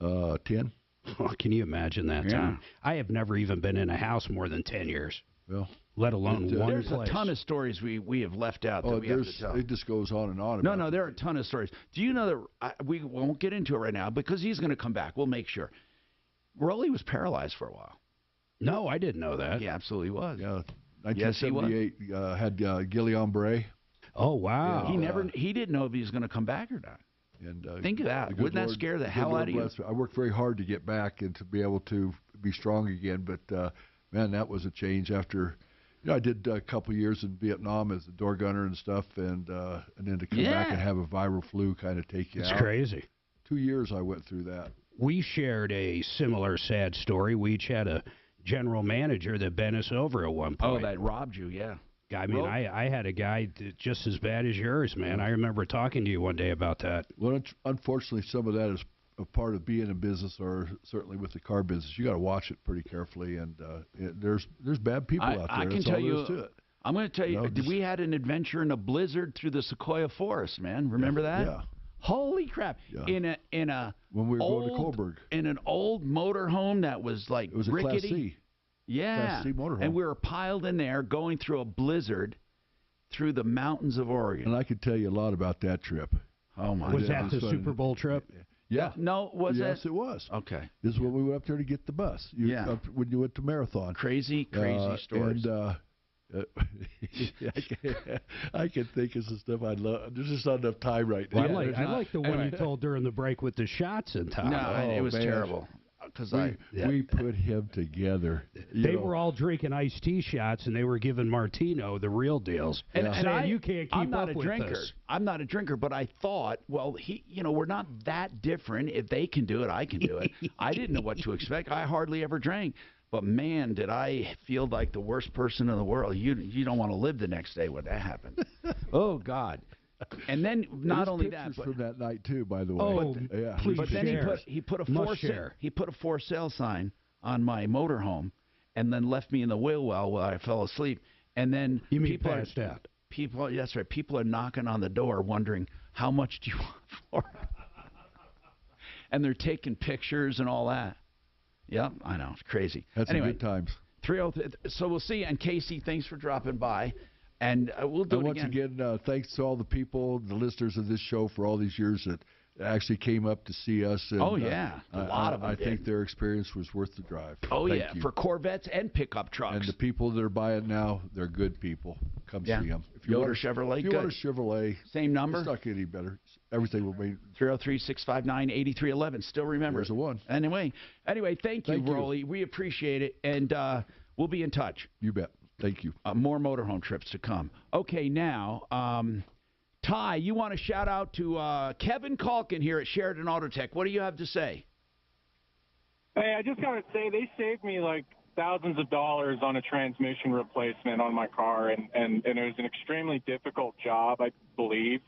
10. Oh, can you imagine that time? I have never even been in a house more than 10 years. Well, let alone one There's place. a ton of stories we have left out that we have to tell. It just goes on and on. No, there are a ton of stories. Do you know that we won't get into it right now because he's going to come back. We'll make sure. Rolly was paralyzed for a while. No, I didn't know that. He absolutely was. Yeah, Yes, he was. 1978 had Guillain-Barré. Oh wow! He didn't know if he was going to come back or not. And think of that. Wouldn't that scare the hell out of you? I worked very hard to get back and to be able to be strong again. But man, that was a change after. I did a couple years in Vietnam as a door gunner and stuff, and then to come back and have a viral flu kind of take you out. It's crazy. 2 years I went through that. We shared a similar sad story. We each had a general manager that bent us over at one point. Oh, that robbed you, yeah. I mean, I had a guy just as bad as yours, man. I remember talking to you one day about that. Well, unfortunately, some of that is a part of being in business, or certainly with the car business. You got to watch it pretty carefully, and there's bad people out there. I can That's tell all there you. is to it. I'm going to tell you. We had an adventure in a blizzard through the Sequoia Forest, man. Remember that? Yeah. Holy crap! Yeah. In a when we were going to Coburg, in an old motorhome that was like it was a rickety. Class C. Yeah. Class C motorhome. And we were piled in there going through a blizzard through the mountains of Oregon. And I could tell you a lot about that trip. Oh my! Was that the Super Bowl trip? Yeah. No, was it? Yes, it was. Okay. This is when we went up there to get the bus. When you went to Marathon. Crazy stories. And I can think of some stuff I'd love. There's just not enough time right now. Well, I like the one you told during the break with the shots in time. No, it was terrible. Because we put him together. They were all drinking iced tea shots, and they were giving Martino the real deals. And saying, you can't keep I'm not up a with drinker. this. I'm not a drinker, but I thought, well, we're not that different. If they can do it, I can do it. I didn't know what to expect. I hardly ever drank. But, man, did I feel like the worst person in the world. You don't want to live the next day when that happened. Oh, God. And then not only that, but from that night too, by the way. Oh, yeah. please but then he put a for sale sign on my motorhome, and then left me in the wheel well while I fell asleep. And then people passed out. That's right. People are knocking on the door, wondering how much do you want for it, and they're taking pictures and all that. Yep, I know, it's crazy. That's anyway, good times. 303. So we'll see. And Casey, thanks for dropping by. And we'll do it once again, thanks to all the people, the listeners of this show for all these years that actually came up to see us. And, a lot of them I think their experience was worth the drive. Oh, Thank yeah, you. for Corvettes and pickup trucks. And the people that are buying now, they're good people. Come see them. If you Yoder Chevrolet, if you want a Chevrolet, same number. It's not getting any better. Everything will be 303-659-8311. Still remember. There's a one. Anyway, thank you, Rolly. We appreciate it, and we'll be in touch. You bet. Thank you. More motorhome trips to come. Okay, now, Ty, you want to shout out to Kevin Calkin here at Sheridan Auto Tech. What do you have to say? Hey, I just got to say they saved me like thousands of dollars on a transmission replacement on my car, and it was an extremely difficult job, I believe.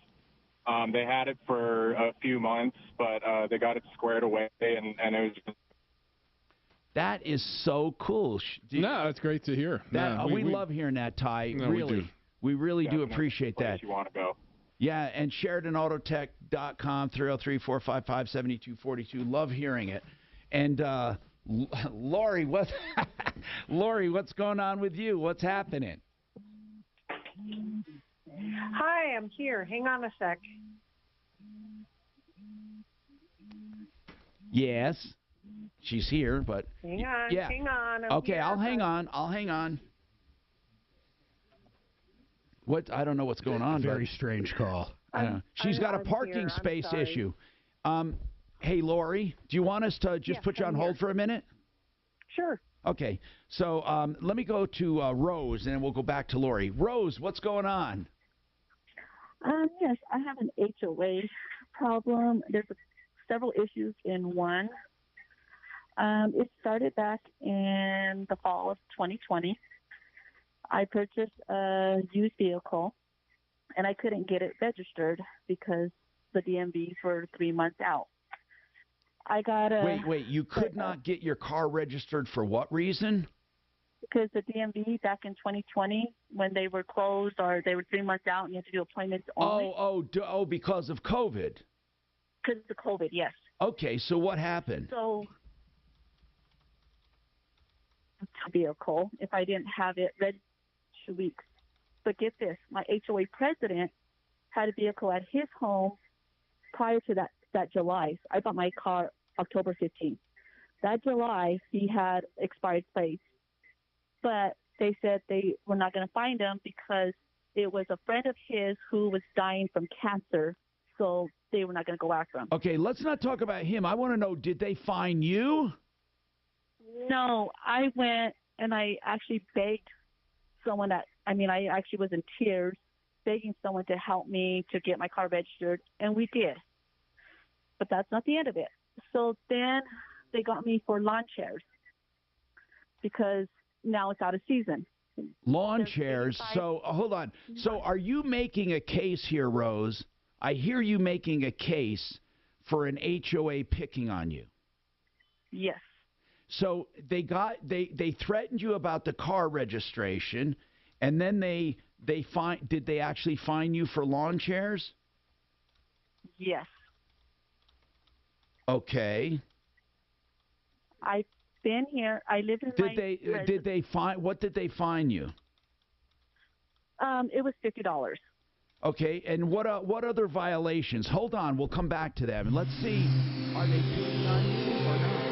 They had it for a few months, but they got it squared away, and it was. That is so cool. No, that's great to hear. We love hearing that, Ty. No, really. We really do appreciate that. You want to go. Yeah, and SheridanAutotech.com, 303-455-7242. Love hearing it. And Lori, Lori, what's going on with you? What's happening? Hi, I'm here. Hang on a sec. Yes. She's here, but hang on. Hang on. Okay, I'll hang on. What? I don't know what's going on. Very strange call. She's got a parking space issue. Hey, Lori, do you want us to just put you on hold for a minute? Sure. Okay, so let me go to Rose, and then we'll go back to Lori. Rose, what's going on? Yes, I have an HOA problem. There's several issues in one. It started back in the fall of 2020. I purchased a used vehicle, and I couldn't get it registered because the DMVs were 3 months out. I got a... Wait, you could not get your car registered for what reason? Because the DMV back in 2020, when they were closed or they were 3 months out and you had to do appointments only. Oh, because of COVID. Because of COVID, yes. Okay, so what happened? So vehicle if I didn't have it ready 2 weeks. But get this, my HOA president had a vehicle at his home prior to that July. I bought my car October 15th. That July, he had expired plates. But they said they were not going to find him because it was a friend of his who was dying from cancer, so they were not going to go after him. Okay, let's not talk about him. I want to know, did they find you? No, I went and I actually begged someone I actually was in tears, begging someone to help me to get my car registered, and we did. But that's not the end of it. So then they got me for lawn chairs because now it's out of season. Lawn chairs. So, hold on. So are you making a case here, Rose? I hear you making a case for an HOA picking on you. Yes. So they threatened you about the car registration, and then did they actually fine you for lawn chairs? Yes. Okay. I've been here. I live in what did they fine you? It was $50. Okay, and what other violations? Hold on, we'll come back to them, and let's see, are they picking on you or not?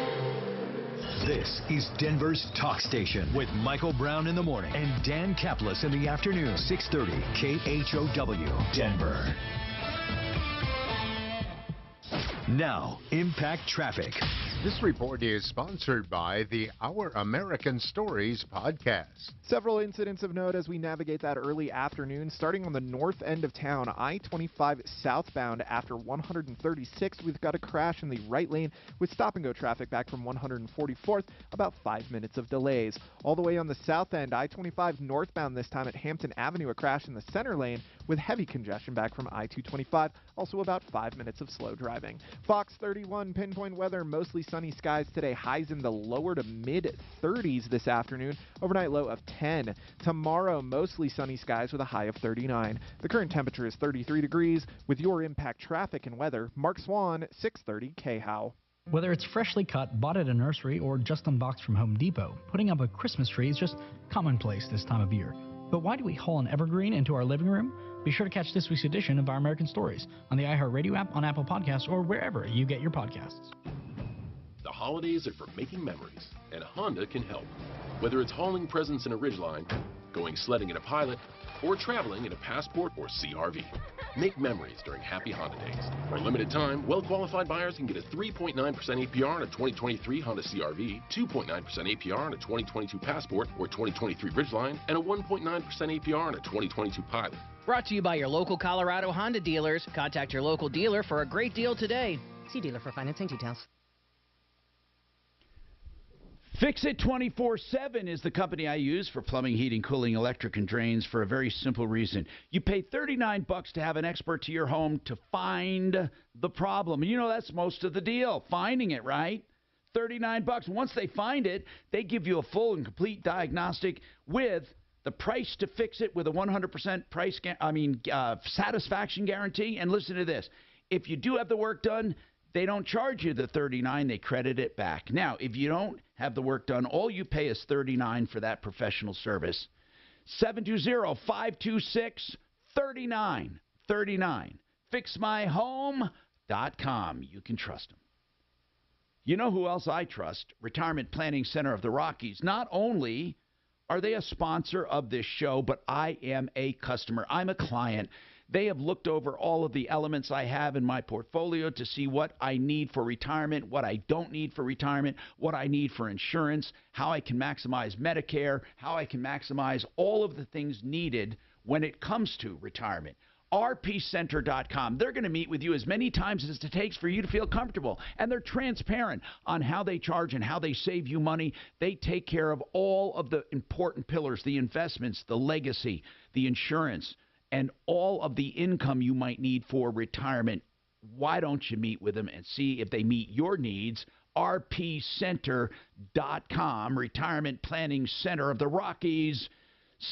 This is Denver's Talk Station with Michael Brown in the morning and Dan Kaplis in the afternoon. 630 KHOW, Denver. Now, Impact Traffic. This report is sponsored by the Our American Stories podcast. Several incidents of note as we navigate that early afternoon. Starting on the north end of town, I-25 southbound after 136. We've got a crash in the right lane with stop-and-go traffic back from 144th, about 5 minutes of delays. All the way on the south end, I-25 northbound this time at Hampton Avenue, a crash in the center lane with heavy congestion back from I-225, also about 5 minutes of slow driving. Fox 31 pinpoint weather, mostly sunny skies today, highs in the lower to mid 30s this afternoon, overnight low of 10. Tomorrow, mostly sunny skies with a high of 39. The current temperature is 33 degrees. With your Impact Traffic and weather, Mark Swan, 630 KHOW. Whether it's freshly cut, bought at a nursery, or just unboxed from Home Depot, putting up a Christmas tree is just commonplace this time of year. But why do we haul an evergreen into our living room? Be sure to catch this week's edition of Our American Stories on the iHeartRadio app, on Apple Podcasts, or wherever you get your podcasts. The holidays are for making memories, and Honda can help. Whether it's hauling presents in a Ridgeline, going sledding in a Pilot, or traveling in a Passport or CR-V. Make memories during Happy Honda Days. For a limited time, well-qualified buyers can get a 3.9% APR on a 2023 Honda CR-V, 2.9% APR on a 2022 Passport or 2023 Ridgeline, and a 1.9% APR on a 2022 Pilot. Brought to you by your local Colorado Honda dealers. Contact your local dealer for a great deal today. See dealer for financing details. Fix It 24/7 is the company I use for plumbing, heating, cooling, electric, and drains for a very simple reason. You pay $39 to have an expert to your home to find the problem. And you know that's most of the deal, finding it, right? $39. Once they find it, they give you a full and complete diagnostic with the price to fix it with a 100% satisfaction guarantee. And listen to this. If you do have the work done, they don't charge you the $39, they credit it back. Now, if you don't have the work done, all you pay is $39 for that professional service. 720-526-3939. FixMyHome.com. You can trust them. You know who else I trust? Retirement Planning Center of the Rockies. Not only are they a sponsor of this show, but I am a customer. I'm a client. They have looked over all of the elements I have in my portfolio to see what I need for retirement, what I don't need for retirement, what I need for insurance, how I can maximize Medicare, how I can maximize all of the things needed when it comes to retirement. rpcenter.com. They're going to meet with you as many times as it takes for you to feel comfortable. And they're transparent on how they charge and how they save you money. They take care of all of the important pillars, the investments, the legacy, the insurance, and all of the income you might need for retirement. Why don't you meet with them and see if they meet your needs? rpcenter.com, Retirement Planning Center of the Rockies,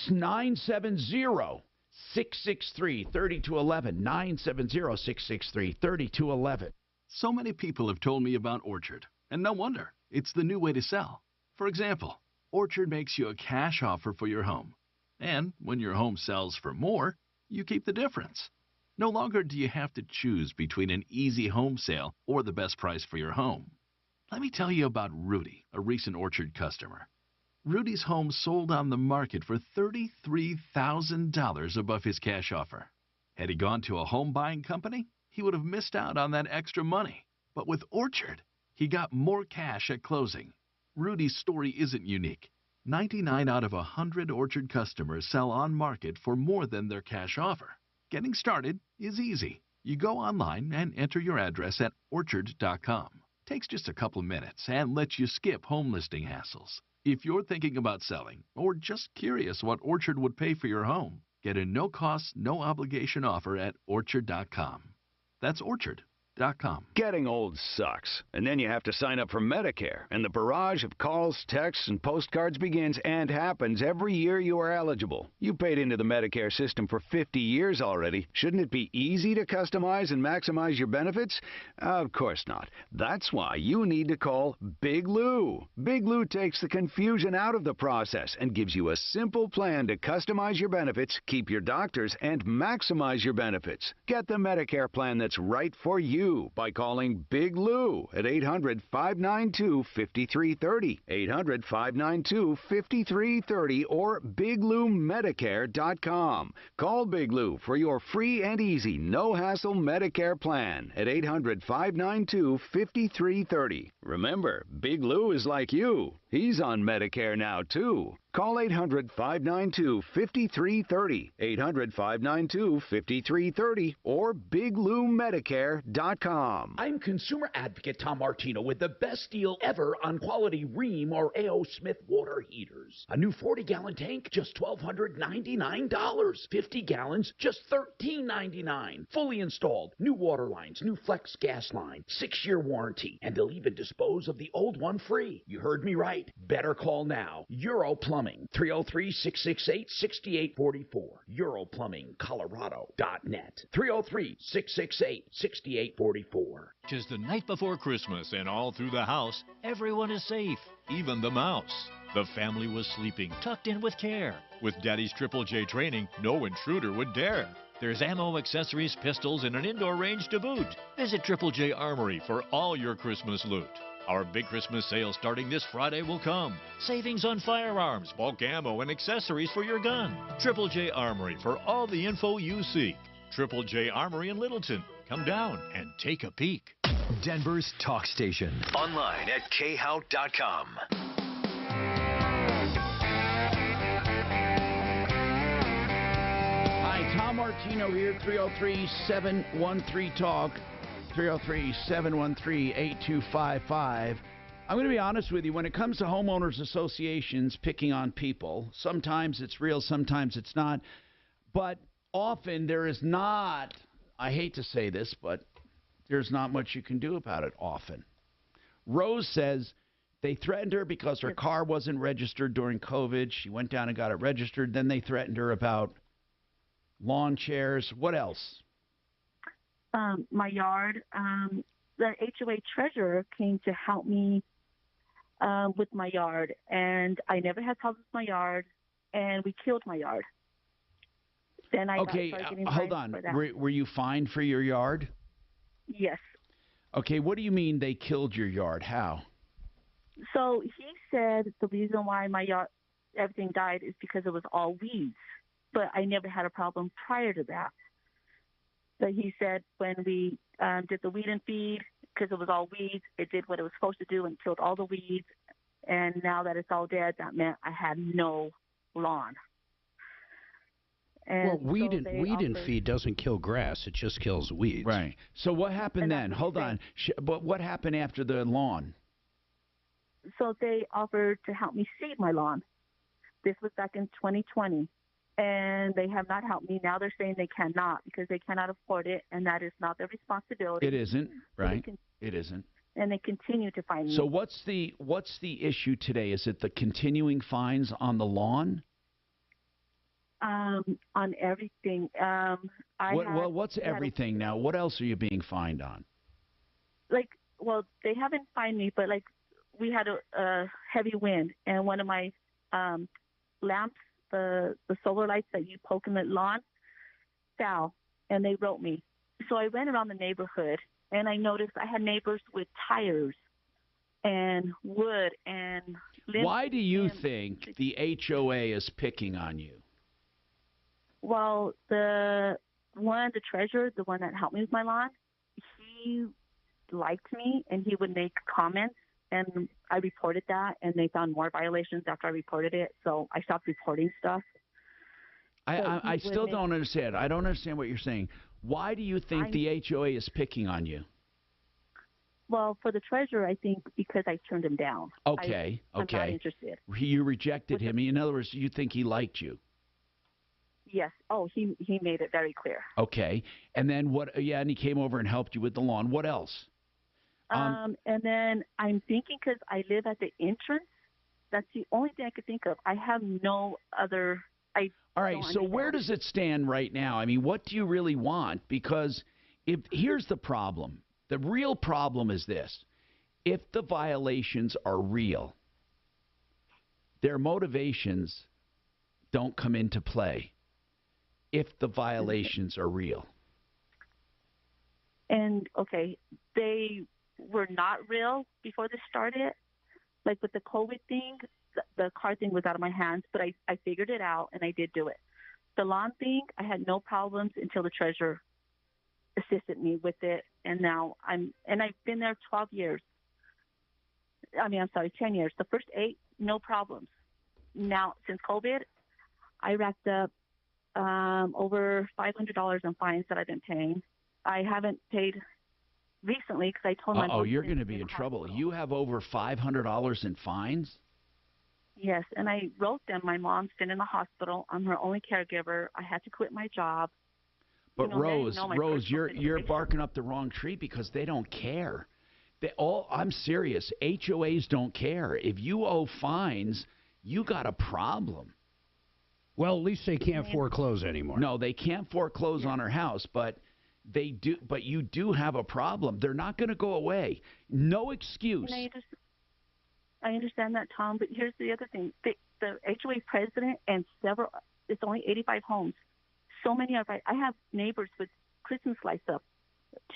970-663-3211, 970-663-3211. So many people have told me about Orchard, and no wonder. It's the new way to sell. For example, Orchard makes you a cash offer for your home. And when your home sells for more, you keep the difference. No longer do you have to choose between an easy home sale or the best price for your home. Let me tell you about Rudy, a recent Orchard customer. Rudy's home sold on the market for $33,000 above his cash offer. Had he gone to a home buying company, he would have missed out on that extra money. But with Orchard, he got more cash at closing. Rudy's story isn't unique. 99 out of 100 Orchard customers sell on market for more than their cash offer. Getting started is easy. You go online and enter your address at orchard.com. Takes just a couple of minutes and lets you skip home listing hassles. If you're thinking about selling or just curious what Orchard would pay for your home, get a no-cost, no-obligation offer at orchard.com. That's orchard.com. Getting old sucks, and then you have to sign up for Medicare, and the barrage of calls, texts, and postcards begins and happens every year you are eligible. You paid into the Medicare system for 50 years already. Shouldn't it be easy to customize and maximize your benefits? Of course not. That's why you need to call Big Lou. Big Lou takes the confusion out of the process and gives you a simple plan to customize your benefits, keep your doctors, and maximize your benefits. Get the Medicare plan that's right for you by calling Big Lou at 800-592-5330, 800-592-5330, or BigLouMedicare.com. Call Big Lou for your free and easy, no-hassle Medicare plan at 800-592-5330. Remember, Big Lou is like you. He's on Medicare now, too. Call 800-592-5330, 800-592-5330, or BigLouMedicare.com. I'm consumer advocate Tom Martino with the best deal ever on quality Rheem or A.O. Smith water heaters. A new 40-gallon tank, just $1,299. 50 gallons, just $1,399. Fully installed. New water lines, new flex gas line, 6-year warranty, and they'll even dispose of the old one free. You heard me right. Better call now. Euro Plumbing, 303-668-6844. EuroPlumbingColorado.net. 303-668-6844. Just the night before Christmas, and all through the house, everyone is safe, even the mouse. The family was sleeping, tucked in with care. With Daddy's Triple J training, no intruder would dare. There's ammo, accessories, pistols, and an indoor range to boot. Visit Triple J Armory for all your Christmas loot. Our big Christmas sale starting this Friday will come. Savings on firearms, bulk ammo, and accessories for your gun. Triple J Armory for all the info you seek. Triple J Armory in Littleton. Come down and take a peek. Denver's talk station. Online at khout.com. Hi, Tom Martino here, 303-713-TALK, 303-713-8255. I'm going to be honest with you. When it comes to homeowners associations picking on people, sometimes it's real, sometimes it's not. But often there is not, I hate to say this, but there's not much you can do about it often. Rose says they threatened her because her car wasn't registered during COVID. She went down and got it registered. Then they threatened her about lawn chairs. What else? My yard. The HOA treasurer came to help me with my yard, and I never had problems with my yard, and we killed my yard. Then I okay, hold on. Were you fined for your yard? Yes. Okay, what do you mean they killed your yard? How? So he said the reason why my yard, everything died is because it was all weeds, but I never had a problem prior to that. But he said when we did the weed and feed, because it was all weeds, it did what it was supposed to do and killed all the weeds. And now that it's all dead, that meant I had no lawn. And well, weed and feed doesn't kill grass; it just kills weeds. Right. So what happened then? Hold on. But what happened after the lawn? So they offered to help me seed my lawn. This was back in 2020. And they have not helped me. Now they're saying they cannot because they cannot afford it, and that is not their responsibility. It isn't, right? It isn't. And they continue to fine me. So what's the issue today? Is it the continuing fines on the lawn? On everything. What's everything now? What else are you being fined on? Well, they haven't fined me, but we had a heavy wind, and one of my lamps, the solar lights that you poke in the lawn, fell, and they wrote me. So I went around the neighborhood, and I noticed I had neighbors with tires and wood and limbs. Why do you think the HOA is picking on you? Well, the treasurer, the one that helped me with my lawn, he liked me, and he would make comments, and I reported that, and they found more violations after I reported it, so I stopped reporting stuff. I still don't understand. I don't understand what you're saying. Why do you think the HOA is picking on you? Well, for the treasurer, I think because I turned him down. Okay, I'm not interested. You rejected him. In other words, you think he liked you. Yes. Oh, he made it very clear. Okay. And then what? Yeah, and he came over and helped you with the lawn. What else? And then I'm thinking because I live at the entrance, that's the only thing I could think of. I have no other. All right. So where does it stand right now? I mean, what do you really want? Because here's the problem. The real problem is this. If the violations are real, their motivations don't come into play. If the violations are real. And, okay, they were not real before this started. Like with the COVID thing, the car thing was out of my hands, but I figured it out, and I did do it. The lawn thing, I had no problems until the treasurer assisted me with it, and now I've been there 12 years. 10 years. The first 8, no problems. Now, since COVID, I racked up over $500 in fines that I've been paying. I haven't paid recently because I told my mom. Oh, you're going to be in trouble. You have over $500 in fines? Yes, and I wrote them. My mom's been in the hospital. I'm her only caregiver. I had to quit my job. But Rose, you're barking up the wrong tree because they don't care. I'm serious. HOAs don't care. If you owe fines, you got a problem. Well, at least they can't foreclose anymore. No, they can't foreclose on her house, but they do. But you do have a problem. They're not going to go away. No excuse. I understand that, Tom. But here's the other thing: the HOA president and it's only 85 homes. So many are. I have neighbors with Christmas lights up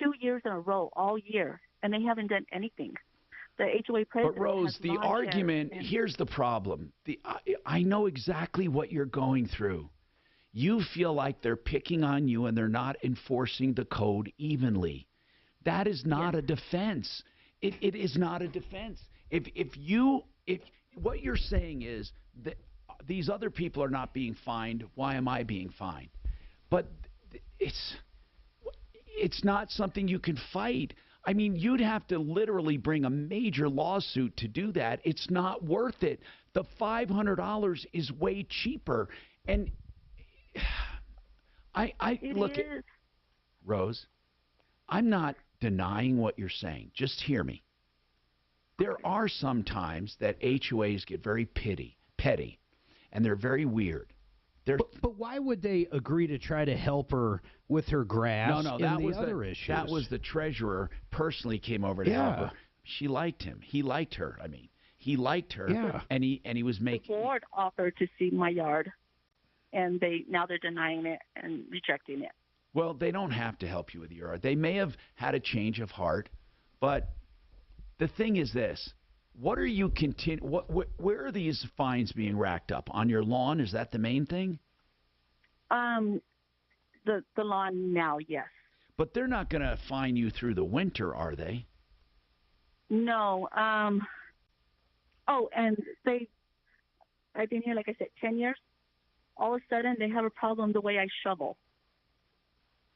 2 years in a row all year, and they haven't done anything. The HOA president. But Rose, the argument, here's the problem. I know exactly what you're going through. You feel like they're picking on you and they're not enforcing the code evenly. That is not a defense. It is not a defense. If what you're saying is that these other people are not being fined, why am I being fined? But it's not something you can fight. I mean, you'd have to literally bring a major lawsuit to do that. It's not worth it. The $500 is way cheaper. And look, Rose, I'm not denying what you're saying. Just hear me. There are some times that HOAs get very petty, and they're very weird. But why would they agree to try to help her with her grass? No, that was the other issue. That was the treasurer personally came over to help her. She liked him. He liked her. I mean, he liked her. Yeah. And he was making. The board offered to see my yard, and now they're denying it and rejecting it. Well, they don't have to help you with your yard. They may have had a change of heart, but the thing is this. What are you where are these fines being racked up? On your lawn? Is that the main thing? The lawn now, yes. But they're not going to fine you through the winter, are they? No. And I've been here, like I said, 10 years. All of a sudden, they have a problem the way I shovel.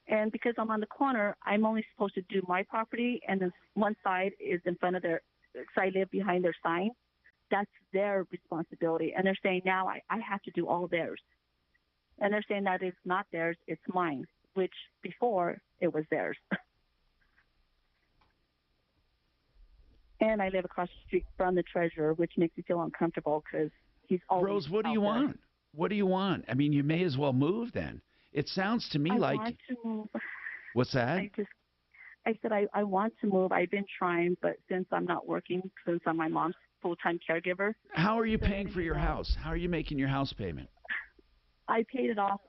And because I'm on the corner, I'm only supposed to do my property, and then one side is in front of their. Because I live behind their sign, that's their responsibility. And they're saying now I have to do all theirs. And they're saying that it's not theirs, it's mine, which before it was theirs. And I live across the street from the treasurer, which makes me feel uncomfortable because he's always Rose, what do you want? What do you want? I mean, you may as well move then. It sounds to me I like... want to move. What's that? I said I want to move. I've been trying, but since I'm not working, since I'm my mom's full-time caregiver. How are you paying for your house? How are you making your house payment? I paid it off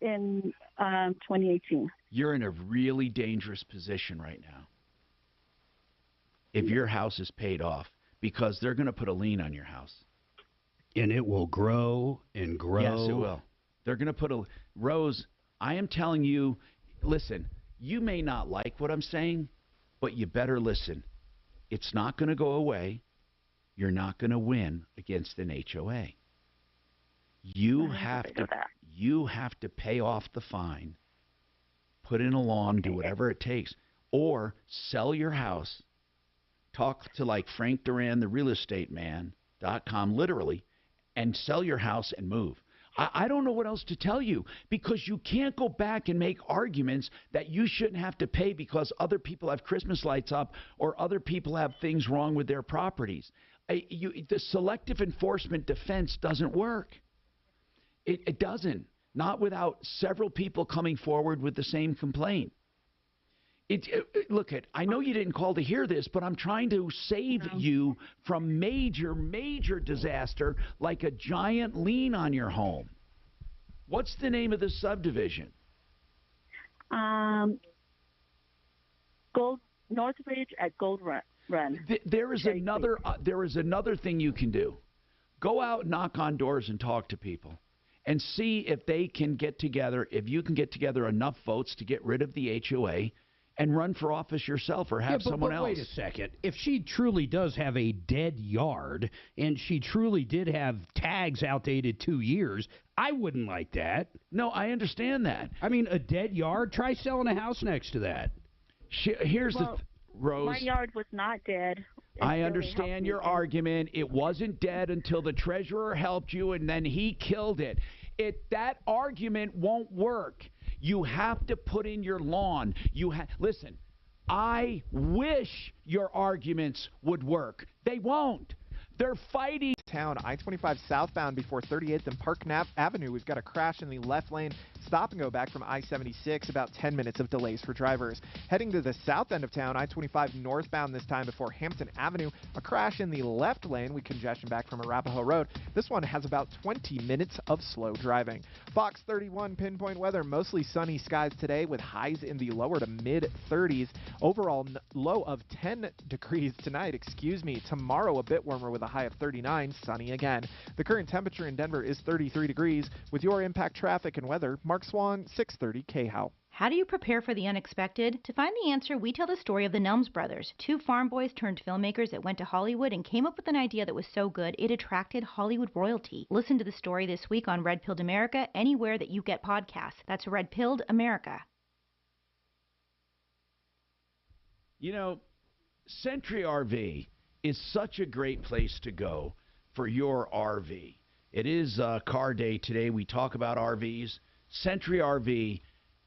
in 2018. You're in a really dangerous position right now. If your house is paid off, because they're going to put a lien on your house. And it will grow and grow. Yes, it will. They're going to put a... Rose, I am telling you, listen, you may not like what I'm saying, but you better listen. It's not going to go away. You're not going to win against an HOA. You have to pay off the fine, put in a lawn, do whatever it takes, or sell your house. Talk to like Frank Duran, the real estate man.com, literally, and sell your house and move. I don't know what else to tell you, because you can't go back and make arguments that you shouldn't have to pay because other people have Christmas lights up or other people have things wrong with their properties. The selective enforcement defense doesn't work. It doesn't. Not without several people coming forward with the same complaint. Look, I know you didn't call to hear this, but I'm trying to save you from major, major disaster like a giant lien on your home. What's the name of the subdivision? Northridge at Gold Run. There is another thing you can do. Go out and knock on doors and talk to people and see if they can get together, if you can get together enough votes to get rid of the HOA and run for office yourself or have someone else. Wait a second. If she truly does have a dead yard and she truly did have tags outdated 2 years, I wouldn't like that. No, I understand that. I mean, a dead yard? Try selling a house next to that. Rose. My yard was not dead. I understand your argument. It wasn't dead until the treasurer helped you and then he killed it. That argument won't work. You have to put in your lawn. Listen, I wish your arguments would work. They won't. They're fighting. Town, I-25 southbound before 38th and Park Avenue. We've got a crash in the left lane. Stop and go back from I-76. About 10 minutes of delays for drivers. Heading to the south end of town, I-25 northbound this time before Hampton Avenue. A crash in the left lane with congestion back from Arapahoe Road. This one has about 20 minutes of slow driving. Fox 31 pinpoint weather. Mostly sunny skies today with highs in the lower to mid-30s. Overall low of 10 degrees tonight. Tomorrow a bit warmer with a high of 39. Sunny again. The current temperature in Denver is 33 degrees. With your impact traffic and weather, Mark Swan, 630 KHOW. How do you prepare for the unexpected? To find the answer, we tell the story of the Nelms brothers, two farm boys turned filmmakers that went to Hollywood and came up with an idea that was so good it attracted Hollywood royalty. Listen to the story this week on Red Pilled America, anywhere that you get podcasts. That's Red Pilled America. You know, Century RV is such a great place to go for your RV. It is car day today. We talk about RVs. Century RV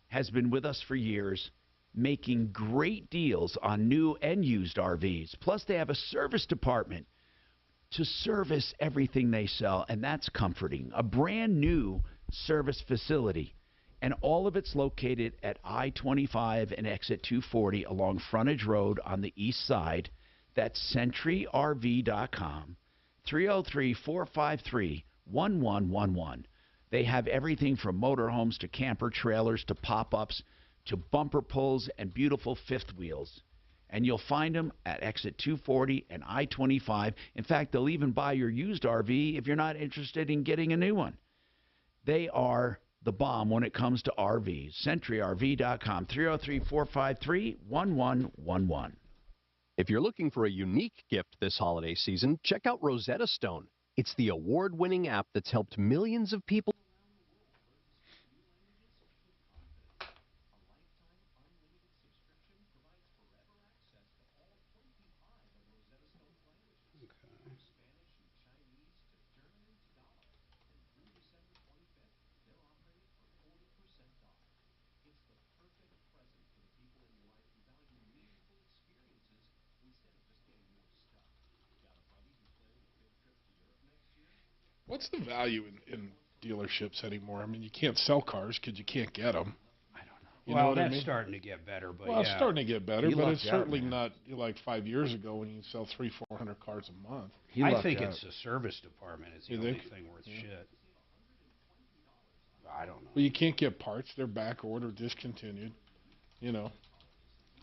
has been with us for years, making great deals on new and used RVs. Plus, they have a service department to service everything they sell, and that's comforting. A brand new service facility, and all of it's located at I-25 and exit 240 along Frontage Road on the east side. That's CentryRV.com, 303-453-1111. They have everything from motorhomes to camper trailers to pop-ups to bumper pulls and beautiful fifth wheels. And you'll find them at exit 240 and I-25. In fact, they'll even buy your used RV if you're not interested in getting a new one. They are the bomb when it comes to RVs. CentryRV.com, 303-453-1111. If you're looking for a unique gift this holiday season, check out Rosetta Stone. It's the award-winning app that's helped millions of people. What's the value in dealerships anymore? I mean, you can't sell cars because you can't get them. I don't know. You know well, what that's I mean? starting to get better, but Well, it's yeah. starting to get better, He but lucked it's out, certainly man. not like 5 years ago when you sell 300-400 cars a month. I think it's the service department. It's the You only think? thing worth shit. I don't know. Well, you can't get parts; they're back ordered, discontinued. You know.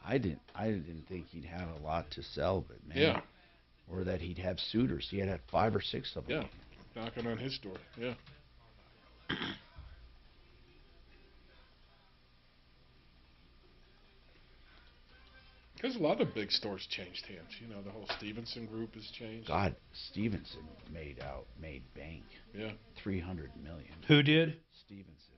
I didn't think he'd have a lot to sell, but man, Yeah. or that he'd have suitors. He had 5 or 6 of them. Yeah, knocking on his door. Yeah. Because a lot of big stores changed hands. You know, the whole Stevenson group has changed. God, Stevenson made bank. Yeah. 300 million. Who did? Stevenson.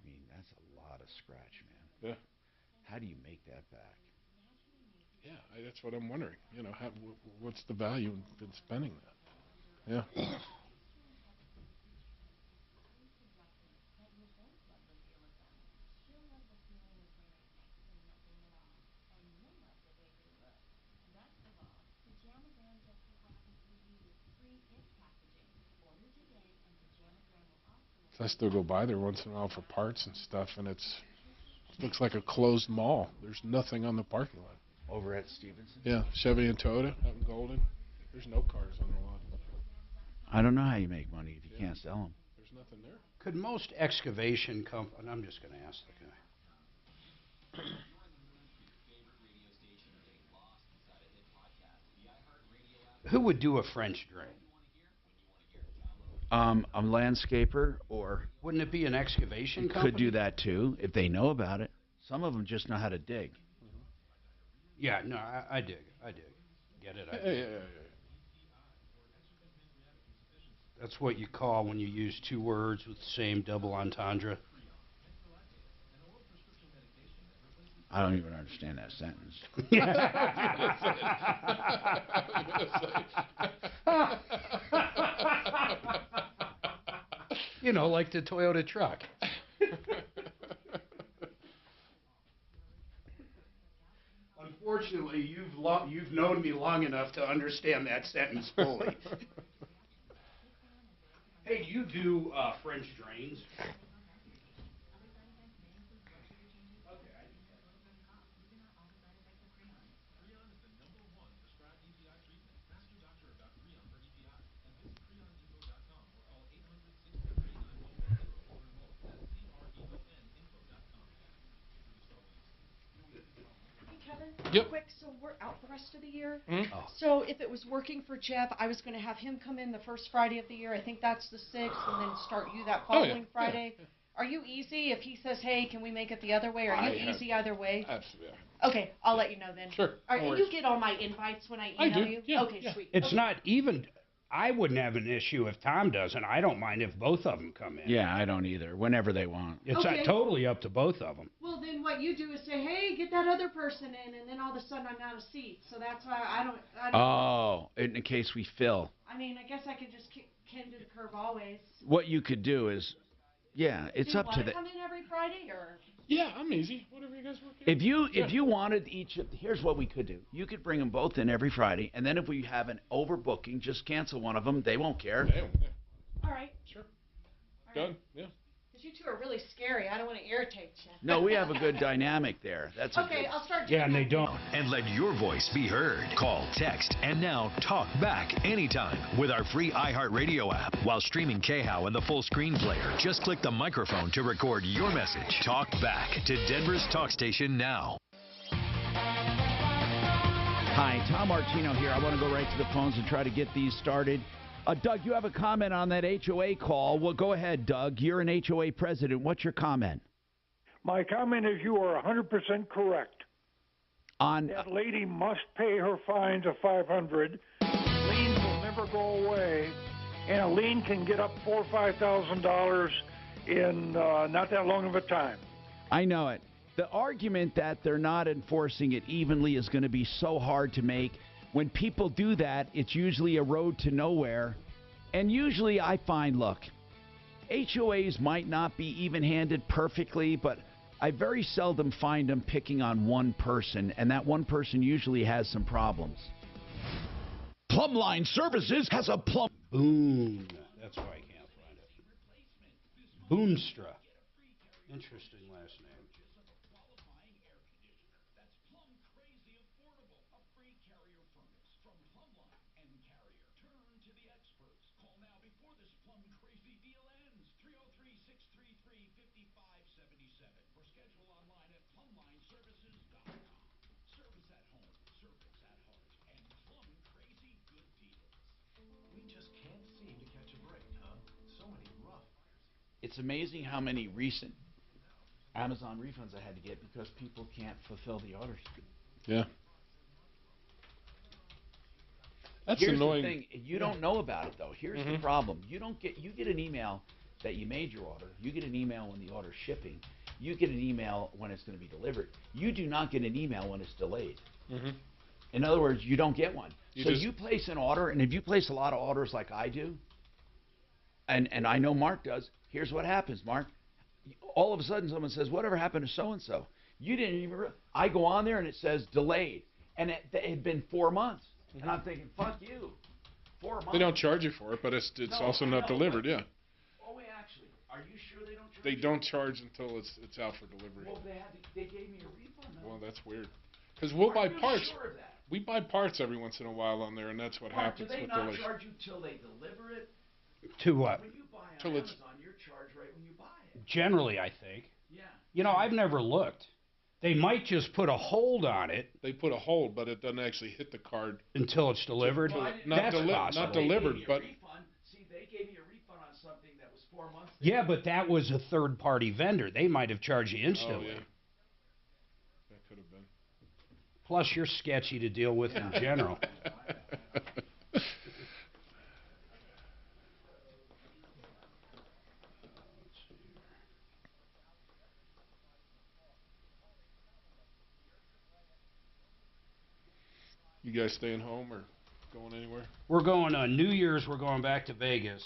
I mean, that's a lot of scratch, man. Yeah. How do you make that back? Yeah, that's what I'm wondering. You know, what's the value in spending that? Yeah. So I still go by there once in a while for parts and stuff, and it looks like a closed mall. There's nothing on the parking lot. Over at Stevenson? Yeah, Chevy and Toyota out in Golden. There's no cars on the lot. I don't know how you make money if you can't sell them. There's nothing there. Could most excavation companies, I'm just going to ask the guy. Who would do a French drain? A landscaper, or wouldn't it be an excavation company? Could do that too if they know about it. Some of them just know how to dig. Yeah, no, I dig. Get it? I dig. Yeah. That's what you call when you use 2 words with the same double entendre. I don't even understand that sentence. You know, like the Toyota truck. Unfortunately, you've known me long enough to understand that sentence fully. Hey, do you do French drains? Yep. Quick, so we're out the rest of the year. Mm-hmm. Oh. So if it was working for Jeff, I was going to have him come in the first Friday of the year. I think that's the 6th, and then start you that following Friday. Yeah. Are you easy if he says, hey, can we make it the other way? Are you easy either way? Absolutely. Okay, I'll let you know then. Sure. All right, and you get all my invites when I email you? Yeah, okay, sweet. It's okay. not even... I wouldn't have an issue if Tom doesn't. I don't mind if both of them come in. Yeah, I don't either. Whenever they want. It's totally up to both of them. Well, then what you do is say, hey, get that other person in, and then all of a sudden I'm out of seats. So that's why I don't Oh, in case we fill. I mean, I guess I could just Ken to the curb always. What you could do is, yeah, it's up to the... Do you want to come in every Friday, or...? Yeah, I'm easy. Whatever you guys work out. If you wanted each of... Here's what we could do. You could bring them both in every Friday, and then if we have an overbooking, just cancel one of them. They won't care. All right. Sure. All Done. right. Yeah. Because you two are really scary. I don't want to irritate you. No, we have a good dynamic there. That's okay. I'll start doing and they that. don't. And let your voice be heard. Call, text, and now talk back anytime with our free iHeartRadio app while streaming KHOW and the full screen player. Just click the microphone to record your message. Talk back to Denver's talk station now. Hi, Tom Martino here. I want to go right to the phones and try to get these started. Doug, you have a comment on that HOA call. Well, go ahead, Doug. You're an HOA president. What's your comment? My comment is you are 100% correct. That lady must pay her fines of $500. Liens will never go away, and a lien can get up $4,000 or $5,000 in not that long of a time. I know it. The argument that they're not enforcing it evenly is going to be so hard to make. When people do that, it's usually a road to nowhere. And usually I find, look, HOAs might not be even-handed perfectly, but I very seldom find them picking on one person, and that one person usually has some problems. Plumbline Services has a plum... Boom. That's why I can't find it. Boonstra. Interesting last name. It's amazing how many recent Amazon refunds I had to get because people can't fulfill the orders. Yeah. That's Here's annoying. The thing, you don't know about it though. Here's the problem. You get an email that you made your order. You get an email when the order's shipping. You get an email when it's going to be delivered. You do not get an email when it's delayed. In other words, you don't get one. You place an order, and if you place a lot of orders like I do, and I know Mark does, here's what happens, Mark. All of a sudden, someone says, whatever happened to so-and-so? You didn't even I go on there, and it says delayed. And it had been 4 months. And I'm thinking, fuck you. 4 months. They don't charge you for it, but it's also not delivered, yeah. Oh, wait, actually, are you sure they don't charge They don't charge until it's out for delivery. Well, they gave me a refund, though. Well, that's weird. Because we'll buy parts. Sure of that? We buy parts every once in a while on there, and that's what happens. Do they with not delays. charge you till they deliver it? To what? When you buy on Amazon, you're charged right when you buy it. Generally, I think. Yeah. You know, I've never looked. They might just put a hold on it. They put a hold, but it doesn't actually hit the card until it's delivered. Not delivered, but see, they gave me a refund on something that was 4 months. Yeah, but that was a third-party vendor. They might have charged you instantly. Oh, yeah. That could have been. Plus, you're sketchy to deal with in general. You guys staying home or going anywhere? We're going on New Year's. We're going back to Vegas.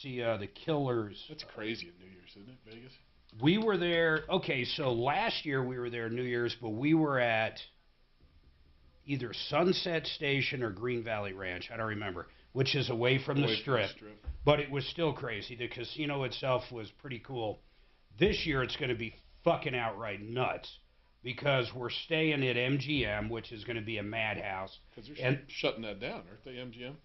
See the Killers. That's crazy at New Year's, isn't it, Vegas? We were there. Okay, so last year we were there New Year's, but we were at either Sunset Station or Green Valley Ranch. I don't remember, which is away from the strip. But it was still crazy. The casino itself was pretty cool. This year it's going to be fucking outright nuts. Because we're staying at MGM, which is going to be a madhouse. Because they're shutting that down, aren't they, MGM?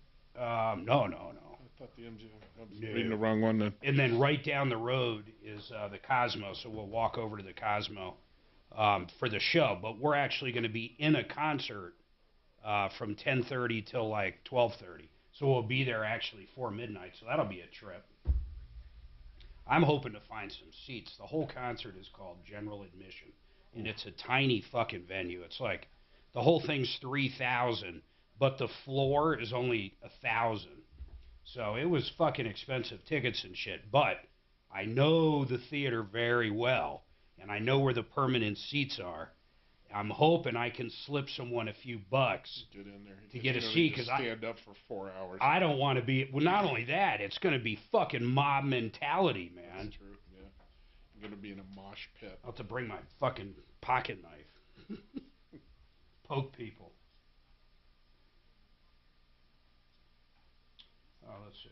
No. I thought the MGM. I was reading the wrong one then. And then right down the road is the Cosmo, so we'll walk over to the Cosmo for the show. But we're actually going to be in a concert from 10:30 till like 12:30. So we'll be there actually for midnight, so that'll be a trip. I'm hoping to find some seats. The whole concert is called General Admission. And it's a tiny fucking venue. It's like the whole thing's 3,000, but the floor is only 1,000. So it was fucking expensive tickets and shit. But I know the theater very well, and I know where the permanent seats are. I'm hoping I can slip someone a few bucks get in there. to get a seat because I stand up for 4 hours. I don't want to be. Well, not only that, it's going to be fucking mob mentality, man. That's true. Yeah, I'm going to be in a mosh pit. I'll have to bring my fucking pocket knife. Poke people. Oh, let's see.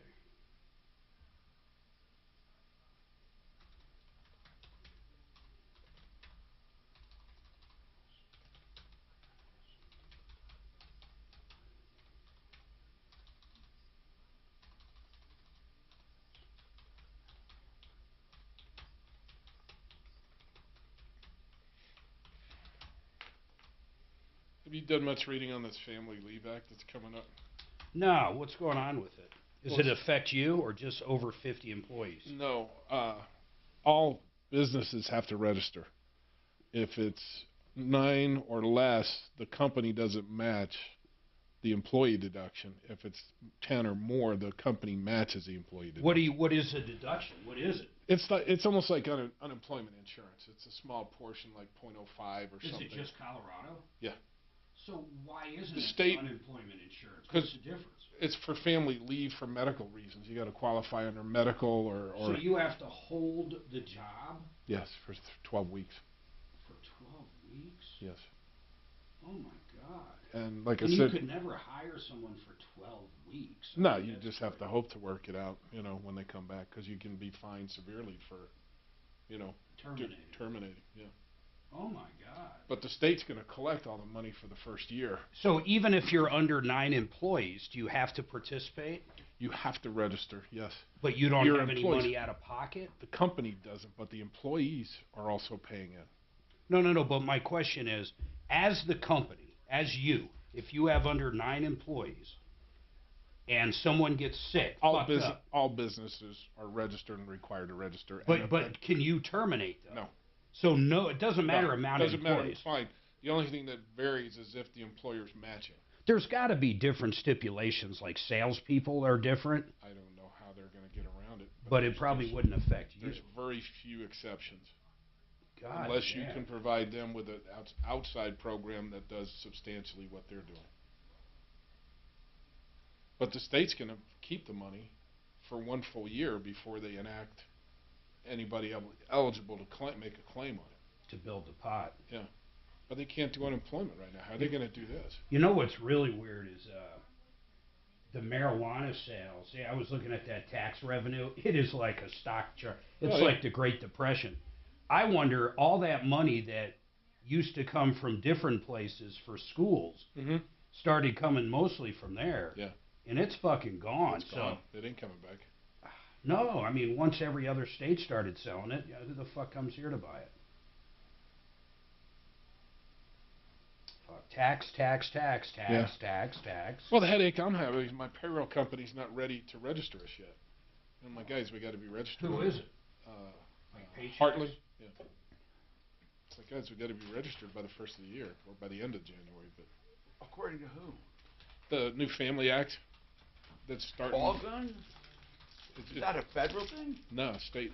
Have you done much reading on this Family Leave Act that's coming up? No, what's going on with it? Does it affect you or just over 50 employees? No, all businesses have to register. If it's 9 or less, the company doesn't match the employee deduction. If it's 10 or more, the company matches the employee deduction. What is a deduction? What is it? It's almost like unemployment insurance. It's a small portion, like 0.05 or something. Is it just Colorado? Yeah. So why isn't the it state unemployment insurance? What's the difference? It's for family leave for medical reasons. You got to qualify under medical or. So you have to hold the job? Yes, for 12 weeks. For 12 weeks? Yes. Oh my God. And like and I said, you could never hire someone for 12 weeks. weeks. No, you just have to hope to work it out, when they come back, because you can be fined severely for, terminating. Yeah. Oh my God. But the state's going to collect all the money for the first year. So even if you're under 9 employees, do you have to participate? You have to register, yes. But you don't have any money out of pocket? The company doesn't, but the employees are also paying it. No. But my question is, as the company, as you, if you have under 9 employees and someone gets sick, all businesses are registered and required to register. But can you terminate them? No. So no, it doesn't matter amount of employees. Doesn't matter. It's fine. The only thing that varies is if the employer's matching. There's got to be different stipulations, like salespeople are different. I don't know how they're going to get around it. But it probably wouldn't affect you. There's very few exceptions. God, unless you can provide them with an outside program that does substantially what they're doing. But the state's going to keep the money for 1 full year before they enact anybody eligible to make a claim on it. To build the pot. Yeah. But they can't do unemployment right now. How are they going to do this? You know what's really weird is the marijuana sales. Yeah, I was looking at that tax revenue. It is like a stock chart. It's like the Great Depression. I wonder, all that money that used to come from different places for schools started coming mostly from there. Yeah. And it's fucking gone. It's gone. It ain't coming back. No, I mean, once every other state started selling it, who the fuck comes here to buy it? Fuck. Tax. Well, the headache I'm having is my payroll company's not ready to register us yet. And my guys, we got to be registered. Who is it? Heartland. Yeah. It's like, guys, we got to be registered by the first of the year, or by the end of January. But according to who? The new Family Act that's starting. All gun? Is that a federal thing? No, state.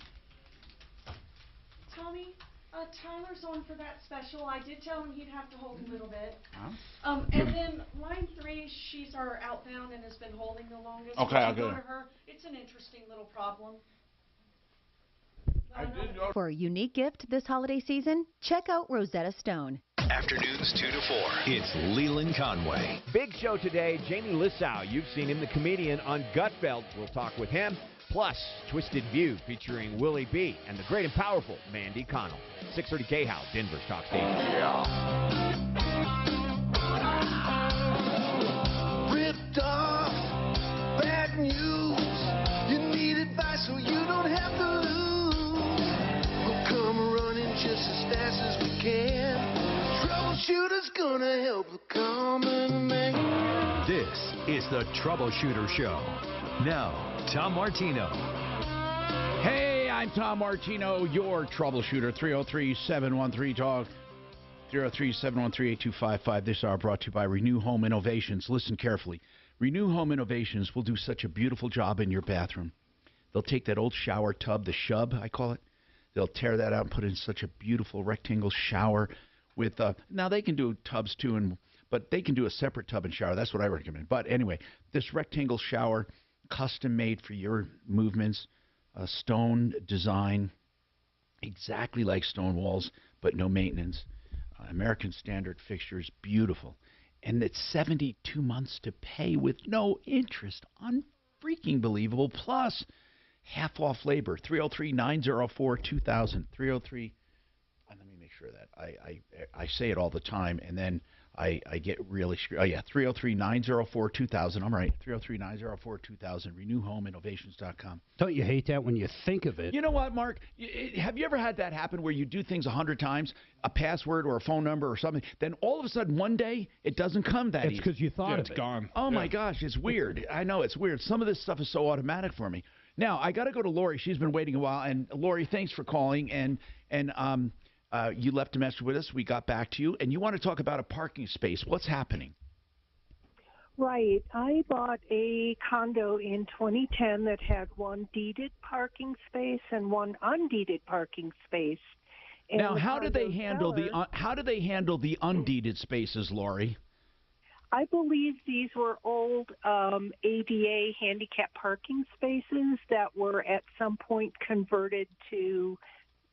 Tommy, Tyler's on for that special. I did tell him he'd have to hold a little bit. Huh? And then line 3, she's our outbound and has been holding the longest. Okay, I'll go go. to her. It's an interesting little problem. For a unique gift this holiday season, check out Rosetta Stone. Afternoons 2 to 4. It's Leland Conway. Big show today. Jamie Lissau, you've seen him, the comedian, on Gutfeld. We'll talk with him. Plus, Twisted View featuring Willie B. and the great and powerful Mandy Connell. 630 K-House, Denver's Talk Station. Ripped off, bad news. You need advice so you don't have to lose. We'll come running just as fast as we can. Troubleshooter's gonna help the common man. This is the Troubleshooter Show. Now, Tom Martino. Hey, I'm Tom Martino, your troubleshooter. 303-713-TALK. 303-713-8255. This hour brought to you by Renew Home Innovations. Listen carefully. Renew Home Innovations will do such a beautiful job in your bathroom. They'll take that old shower tub, the shub, I call it. They'll tear that out and put in such a beautiful rectangle shower with, now they can do tubs too, but they can do a separate tub and shower. That's what I recommend. But anyway, this rectangle shower, custom made for your movements, stone design, exactly like stone walls, but no maintenance. American Standard fixtures, beautiful. And it's 72 months to pay with no interest. Unfreaking believable. Plus, half off labor. 303-904-2000. 303. Let me make sure that I say it all the time, and then I get really screwed. Oh, yeah, 303-904-2000. I'm right. 303-904-2000. RenewHomeInnovations.com. Don't you hate that when you think of it? You know what, Mark? Have you ever had that happen where you do things 100 times, a password or a phone number or something, then all of a sudden one day it doesn't come that easy? It's because you thought of it. It's gone. Oh, my gosh, it's weird. I know, it's weird. Some of this stuff is so automatic for me. Now, I got to go to Lori. She's been waiting a while. And, Lori, thanks for calling. And you left a message with us. We got back to you. And you want to talk about a parking space. What's happening? Right. I bought a condo in 2010 that had one deeded parking space and one undeeded parking space. And now, how do they handle the undeeded spaces, Lori? I believe these were old ADA handicap parking spaces that were at some point converted to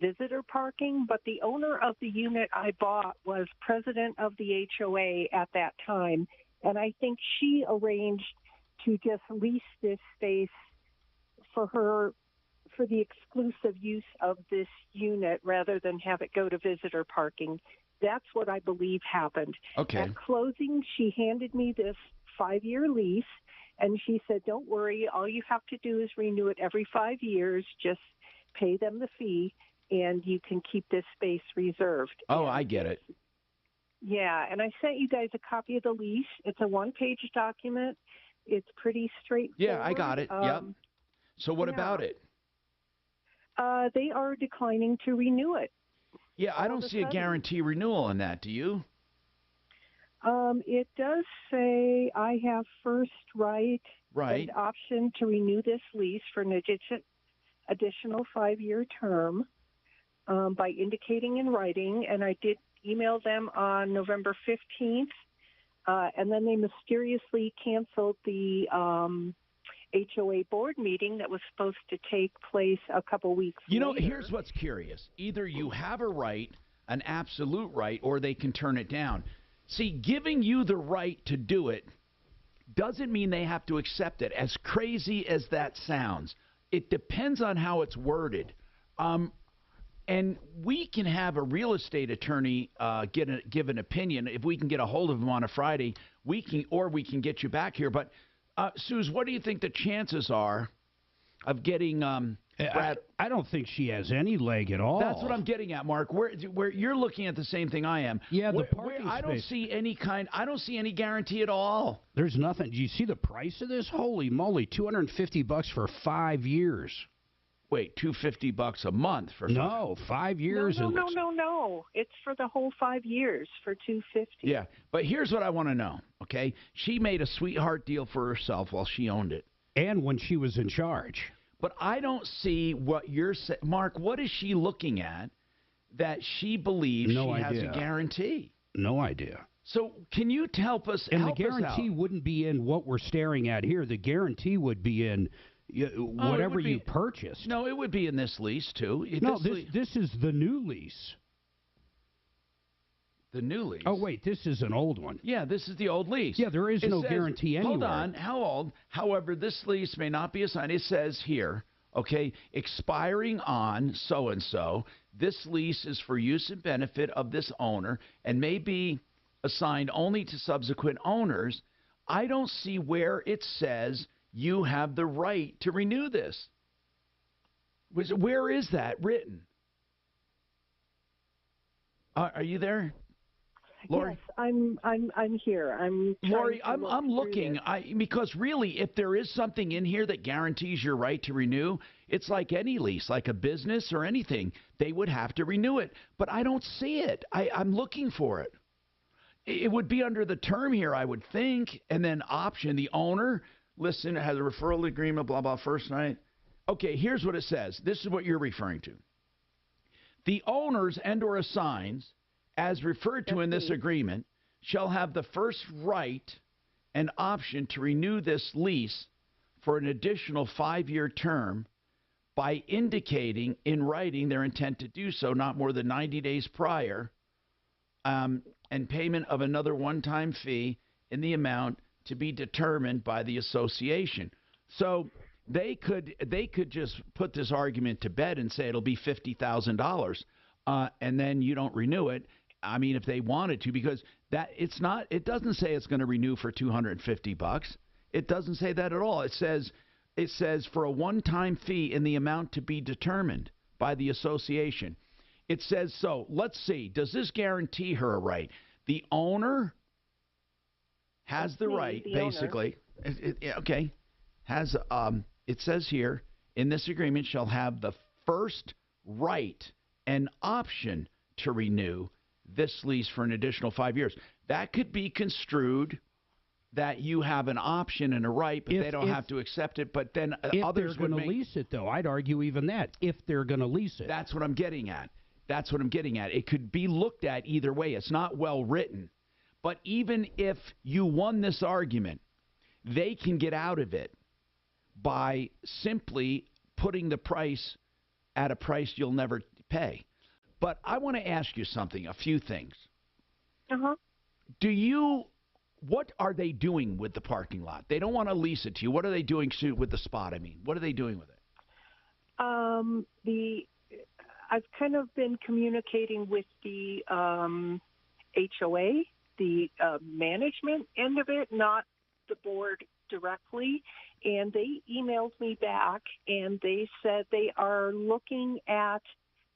visitor parking, but the owner of the unit I bought was president of the HOA at that time, and I think she arranged to just lease this space for her for the exclusive use of this unit rather than have it go to visitor parking. That's what I believe happened. Okay. At closing, she handed me this 5-year lease, and she said, don't worry, all you have to do is renew it every 5 years. Just pay them the fee, and you can keep this space reserved. Oh, I get it. Yeah, and I sent you guys a copy of the lease. It's a one-page document. It's pretty straightforward. Yeah, I got it. Yep. So what about it? They are declining to renew it. Yeah, I don't see a guarantee renewal in that. Do you? It does say I have first right and option to renew this lease for an additional 5-year term by indicating in writing, and I did email them on November 15th, and then they mysteriously canceled the HOA board meeting that was supposed to take place a couple weeks later. You know, here's what's curious. Either you have a right, an absolute right, or they can turn it down. See, giving you the right to do it doesn't mean they have to accept it. As crazy as that sounds, it depends on how it's worded. And we can have a real estate attorney give an opinion. If we can get a hold of him on a Friday, we can get you back here. But Suze, what do you think the chances are of getting Brad? I don't think she has any leg at all. That's what I'm getting at, Mark. Where you're looking at the same thing I am. Yeah, the parking I don't space. see I don't see any guarantee at all. There's nothing. Do you see the price of this? Holy moly, $250 for 5 years. Wait, $250 a month for 5 years? No. It's for the whole 5 years for $250. Yeah, but here's what I want to know, okay? She made a sweetheart deal for herself while she owned it. And when she was in charge. But I don't see what you're saying. Mark, what is she looking at that she believes has a guarantee? No idea. So can you help us And help the guarantee wouldn't be in what we're staring at here. The guarantee would be in whatever you purchased. No, it would be in this lease, too. This is the new lease. The new lease? Oh, wait, this is an old one. Yeah, this is the old lease. Yeah, there is no guarantee anywhere. Hold on, how old? However, this lease may not be assigned. It says here, okay, expiring on so-and-so. This lease is for use and benefit of this owner and may be assigned only to subsequent owners. I don't see where it says you have the right to renew this. Where is that written? Are you there, Lori? Yes, I'm here. Lori, I'm looking. Because really, if there is something in here that guarantees your right to renew, it's like any lease, like a business or anything. They would have to renew it, but I don't see it. I'm looking for it. It would be under the term here, I would think, and then option the owner. Listen, it has a referral agreement, blah, blah, first night. Okay, here's what it says. This is what you're referring to. The owners and or assigns, as referred to in this agreement, shall have the first right and option to renew this lease for an additional 5-year term by indicating in writing their intent to do so not more than 90 days prior, and payment of another one-time fee in the amount to be determined by the association. So they could just put this argument to bed and say it'll be $50,000, and then you don't renew it. I mean, if they wanted to, because it doesn't say it's going to renew for $250. It doesn't say that at all. It says for a one-time fee in the amount to be determined by the association. It says so. Let's see. Does this guarantee her a right? The owner has the right, basically. Okay. Has it says here in this agreement shall have the first right and option to renew this lease for an additional 5 years. That could be construed that you have an option and a right, but they don't have to accept it. But then others would lease it, though. I'd argue even that, if they're going to lease it. That's what I'm getting at. That's what I'm getting at. It could be looked at either way. It's not well written. But even if you won this argument, they can get out of it by simply putting the price at a price you'll never pay. But I want to ask you something, a few things. Uh-huh. Do you what are they doing with the parking lot? They don't want to lease it to you. What are they doing with the spot? I mean, what are they doing with it? I've kind of been communicating with the HOA, the management end of it, not the board directly, and they emailed me back and they said they are looking at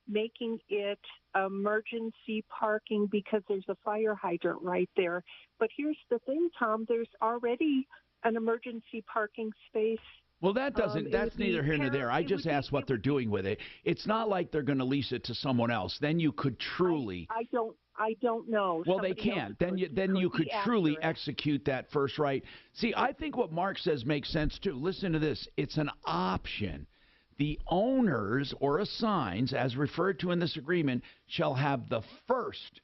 making it emergency parking because there's a fire hydrant right there. But here's the thing, Tom, there's already an emergency parking space. Well, that doesn't. That's neither here nor there. I just asked what they're doing with it. It's not like they're going to lease it to someone else. Then you could truly. I don't know. Well, they can't. Then you could truly execute that first right. See, I think what Mark says makes sense too. Listen to this. It's an option. The owners or assigns, as referred to in this agreement, shall have the first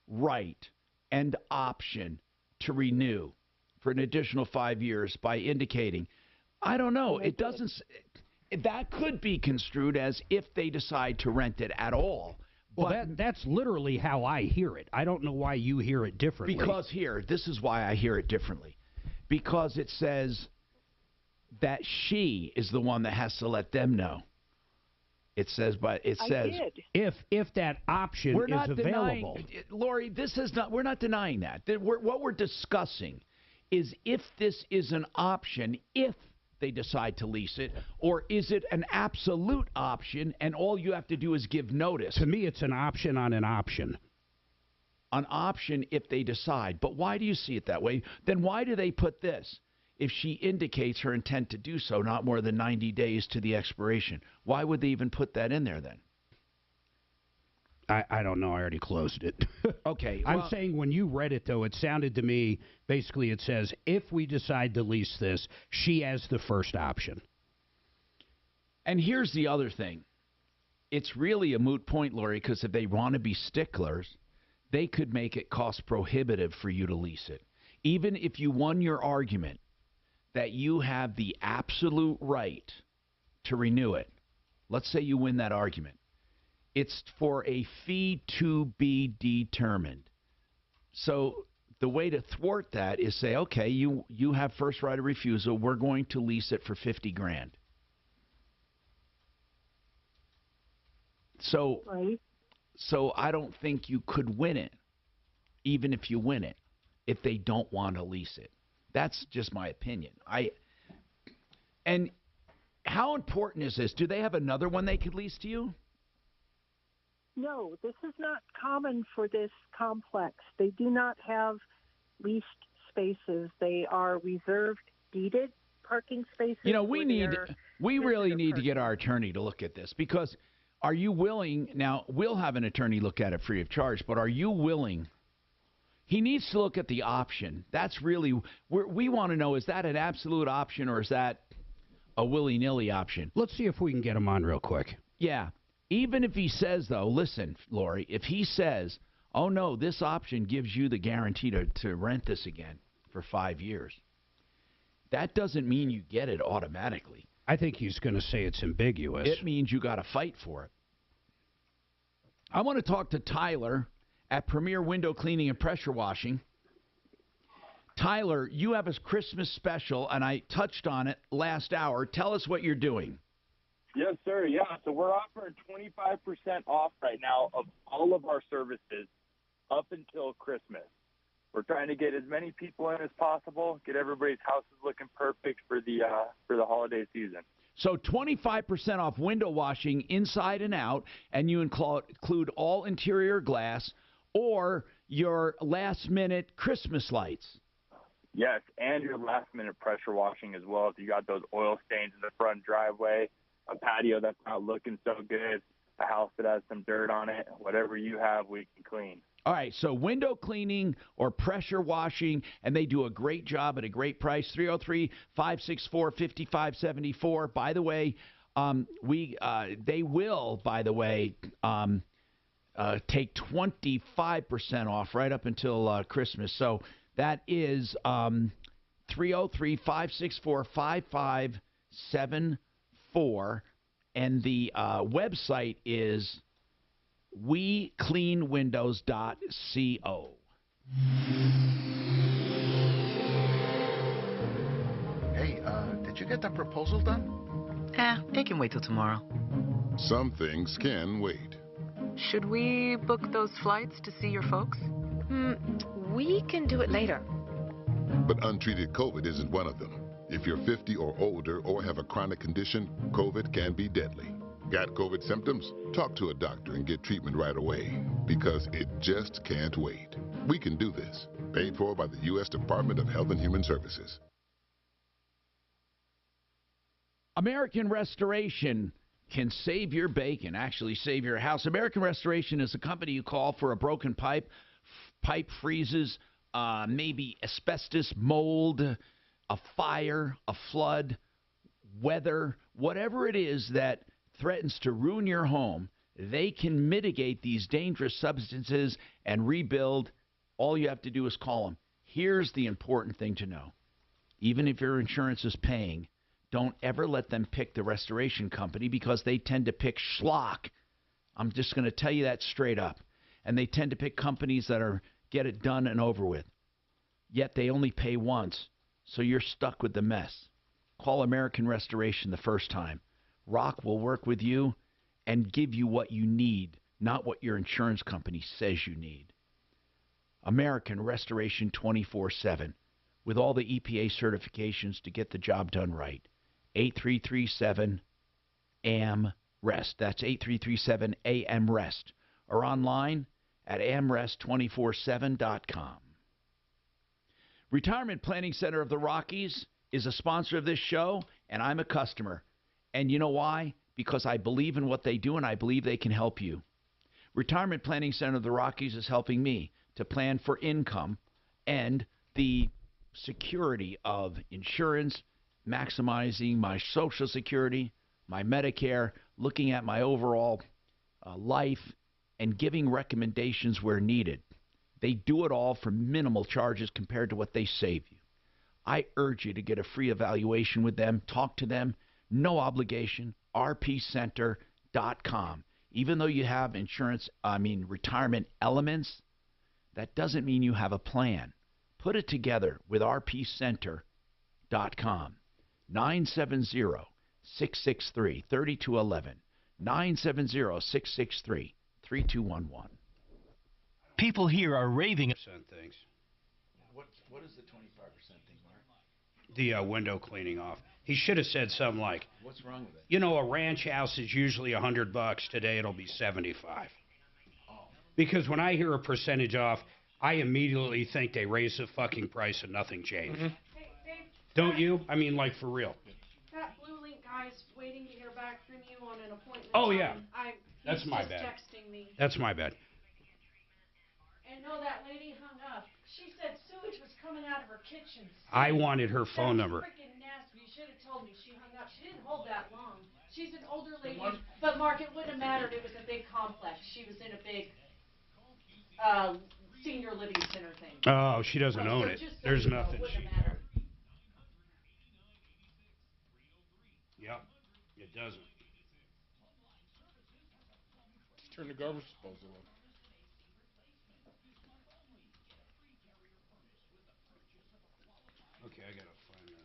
right and option to renew for an additional 5 years by indicating. I don't know. It doesn't. That could be construed as if they decide to rent it at all. Well, that's literally how I hear it. I don't know why you hear it differently. Because this is why I hear it differently. Because it says that she is the one that has to let them know. It says, if that option is available. Lori, we're not denying that. What we're discussing is if this is an option, if they decide to lease it, or is it an absolute option and all you have to do is give notice? To me, it's an option on an option. An option if they decide. But why do you see it that way? Then why do they put this? If she indicates her intent to do so not more than 90 days to the expiration. Why would they even put that in there then? I don't know. I already closed it. Okay. I'm saying when you read it, though, it sounded to me, basically it says, if we decide to lease this, she has the first option. And here's the other thing. It's really a moot point, Lori, because if they want to be sticklers, they could make it cost prohibitive for you to lease it. Even if you won your argument that you have the absolute right to renew it, let's say you win that argument. It's for a fee to be determined. So the way to thwart that is say, okay, you have first right of refusal. We're going to lease it for $50,000. So I don't think you could win it, even if you win it, if they don't want to lease it. That's just my opinion. And how important is this? Do they have another one they could lease to you? No, this is not common for this complex. They do not have leased spaces. They are reserved, deeded parking spaces. You know, we really need to get our attorney to look at this, because are you willing? Now, we'll have an attorney look at it free of charge, but are you willing? He needs to look at the option. That's really, we want to know, is that an absolute option or is that a willy-nilly option? Let's see if we can get him on real quick. Yeah. Even if he says, though, listen, Lori, if he says, oh, no, this option gives you the guarantee to rent this again for 5 years, that doesn't mean you get it automatically. I think he's going to say it's ambiguous. It means you got to fight for it. I want to talk to Tyler at Premier Window Cleaning and Pressure Washing. Tyler, you have a Christmas special, and I touched on it last hour. Tell us what you're doing. Yes, sir. Yeah, so we're offering 25% off right now of all of our services up until Christmas. We're trying to get as many people in as possible, get everybody's houses looking perfect for the holiday season. So 25% off window washing inside and out, and you include all interior glass or your last-minute Christmas lights. Yes, and your last-minute pressure washing as well. If you got those oil stains in the front driveway, a patio that's not looking so good, a house that has some dirt on it, whatever you have, we can clean. All right, so window cleaning or pressure washing, and they do a great job at a great price. 303-564-5574. By the way, they will, by the way, take 25% off right up until Christmas. So that is 303-564-5574. And the website is wecleanwindows.co. get that proposal done? It can wait till tomorrow. Some things can wait. Should we book those flights to see your folks? We can do it later. But untreated COVID isn't one of them. If you're 50 or older or have a chronic condition, COVID can be deadly. Got COVID symptoms? Talk to a doctor and get treatment right away, because it just can't wait. We can do this. Paid for by the U.S. Department of Health and Human Services. American Restoration can save your bacon, actually save your house. American Restoration is a company you call for a broken pipe, pipe freezes, maybe asbestos, mold, a fire, a flood, weather, whatever it is that threatens to ruin your home. They can mitigate these dangerous substances and rebuild. All you have to do is call them. Here's the important thing to know. Even if your insurance is paying, don't ever let them pick the restoration company, because they tend to pick schlock. I'm just going to tell you that straight up. And they tend to pick companies that are get it done and over with. Yet they only pay once, so you're stuck with the mess. Call American Restoration the first time. Rock will work with you and give you what you need, not what your insurance company says you need. American Restoration 24/7, with all the EPA certifications to get the job done right. 8337-AM-REST. That's 8337-AM-REST. Or online at amrest247.com. Retirement Planning Center of the Rockies is a sponsor of this show, and I'm a customer. And you know why? Because I believe in what they do, and I believe they can help you. Retirement Planning Center of the Rockies is helping me to plan for income and the security of insurance, maximizing my Social Security, my Medicare, looking at my overall life, and giving recommendations where needed. They do it all for minimal charges compared to what they save you. I urge you to get a free evaluation with them. Talk to them. No obligation. rpcenter.com. Even though you have retirement elements, that doesn't mean you have a plan. Put it together with rpcenter.com. 970-663-3211. 970-663-3211. People here are raving things. What is the 25% thing, Mark? The window cleaning off. He should have said something like, what's wrong with it? You know, a ranch house is usually $100. Today it'll be $75. Because when I hear a percentage off, I immediately think they raised the fucking price and nothing changed. Hey, Dave, Don't you? I mean, like, for real. that Blue Link guy's waiting to hear back from you on an appointment. Oh, yeah. That's my just bad. Texting me. That's my bad. And no, that lady hung up. She said sewage was coming out of her kitchen. I wanted her phone number. Freaking nasty. You should have told me she hung up. She didn't hold that long. She's an older lady. But Mark, it wouldn't have mattered. It was a big complex. She was in a big senior living center thing. Oh, she doesn't own it. There's nothing she can. Yep, it doesn't. Let's turn the garbage disposal on. Okay, I gotta find this.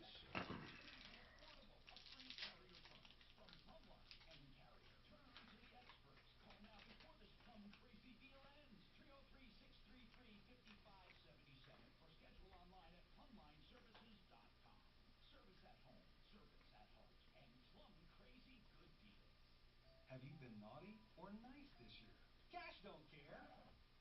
Have you been naughty or nice this year? Cash don't care.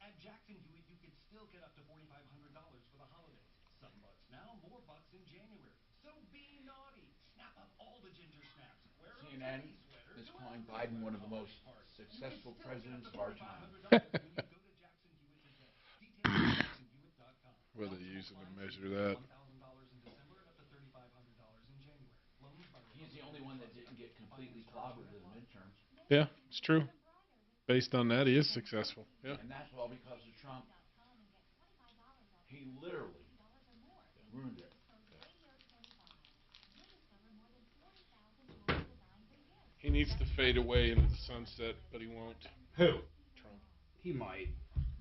At Jackson Hewitt, you could still get up to $4,500 for the holidays. Some bucks now, more bucks in January. So be naughty. Snap up all the ginger snaps. Wear a CNN is calling Biden one of the most successful presidents of our time. What are they using to measure that? He's the only one that didn't get completely clobbered in the midterms. Yeah, it's true. Based on that, he is successful. Yeah. And that's all because of Trump. He literally ruined it. He needs to fade away into the sunset, but he won't. Who? Trump. He might.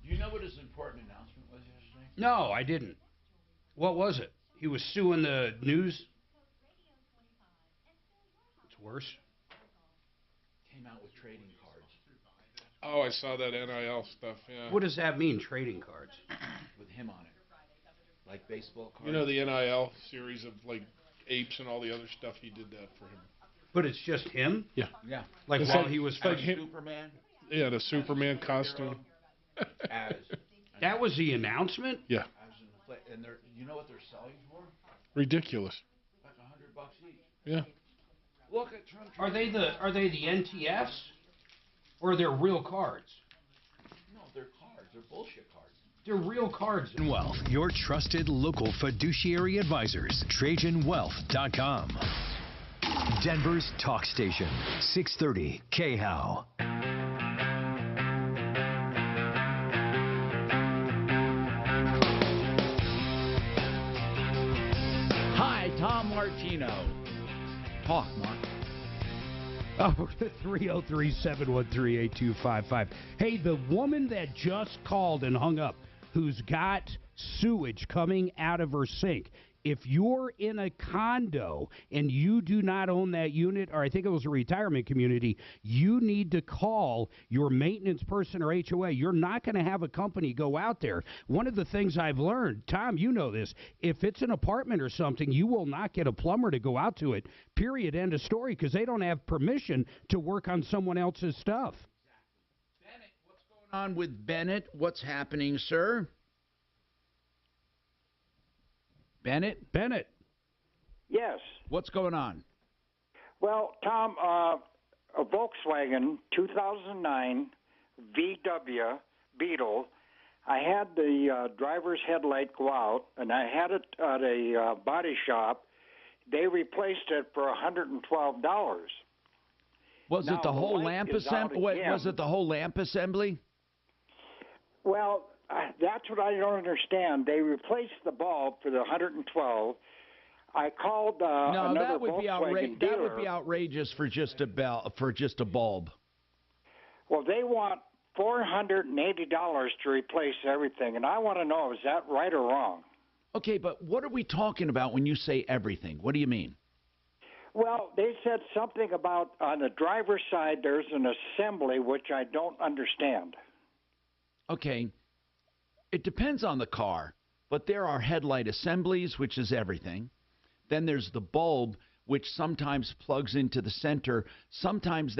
Do you know what his important announcement was yesterday? No, I didn't. What was it? He was suing the news? worse. Came out with trading cards. Oh, I saw that NIL stuff, yeah. What does that mean, trading cards? With him on it. Like baseball cards. You know the NIL series of, like, apes and all the other stuff? He did that for him. But it's just him? Yeah. Yeah. Like It's while like- he was like fighting Superman? Yeah, the Superman costume. That was the announcement? Yeah. And they're, you know what they're selling for? Ridiculous. Like $100 each. Yeah. Look at Trump. Are they the NTFs? Or they're real cards? No, they're cards. They're bullshit cards. They're real cards. Wealth, your trusted local fiduciary advisors. TrajanWealth.com. Denver's talk station, 630 KHOW. Hi, Tom Martino. Talk, Mark. Oh, 303-713-8255. Hey, the woman that just called and hung up, who's got sewage coming out of her sink. If you're in a condo and you do not own that unit, or I think it was a retirement community, you need to call your maintenance person or HOA. You're not going to have a company go out there. One of the things I've learned, Tom, you know this, if it's an apartment or something, you will not get a plumber to go out to it, period, end of story, because they don't have permission to work on someone else's stuff. Bennett, what's going on with Bennett? What's happening, sir? Bennett. Yes. What's going on? Well, Tom, a Volkswagen 2009 VW Beetle. I had the driver's headlight go out, and I had it at a body shop. They replaced it for $112. Was it the whole lamp assembly? Was it the whole lamp assembly? Well, that's what I don't understand. They replaced the bulb for the 112. I called another that would Volkswagen be dealer. That would be outrageous for just a bulb. Well, they want $480 to replace everything, and I want to know, is that right or wrong? Okay, but what are we talking about when you say everything? What do you mean? Well, they said something about on the driver's side there's an assembly, which I don't understand. Okay. It depends on the car, but there are headlight assemblies, which is everything. Then there's the bulb, which sometimes plugs into the center. Sometimes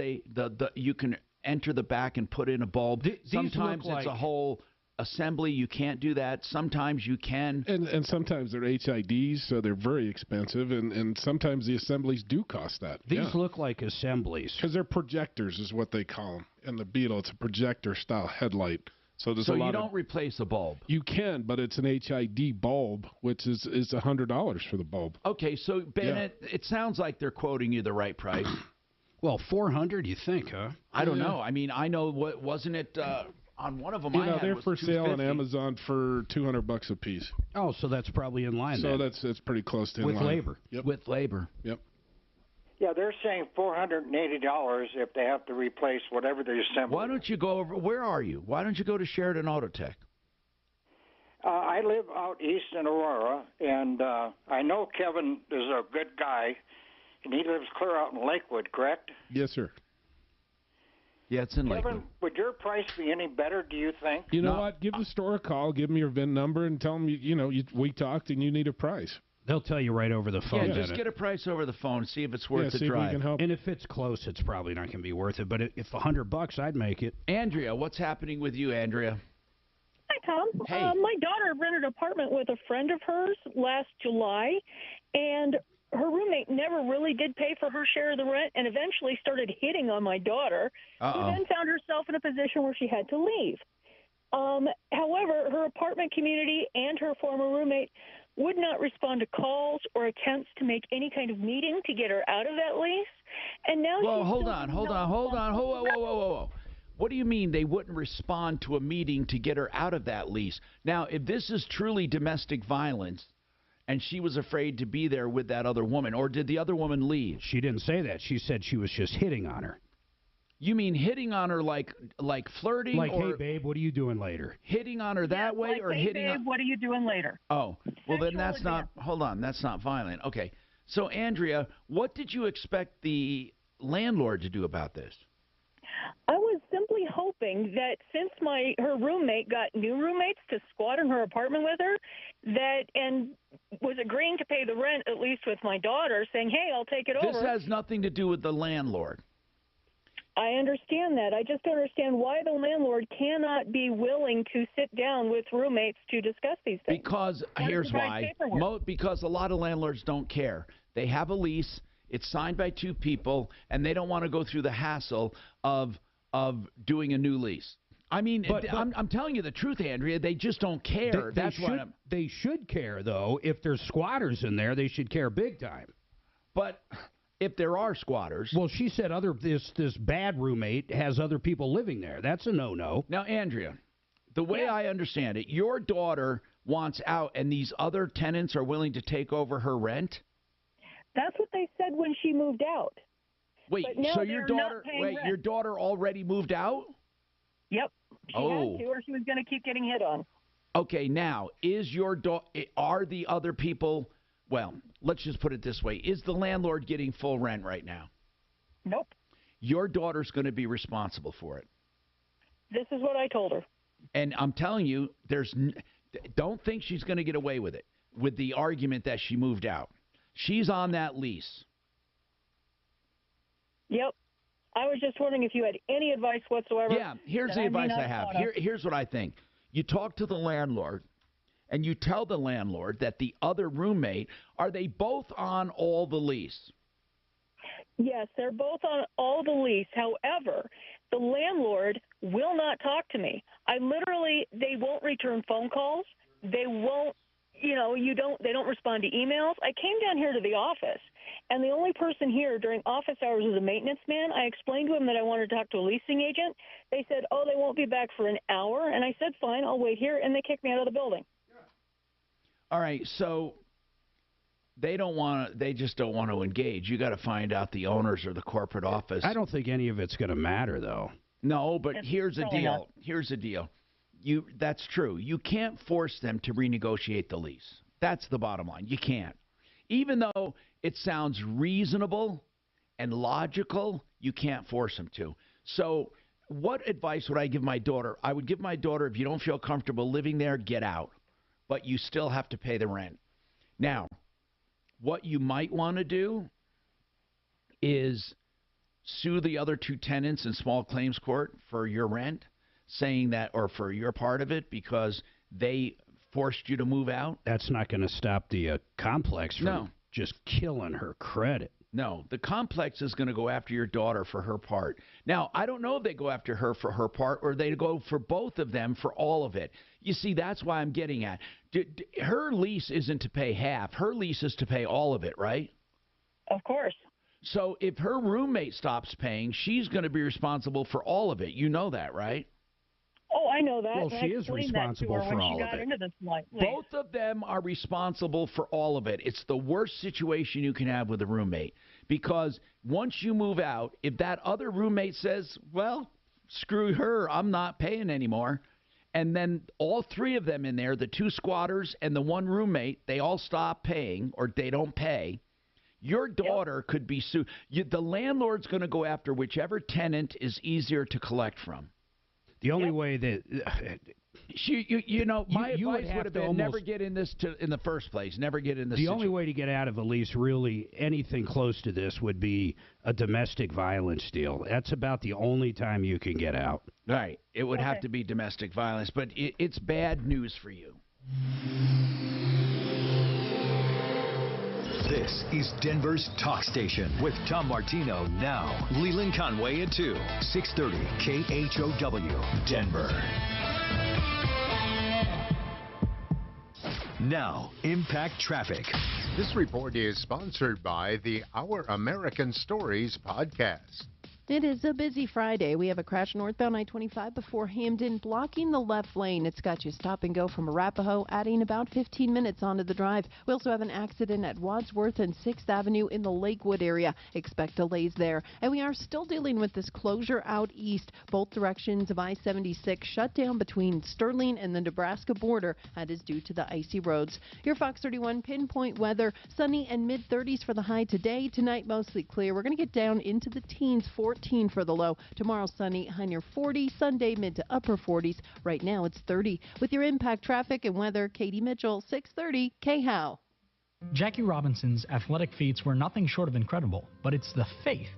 you can enter the back and put in a bulb. Sometimes it's a whole assembly. You can't do that. Sometimes you can. And sometimes they're HIDs, so they're very expensive, and sometimes the assemblies do cost that. These look like assemblies. Because they're projectors is what they call them. In the Beetle, it's a projector-style headlight. So you don't replace a bulb? You can, but it's an HID bulb, which is $100 for the bulb. Okay, so Bennett, it sounds like they're quoting you the right price. Well, $400, you think, huh? I don't know. I mean, I know wasn't it on one of them? They're for sale on Amazon for $200 a piece. Oh, so that's probably in line. So then. that's pretty close to in with line. labor. Yep. With labor. Yep. Yeah, they're saying $480 if they have to replace whatever they assemble. Why don't you go over? Where are you? Why don't you go to Sheridan Auto Tech? I live out east in Aurora, and I know Kevin is a good guy, and he lives clear out in Lakewood, correct? Yes, sir. Yeah, it's in Kevin, Lakewood. would your price be any better, do you think? You know what? Give the store a call, give them your VIN number, and tell them, we talked and you need a price. They'll tell you right over the phone. Yeah, just get a price over the phone, see if it's worth the drive. If we can help. And if it's close, it's probably not going to be worth it. But if $100, I'd make it. Andrea, what's happening with you, Andrea? Hi, Tom. Hey. My daughter rented an apartment with a friend of hers last July, and her roommate never really did pay for her share of the rent and eventually started hitting on my daughter, who then found herself in a position where she had to leave. However, her apartment community and her former roommate would not respond to calls or attempts to make any kind of meeting to get her out of that lease. And now hold on. Whoa. What do you mean they wouldn't respond to a meeting to get her out of that lease? Now, if this is truly domestic violence and she was afraid to be there with that other woman, or did the other woman leave? She didn't say that. She said she was just hitting on her. You mean hitting on her like flirting? Like, or hey, babe, what are you doing later? Hitting on her that way, or hey, hitting babe, on... what are you doing later? Oh, well, then that's not... Hold on, that's not violent. Okay, So, Andrea, what did you expect the landlord to do about this? I was simply hoping that since her roommate got new roommates to squat in her apartment with her, and was agreeing to pay the rent, at least with my daughter, saying, hey, I'll take it over. This has nothing to do with the landlord. I understand that. I just don't understand why the landlord cannot be willing to sit down with roommates to discuss these things. Because, here's why. Because a lot of landlords don't care. They have a lease. It's signed by two people, and they don't want to go through the hassle of doing a new lease. I mean, I'm telling you the truth, Andrea. They just don't care. They should care, though. If there's squatters in there, they should care big time. But if there are squatters, well, she said this bad roommate has other people living there. That's a no-no. Now, Andrea, the way I understand it, your daughter wants out, and these other tenants are willing to take over her rent. That's what they said when she moved out. Wait, so your daughter already moved out? Yep. She had to, or she was going to keep getting hit on. Okay, now, are the other people, well, let's just put it this way. Is the landlord getting full rent right now? Nope. Your daughter's going to be responsible for it. This is what I told her. And I'm telling you, don't think she's going to get away with it, with the argument that she moved out. She's on that lease. Yep. I was just wondering if you had any advice whatsoever. Yeah, here's the advice I have. Here's what I think. You talk to the landlord, and you tell the landlord that the other roommate, are they both on all the lease? Yes, they're both on all the lease. However, the landlord will not talk to me. They won't return phone calls. They won't. They don't respond to emails. I came down here to the office, and the only person here during office hours was a maintenance man. I explained to him that I wanted to talk to a leasing agent. They said, they won't be back for an hour. And I said, fine, I'll wait here. And they kicked me out of the building. All right. So they just don't want to engage. You got to find out the owners or the corporate office. I don't think any of it's going to matter, though. No, but here's the deal. Not. Here's the deal. That's true. You can't force them to renegotiate the lease. That's the bottom line. You can't. Even though it sounds reasonable and logical, you can't force them to. So what advice would I give my daughter? I would give my daughter, if you don't feel comfortable living there, get out. But you still have to pay the rent. Now, what you might want to do is sue the other two tenants in small claims court for your rent, saying that, or for your part of it, because they forced you to move out. That's not going to stop the complex from just killing her credit. No, the complex is going to go after your daughter for her part. Now, I don't know if they go after her for her part or they go for both of them for all of it. You see, that's why I'm getting at. Her lease isn't to pay half. Her lease is to pay all of it, right? Of course. So if her roommate stops paying, she's going to be responsible for all of it. You know that, right? Oh, I know that. Well, she is responsible for all of it. Both of them are responsible for all of it. It's the worst situation you can have with a roommate, because once you move out, if that other roommate says, well, screw her, I'm not paying anymore, and then all three of them in there, the two squatters and the one roommate, they all stop paying or they don't pay, your daughter could be sued. The landlord's going to go after whichever tenant is easier to collect from. The only way that my advice would have been never get in this in the first place. Never get in this. The only way to get out of a lease, really, anything close to this, would be a domestic violence deal. That's about the only time you can get out. Right. It would have to be domestic violence, but it's bad news for you. This is Denver's Talk Station with Tom Martino now. Leland Conway at 2, 630 KHOW, Denver. Now, Impact Traffic. This report is sponsored by the Our American Stories podcast. It is a busy Friday. We have a crash northbound I-25 before Hamden, blocking the left lane. It's got you stop and go from Arapahoe, adding about 15 minutes onto the drive. We also have an accident at Wadsworth and 6th Avenue in the Lakewood area. Expect delays there. And we are still dealing with this closure out east. Both directions of I-76 shut down between Sterling and the Nebraska border. That is due to the icy roads. Your Fox 31 pinpoint weather, sunny and mid-30s for the high today. Tonight, mostly clear. We're going to get down into the teens, 14 for the low. Tomorrow, sunny, high near 40. Sunday, mid to upper 40s. Right now, it's 30. With your impact traffic and weather, Katie Mitchell, 630 KHOW. Jackie Robinson's athletic feats were nothing short of incredible, but it's the faith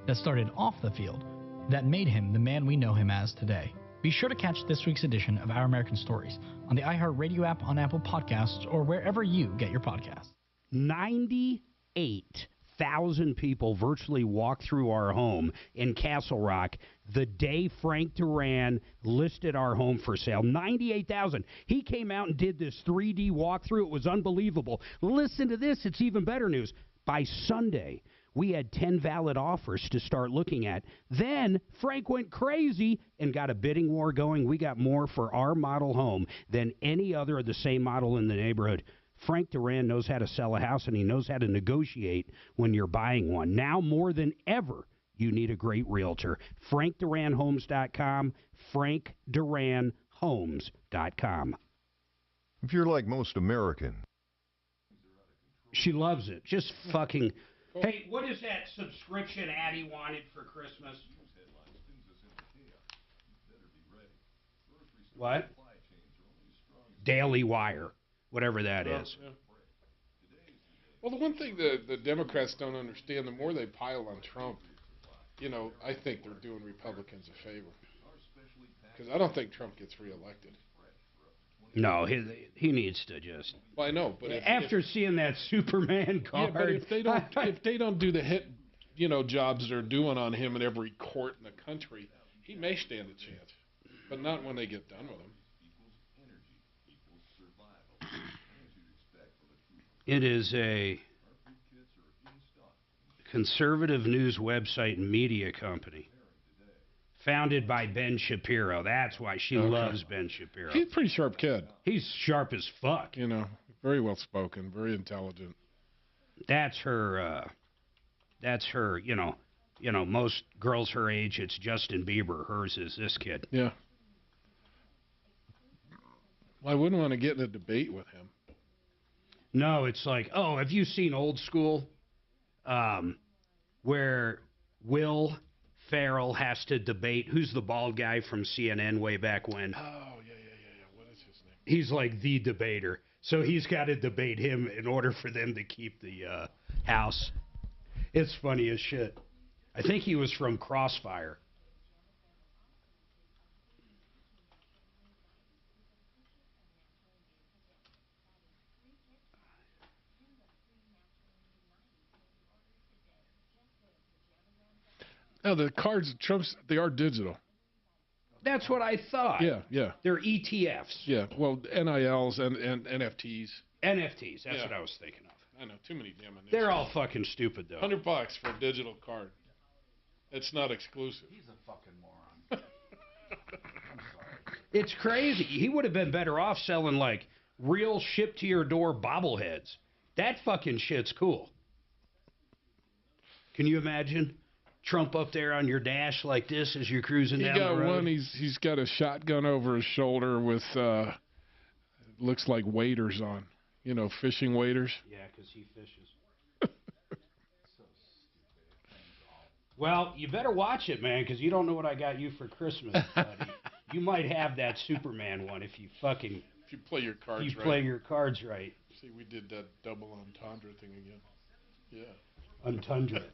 that started off the field that made him the man we know him as today. Be sure to catch this week's edition of Our American Stories on the iHeartRadio app, on Apple Podcasts, or wherever you get your podcasts. 98,000 people virtually walked through our home in Castle Rock the day Frank Duran listed our home for sale. 98,000. He came out and did this 3D walkthrough. It was unbelievable. Listen to this. It's even better news. By Sunday, we had 10 valid offers to start looking at. Then Frank went crazy and got a bidding war going. We got more for our model home than any other of the same model in the neighborhood. Frank Duran knows how to sell a house, and he knows how to negotiate when you're buying one. Now more than ever, you need a great realtor. FrankDuranHomes.com, FrankDuranHomes.com. If you're like most Americans. She loves it. Just fucking... Hey, what is that subscription Addie wanted for Christmas? What? Daily Wire, whatever that is. Yeah. Well, the one thing the Democrats don't understand, the more they pile on Trump, I think they're doing Republicans a favor. Because I don't think Trump gets reelected. No, he needs to just. Well, I know, but after seeing that Superman card, yeah, but if they don't do the hit, jobs they're doing on him in every court in the country, he may stand a chance, but not when they get done with him. It is a conservative news website and media company. Founded by Ben Shapiro. That's why she loves Ben Shapiro. He's a pretty sharp kid. He's sharp as fuck. Very well spoken, very intelligent. That's her, most girls her age, it's Justin Bieber. Hers is this kid. Yeah. Well, I wouldn't want to get in a debate with him. No, it's like, have you seen Old School? Where Will Ferrell has to debate who's the bald guy from CNN way back when. Oh, yeah. What is his name? He's like the debater. So he's got to debate him in order for them to keep the house. It's funny as shit. I think he was from Crossfire. No, the cards, they are digital. That's what I thought. Yeah. They're ETFs. Yeah, well, NILs and NFTs. NFTs, that's what I was thinking of. I know, too many damn initials. They're all fucking stupid, though. $100 for a digital card. It's not exclusive. He's a fucking moron. I'm sorry. It's crazy. He would have been better off selling, like, real ship-to-your-door bobbleheads. That fucking shit's cool. Can you imagine? Trump up there on your dash like this as you're cruising down the road. He got one. He's got a shotgun over his shoulder with looks like waders on. Fishing waders. Yeah, because he fishes. So well, you better watch it, man, because you don't know what I got you for Christmas, buddy. You might have that Superman one if you fucking. If you play your cards right. Play your cards right. See, we did that double entendre thing again. Yeah. Entendre.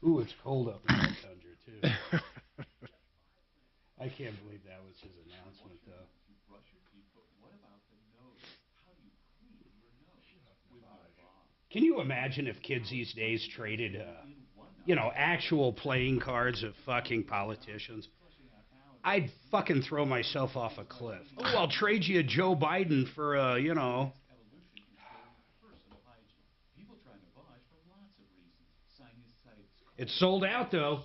Ooh, it's cold up in that tundra, too. I can't believe that was his announcement, though. Can you imagine if kids these days traded, actual playing cards of fucking politicians? I'd fucking throw myself off a cliff. Oh, I'll trade you a Joe Biden for, It's sold out, though.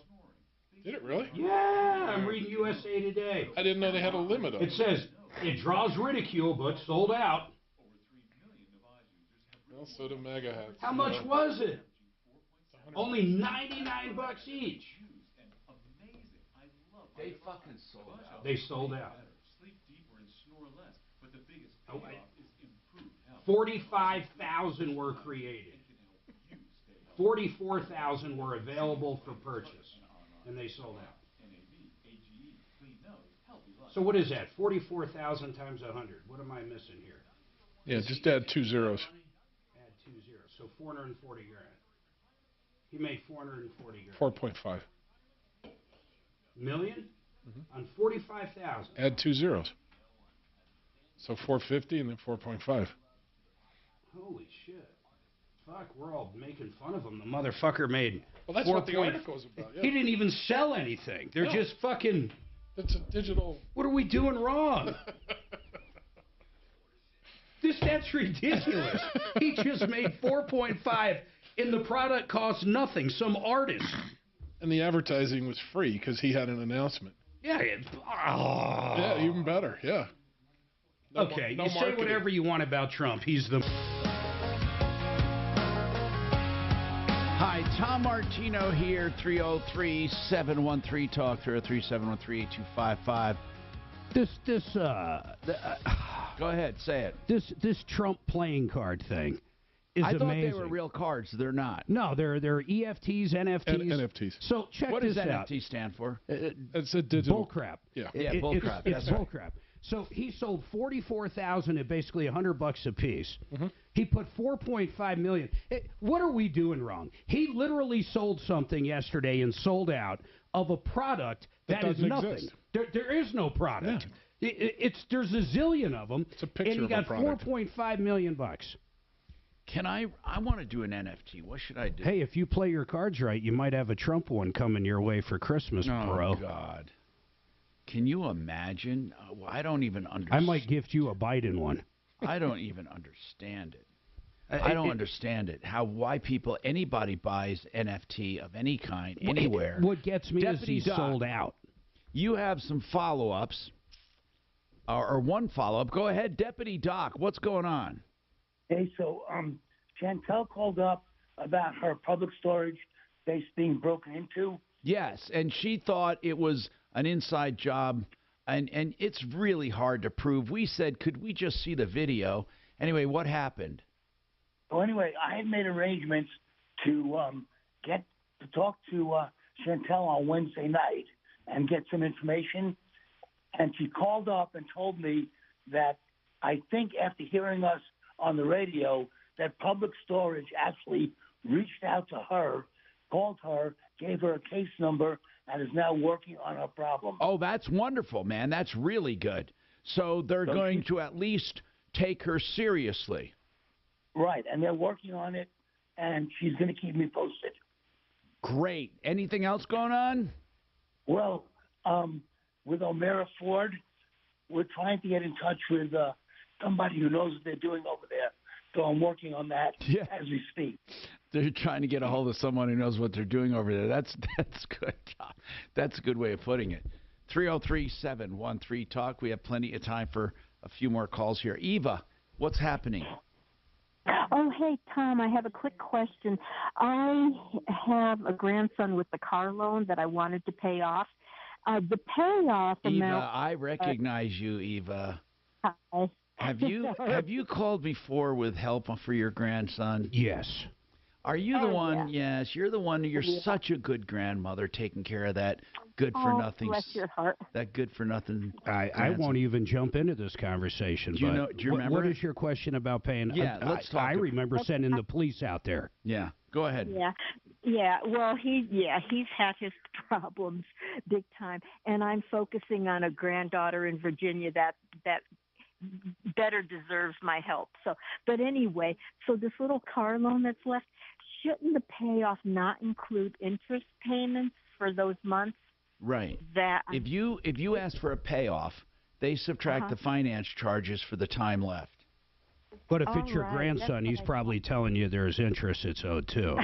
Did it really? Yeah, I'm reading USA Today. I didn't know they had a limit on it. It says, it draws ridicule, but sold out. Well, so do MAGA hats. How much was it? Only $99 each. They fucking sold out. They sold out. Sleep deeper and snore less, but the biggest Oh, payoff is improved health. 45,000 were created. 44,000 were available for purchase, and they sold out. So what is that? 44,000 times 100. What am I missing here? Yeah, just add 2 zeros. Add 2 zeros. So 440 grand. He made 440 grand. 4.5. Million on 45,000. Add 2 zeros. So 450 and then 4.5. Holy shit. Fuck, we're all making fun of him. The motherfucker made. Well, that's what the article's about. Yeah. He didn't even sell anything. They're just fucking. It's a digital. What are we doing wrong? That's ridiculous. He just made 4.5 and the product cost nothing. Some artist. And the advertising was free because he had an announcement. Yeah. Yeah, even better. Yeah. No Okay, you say whatever you want about Trump. He's the... Hi, Tom Martino here, 303-713-TALK, 303-713-8255. Go ahead, say it. This Trump playing card thing is amazing. I thought they were real cards. They're not. No, they're EFTs, NFTs. NFTs. So check what this does out. NFT stand for? It's a digital. Bullcrap. Yeah. Bullcrap. It's bullcrap. So he sold 44,000 at basically $100 a piece. He put 4.5 million. What are we doing wrong? He literally sold something yesterday and sold out of a product that is nothing. Exist. There is no product. Yeah. There's a zillion of them. It's a picture and he got of a product. $4.5 million. Can I want to do an NFT. What should I do? Hey, if you play your cards right, you might have a Trump one coming your way for Christmas, bro. Oh, God. Can you imagine? I don't even understand. I might gift you a Biden one. I don't even understand it. I don't understand it. Why anybody buys NFT of any kind, anywhere. What gets me Deputy is he's Doc, sold out. You have some follow-ups, or one follow-up. Go ahead, Deputy Doc. What's going on? Hey, so Chantel called up about her public storage space being broken into. Yes, and she thought it was an inside job, and it's really hard to prove. We said, could we just see the video? Anyway, what happened? So anyway, I had made arrangements to talk to Chantel on Wednesday night and get some information, and she called up and told me that I think after hearing us on the radio that Public Storage actually reached out to her, called her, gave her a case number, and is now working on her problem. Oh, that's wonderful, man. That's really good. So they're going to at least take her seriously. Right, and they're working on it, and she's going to keep me posted. Great. Anything else going on? Well, with O'Mara Ford, we're trying to get in touch with somebody who knows what they're doing over there. So I'm working on that as we speak. They're trying to get a hold of someone who knows what they're doing over there. That's good, Tom. That's a good way of putting it. 303-713-TALK. We have plenty of time for a few more calls here. Eva, what's happening? Oh, hey, Tom, I have a quick question. I have a grandson with the car loan that I wanted to pay off. The payoff amount... Eva, I recognize you, Eva. Hi. Have you called before with help for your grandson? Yes. Are you the one? Yeah. Yes, you're the one. You're such a good grandmother, taking care of that good-for-nothing. Bless your heart. That good-for-nothing. I won't even jump into this conversation. Do you remember? What is your question about paying? Yeah, let's talk. I remember sending the police out there. Yeah, go ahead. Yeah. Well, he's had his problems big time, and I'm focusing on a granddaughter in Virginia that better deserves my help. But anyway, so this little car loan that's left, shouldn't the payoff not include interest payments for those months? Right. If you ask for a payoff, they subtract the finance charges for the time left. But if it's your grandson, he's probably telling you there's interest it's owed too.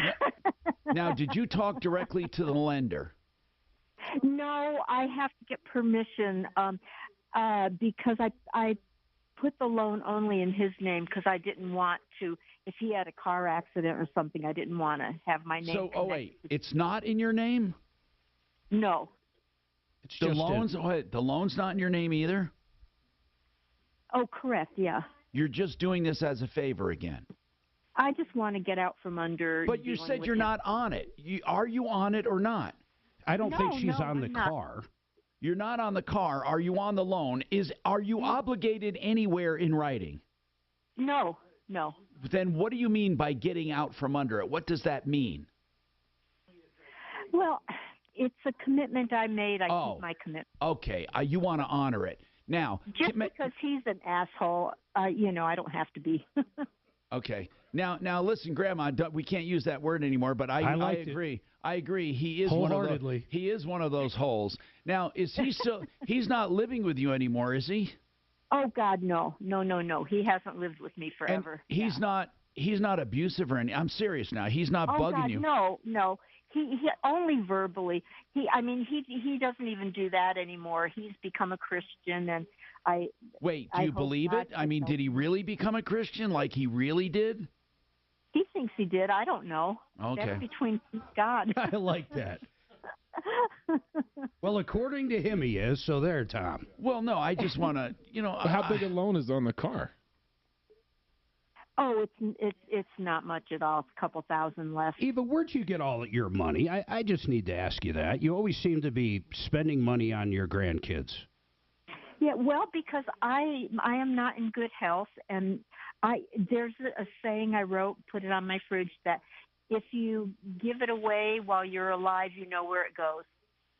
Now, did you talk directly to the lender? No, I have to get permission because I put the loan only in his name because I didn't want to. If he had a car accident or something, I didn't want to have my name. So, it's not in your name? No. It's the loan's not in your name either? Oh, correct. Yeah. You're just doing this as a favor again. I just want to get out from under. But you said you're not on it. Are you on it or not? I don't think she's on the car. You're not on the car. Are you on the loan? Are you obligated anywhere in writing? No. Then what do you mean by getting out from under it? What does that mean? Well, it's a commitment I made. I keep my commitment. Okay. You want to honor it. Now, just because he's an asshole, I don't have to be. Okay. Now listen, Grandma, we can't use that word anymore, but I agree. I agree. He is wholeheartedly. He is one of those holes. Now, is he still he's not living with you anymore, is he? Oh God, no. He hasn't lived with me forever. And he's not abusive or anything. I'm serious now. He's not bugging you. No. He only verbally. He doesn't even do that anymore. He's become a Christian, and Wait, do you believe it? I mean, did he really become a Christian? Like he really did? He thinks he did. I don't know. Okay. That's between God. I like that. Well, according to him, he is. So there, Tom. Well, no, I just want to, how big a loan is on the car? Oh, it's not much at all. It's a couple thousand less. Eva, where'd you get all your money? I just need to ask you that. You always seem to be spending money on your grandkids. Yeah, well, because I am not in good health, and there's a saying I wrote, put it on my fridge, that if you give it away while you're alive, you know where it goes.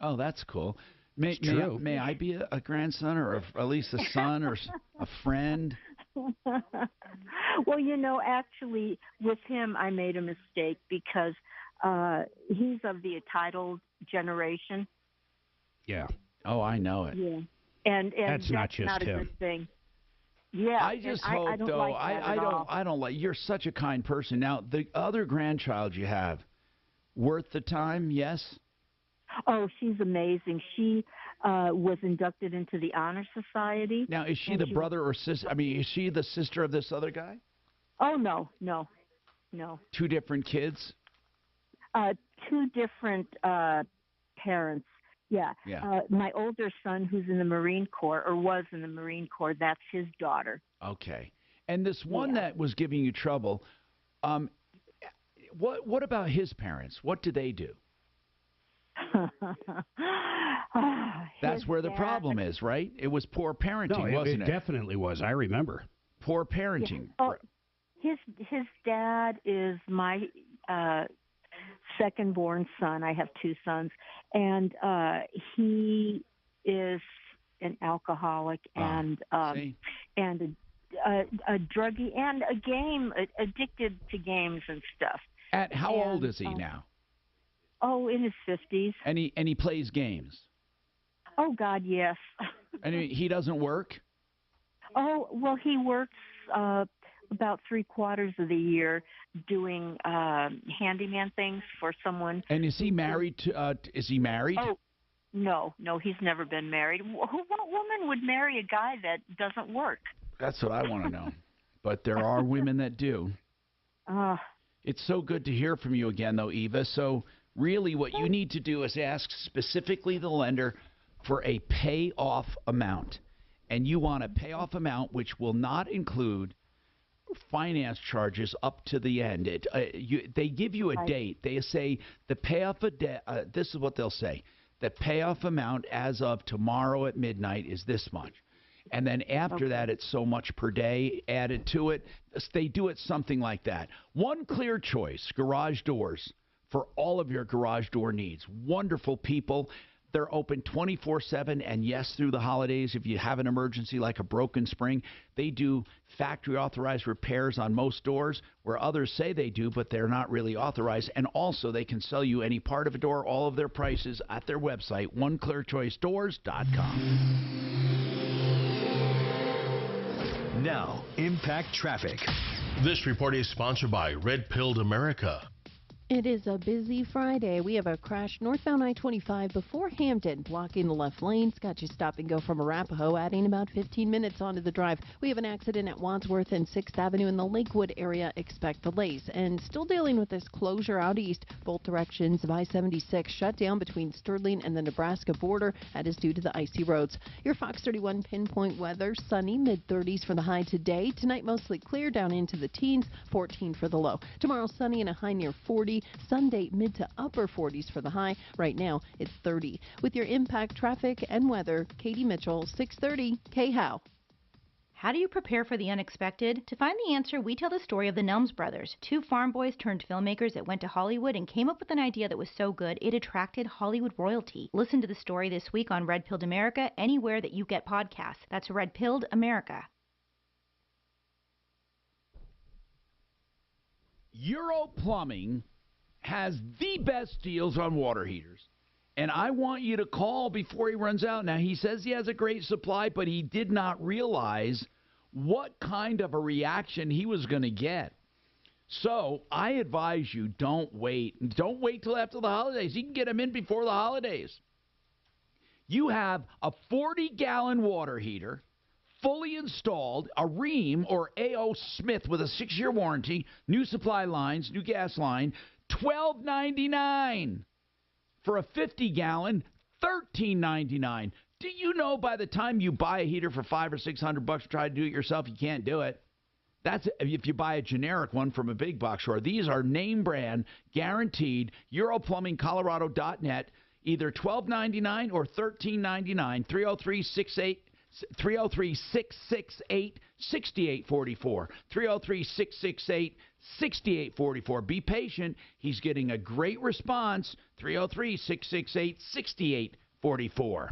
Oh, that's cool. May I be a grandson or at least a son or a friend? Well, actually, with him, I made a mistake because he's of the entitled generation. Yeah. Oh, I know it. Yeah. And that's not just not a him. Good thing. Yeah. I just hope, I don't though. like that I don't like. You're such a kind person. Now, the other grandchild you have, worth the time? Yes. Oh, she's amazing. She was inducted into the Honor Society. Now, is she the brother or sister? I mean, is she the sister of this other guy? Oh, no. Two different kids? Two different parents. Yeah. My older son, who's in the Marine Corps, or was in the Marine Corps, that's his daughter. Okay. And this one that was giving you trouble, what about his parents? What do they do? That's where the problem is, right? It was poor parenting, wasn't it? It definitely was. I remember. Poor parenting. Yeah. Oh, his dad is my second-born son. I have two sons, and he is an alcoholic and a druggie and addicted to games and stuff. How old is he now? Oh, in his 50s. And he plays games. Oh God, yes. And he doesn't work? Oh, well, he works about 3/4 of the year doing handyman things for someone. And is he married? Is he married? Oh, no, he's never been married. What woman would marry a guy that doesn't work? That's what I want to know. But there are women that do. It's so good to hear from you again, though, Eva. So really what you need to do is ask specifically the lender for a payoff amount. And you want a payoff amount which will not include finance charges up to the end. They give you a date. They say the payoff this is what they'll say. The payoff amount as of tomorrow at midnight is this much. And then after that, it's so much per day added to it. They do it something like that. One Clear Choice Garage Doors for all of your garage door needs. Wonderful people. They're open 24/7, and yes, through the holidays, if you have an emergency like a broken spring, they do factory-authorized repairs on most doors, where others say they do, but they're not really authorized. And also, they can sell you any part of a door, all of their prices at their website, oneclearchoicedoors.com. Now, Impact Traffic. This report is sponsored by Red Pilled America. It is a busy Friday. We have a crash northbound I-25 before Hampton, blocking the left lane. Got you stop and go from Arapahoe, adding about 15 minutes onto the drive. We have an accident at Wadsworth and 6th Avenue in the Lakewood area. Expect delays. And still dealing with this closure out east. Both directions of I-76 shut down between Sterling and the Nebraska border. That is due to the icy roads. Your Fox 31 pinpoint weather. Sunny, mid-30s for the high today. Tonight mostly clear, down into the teens, 14 for the low. Tomorrow sunny and a high near 40. Sunday, mid to upper 40s for the high. Right now, it's 30. With your impact traffic and weather, Katie Mitchell, 630 KHOW. How do you prepare for the unexpected? To find the answer, we tell the story of the Nelms brothers, two farm boys turned filmmakers that went to Hollywood and came up with an idea that was so good it attracted Hollywood royalty. Listen to the story this week on Red Pilled America, anywhere that you get podcasts. That's Red Pilled America. Euro Plumbing has the best deals on water heaters, and I want you to call before he runs out. Now, he says he has a great supply, but he did not realize what kind of a reaction he was going to get. So I advise you, don't wait. Don't wait till after the holidays. You can get them in before the holidays. You have a 40-gallon water heater, fully installed, a Rheem or A.O. Smith with a 6-year warranty, new supply lines, new gas line, $12.99. For a 50-gallon, $13.99. Do you know by the time you buy a heater for $500 or $600 to try to do it yourself, you can't do it? That's if you buy a generic one from a big box store. These are name brand, guaranteed, EuroPlumbingColorado.net, either $12.99 or $13.99, 303-668-6844, 303-668-6844. Be patient. He's getting a great response, 303-668-6844.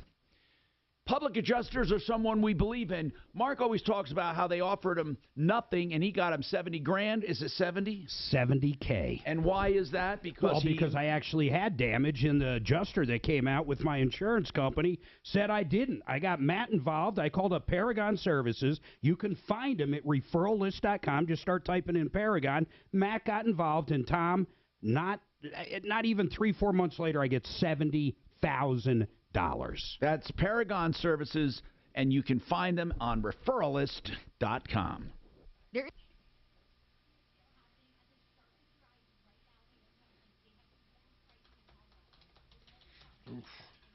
Public adjusters are someone we believe in. Mark always talks about how they offered him nothing, and he got him $70,000. Is it 70? $70K. And why is that? Because I actually had damage, and the adjuster that came out with my insurance company said I didn't. I got Matt involved. I called up Paragon Services. You can find him at referrallist.com. Just start typing in Paragon. Matt got involved, and Tom, not even 3-4 months later, I get $70,000. That's Paragon Services, and you can find them on referrallist.com.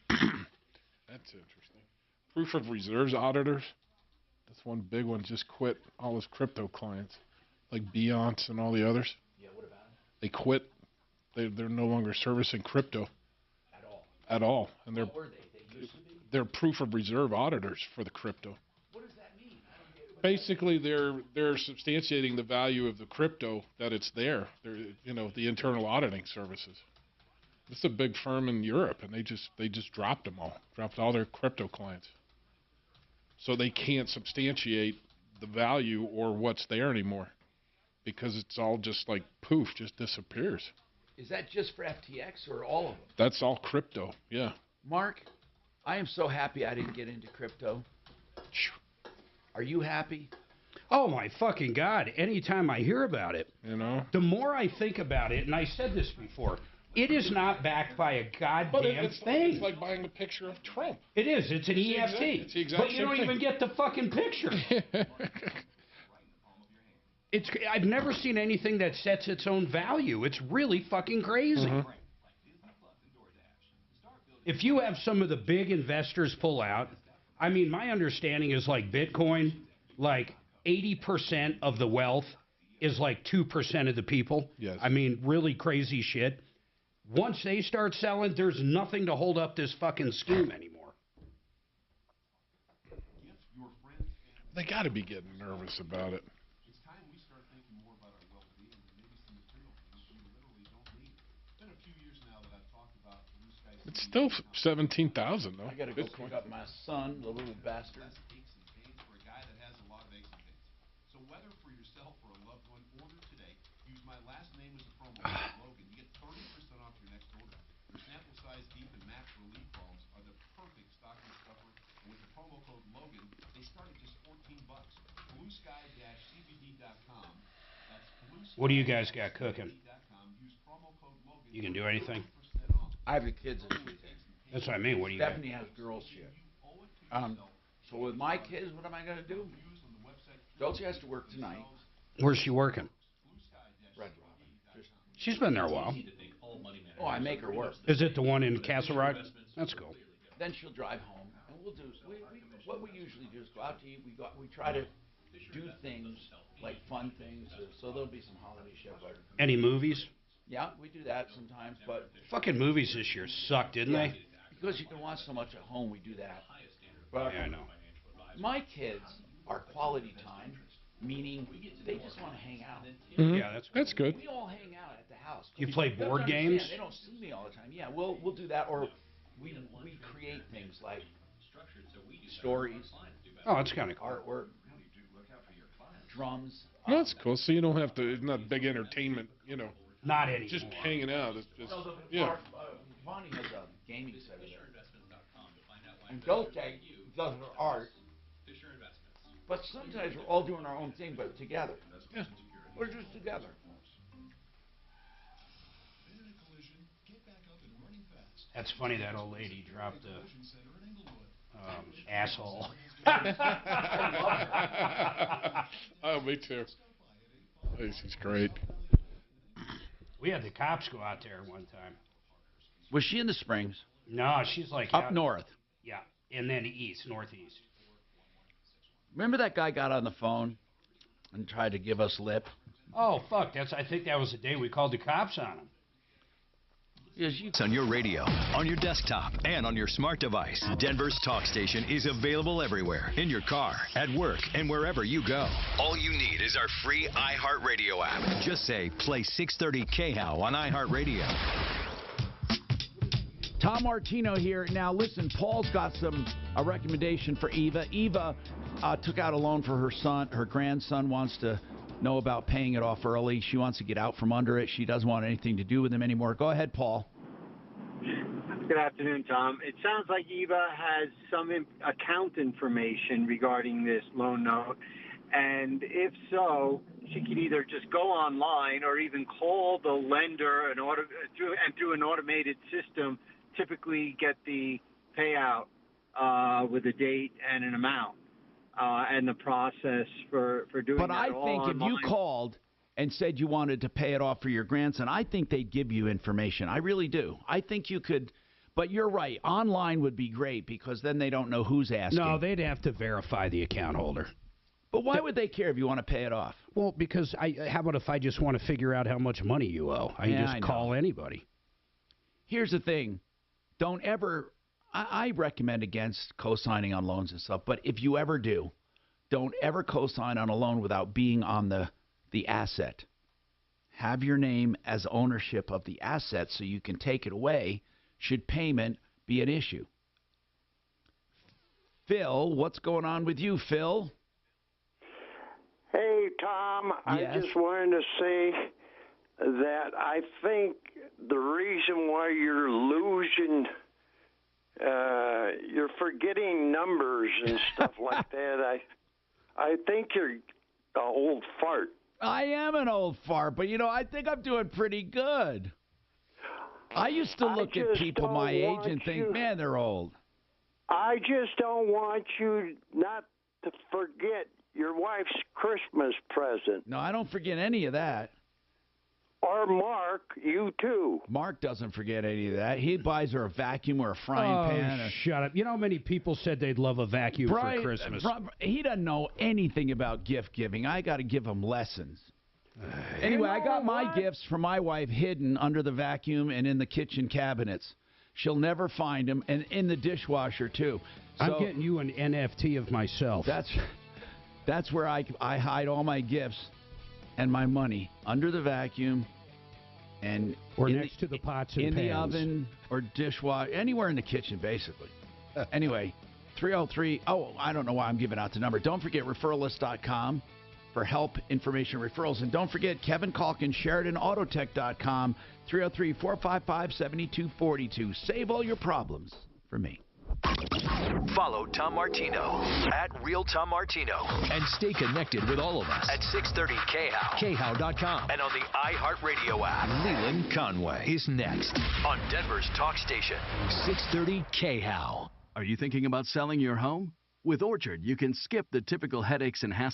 That's interesting. Proof of reserves auditors. That's one big one. Just quit all his crypto clients, like Beyonce and all the others. Yeah, what about it? They quit. They're no longer servicing crypto. At all. And they're, what were they? They used to be? They're proof of reserve auditors for the crypto. What does that mean? Basically, they're substantiating the value of the crypto, that it's there. They're, the internal auditing services. It's a big firm in Europe, and they just dropped them all. Dropped all their crypto clients. So they can't substantiate the value or what's there anymore, because it's all just like poof, just disappears. Is that just for FTX or all of them? That's all crypto, yeah. Mark, I am so happy I didn't get into crypto. Are you happy? Oh, my fucking God. Anytime I hear about it, the more I think about it, and I said this before, it is not backed by a goddamn thing. It's like buying a picture of Trump. It is. It's an EFT. It's the exact but you don't even get the fucking picture. I've never seen anything that sets its own value. It's really fucking crazy. Mm-hmm. If you have some of the big investors pull out, I mean, my understanding is like Bitcoin, like 80% of the wealth is like 2% of the people. Yes. I mean, really crazy shit. Once they start selling, there's nothing to hold up this fucking scheme anymore. They got to be getting nervous about it. It's still 17,000 though. I gotta go pick up my son, the little bastard. For a guy that has a lot of aches and pains. So whether for yourself or a loved one, order today. Use my last name as a promo code Logan. You get 30% off your next order. Sample size deep and max relief balms are the perfect stocking stuffer. And with the promo code Logan, they start at just $14. BlueSky-CBD.com. That's BlueSky. What do you guys got cooking? Use promo code You can do anything? I have the kids this weekend. That's what I mean. What do you Stephanie has girls shit. So with my kids, what am I going to do? Dulce has to work tonight. Where's she working? Red Rock. She's been there a while. Oh, I make her work. Is it the one in Castle Rock? That's cool. Then she'll drive home, and we'll do. What we usually do is go out to eat. We try to do things like fun things. So there'll be some holiday shit. Any movies? Yeah, we do that sometimes, but fucking movies this year sucked, didn't they? Because you can watch so much at home, we do that. But yeah, I know. My kids are quality time, meaning they just want to hang out. Mm-hmm. Yeah, that's good. We all hang out at the house. You play board games? They don't see me all the time. Yeah, we'll do that, or we create things like stories. Oh, that's kind of cool. Artwork, drums. Well, that's cool. So you don't have to. It's not big entertainment, you know. Not anymore. Just hanging out. It's just yeah. Bonnie has a gaming set there. And Dulce does her art. But sometimes we're all doing our own thing, but together. Yeah. We're just together. That's funny. That old lady dropped a asshole. Oh, me too. She's great. We had the cops go out there one time. Was she in the Springs? No, she's like up north. Yeah, and then northeast. Remember that guy got on the phone and tried to give us lip? Oh, fuck. I think that was the day we called the cops on him. It's on your radio, on your desktop, and on your smart device. Denver's talk station is available everywhere, in your car, at work, and wherever you go. All you need is our free iHeartRadio app. Just say, play 630 KHOW on iHeartRadio. Tom Martino here. Now, listen, Paul's got a recommendation for Eva. Eva took out a loan for her son. Her grandson wants to know about paying it off early. She wants to get out from under it. She doesn't want anything to do with him anymore. Go ahead, Paul. Good afternoon, Tom. It sounds like Eva has some account information regarding this loan note. And if so, she could either just go online or even call the lender and through an automated system, typically get the payout with a date and an amount. And the process for doing that. But I think if you called and said you wanted to pay it off for your grandson, I think they'd give you information. I really do. I think you could. But you're right. Online would be great because then they don't know who's asking. No, they'd have to verify the account holder. But why would they care if you want to pay it off? Well, because how about if I just want to figure out how much money you owe? I can just call anybody. Here's the thing. Don't ever... I recommend against co-signing on loans and stuff, but if you ever do, don't ever co-sign on a loan without being on the asset. Have your name as ownership of the asset so you can take it away should payment be an issue. Phil, what's going on with you, Phil? Hey, Tom, yes. I just wanted to say that I think the reason why you're losing... you're forgetting numbers and stuff like that. I think you're an old fart. I am an old fart, but, I think I'm doing pretty good. I used to look at people my age and think, man, they're old. I just don't want you not to forget your wife's Christmas present. No, I don't forget any of that. Or Mark, you too. Mark doesn't forget any of that. He buys her a vacuum or a frying pan. Shut up. You know how many people said they'd love a vacuum for Christmas? He doesn't know anything about gift giving. I got to give him lessons. Anyway, I got my gifts for my wife hidden under the vacuum and in the kitchen cabinets. She'll never find them, and in the dishwasher, too. So, I'm getting you an NFT of myself. That's where I hide all my gifts and my money, under the vacuum and or next to the pots and in pans. the oven or dishwasher, anywhere in the kitchen, basically. Anyway, 303. Oh, I don't know why I'm giving out the number. Don't forget referralist.com for help, information, referrals. And don't forget Kevin Calkin, SheridanAutotech.com, 303-455-7242. Save all your problems for me. Follow Tom Martino at Real Tom Martino. And stay connected with all of us at 630 KHOW, KHOW.com, and on the iHeartRadio app. Leland Conway is next on Denver's talk station, 630 KHOW. Are you thinking about selling your home? With Orchard, you can skip the typical headaches and hassles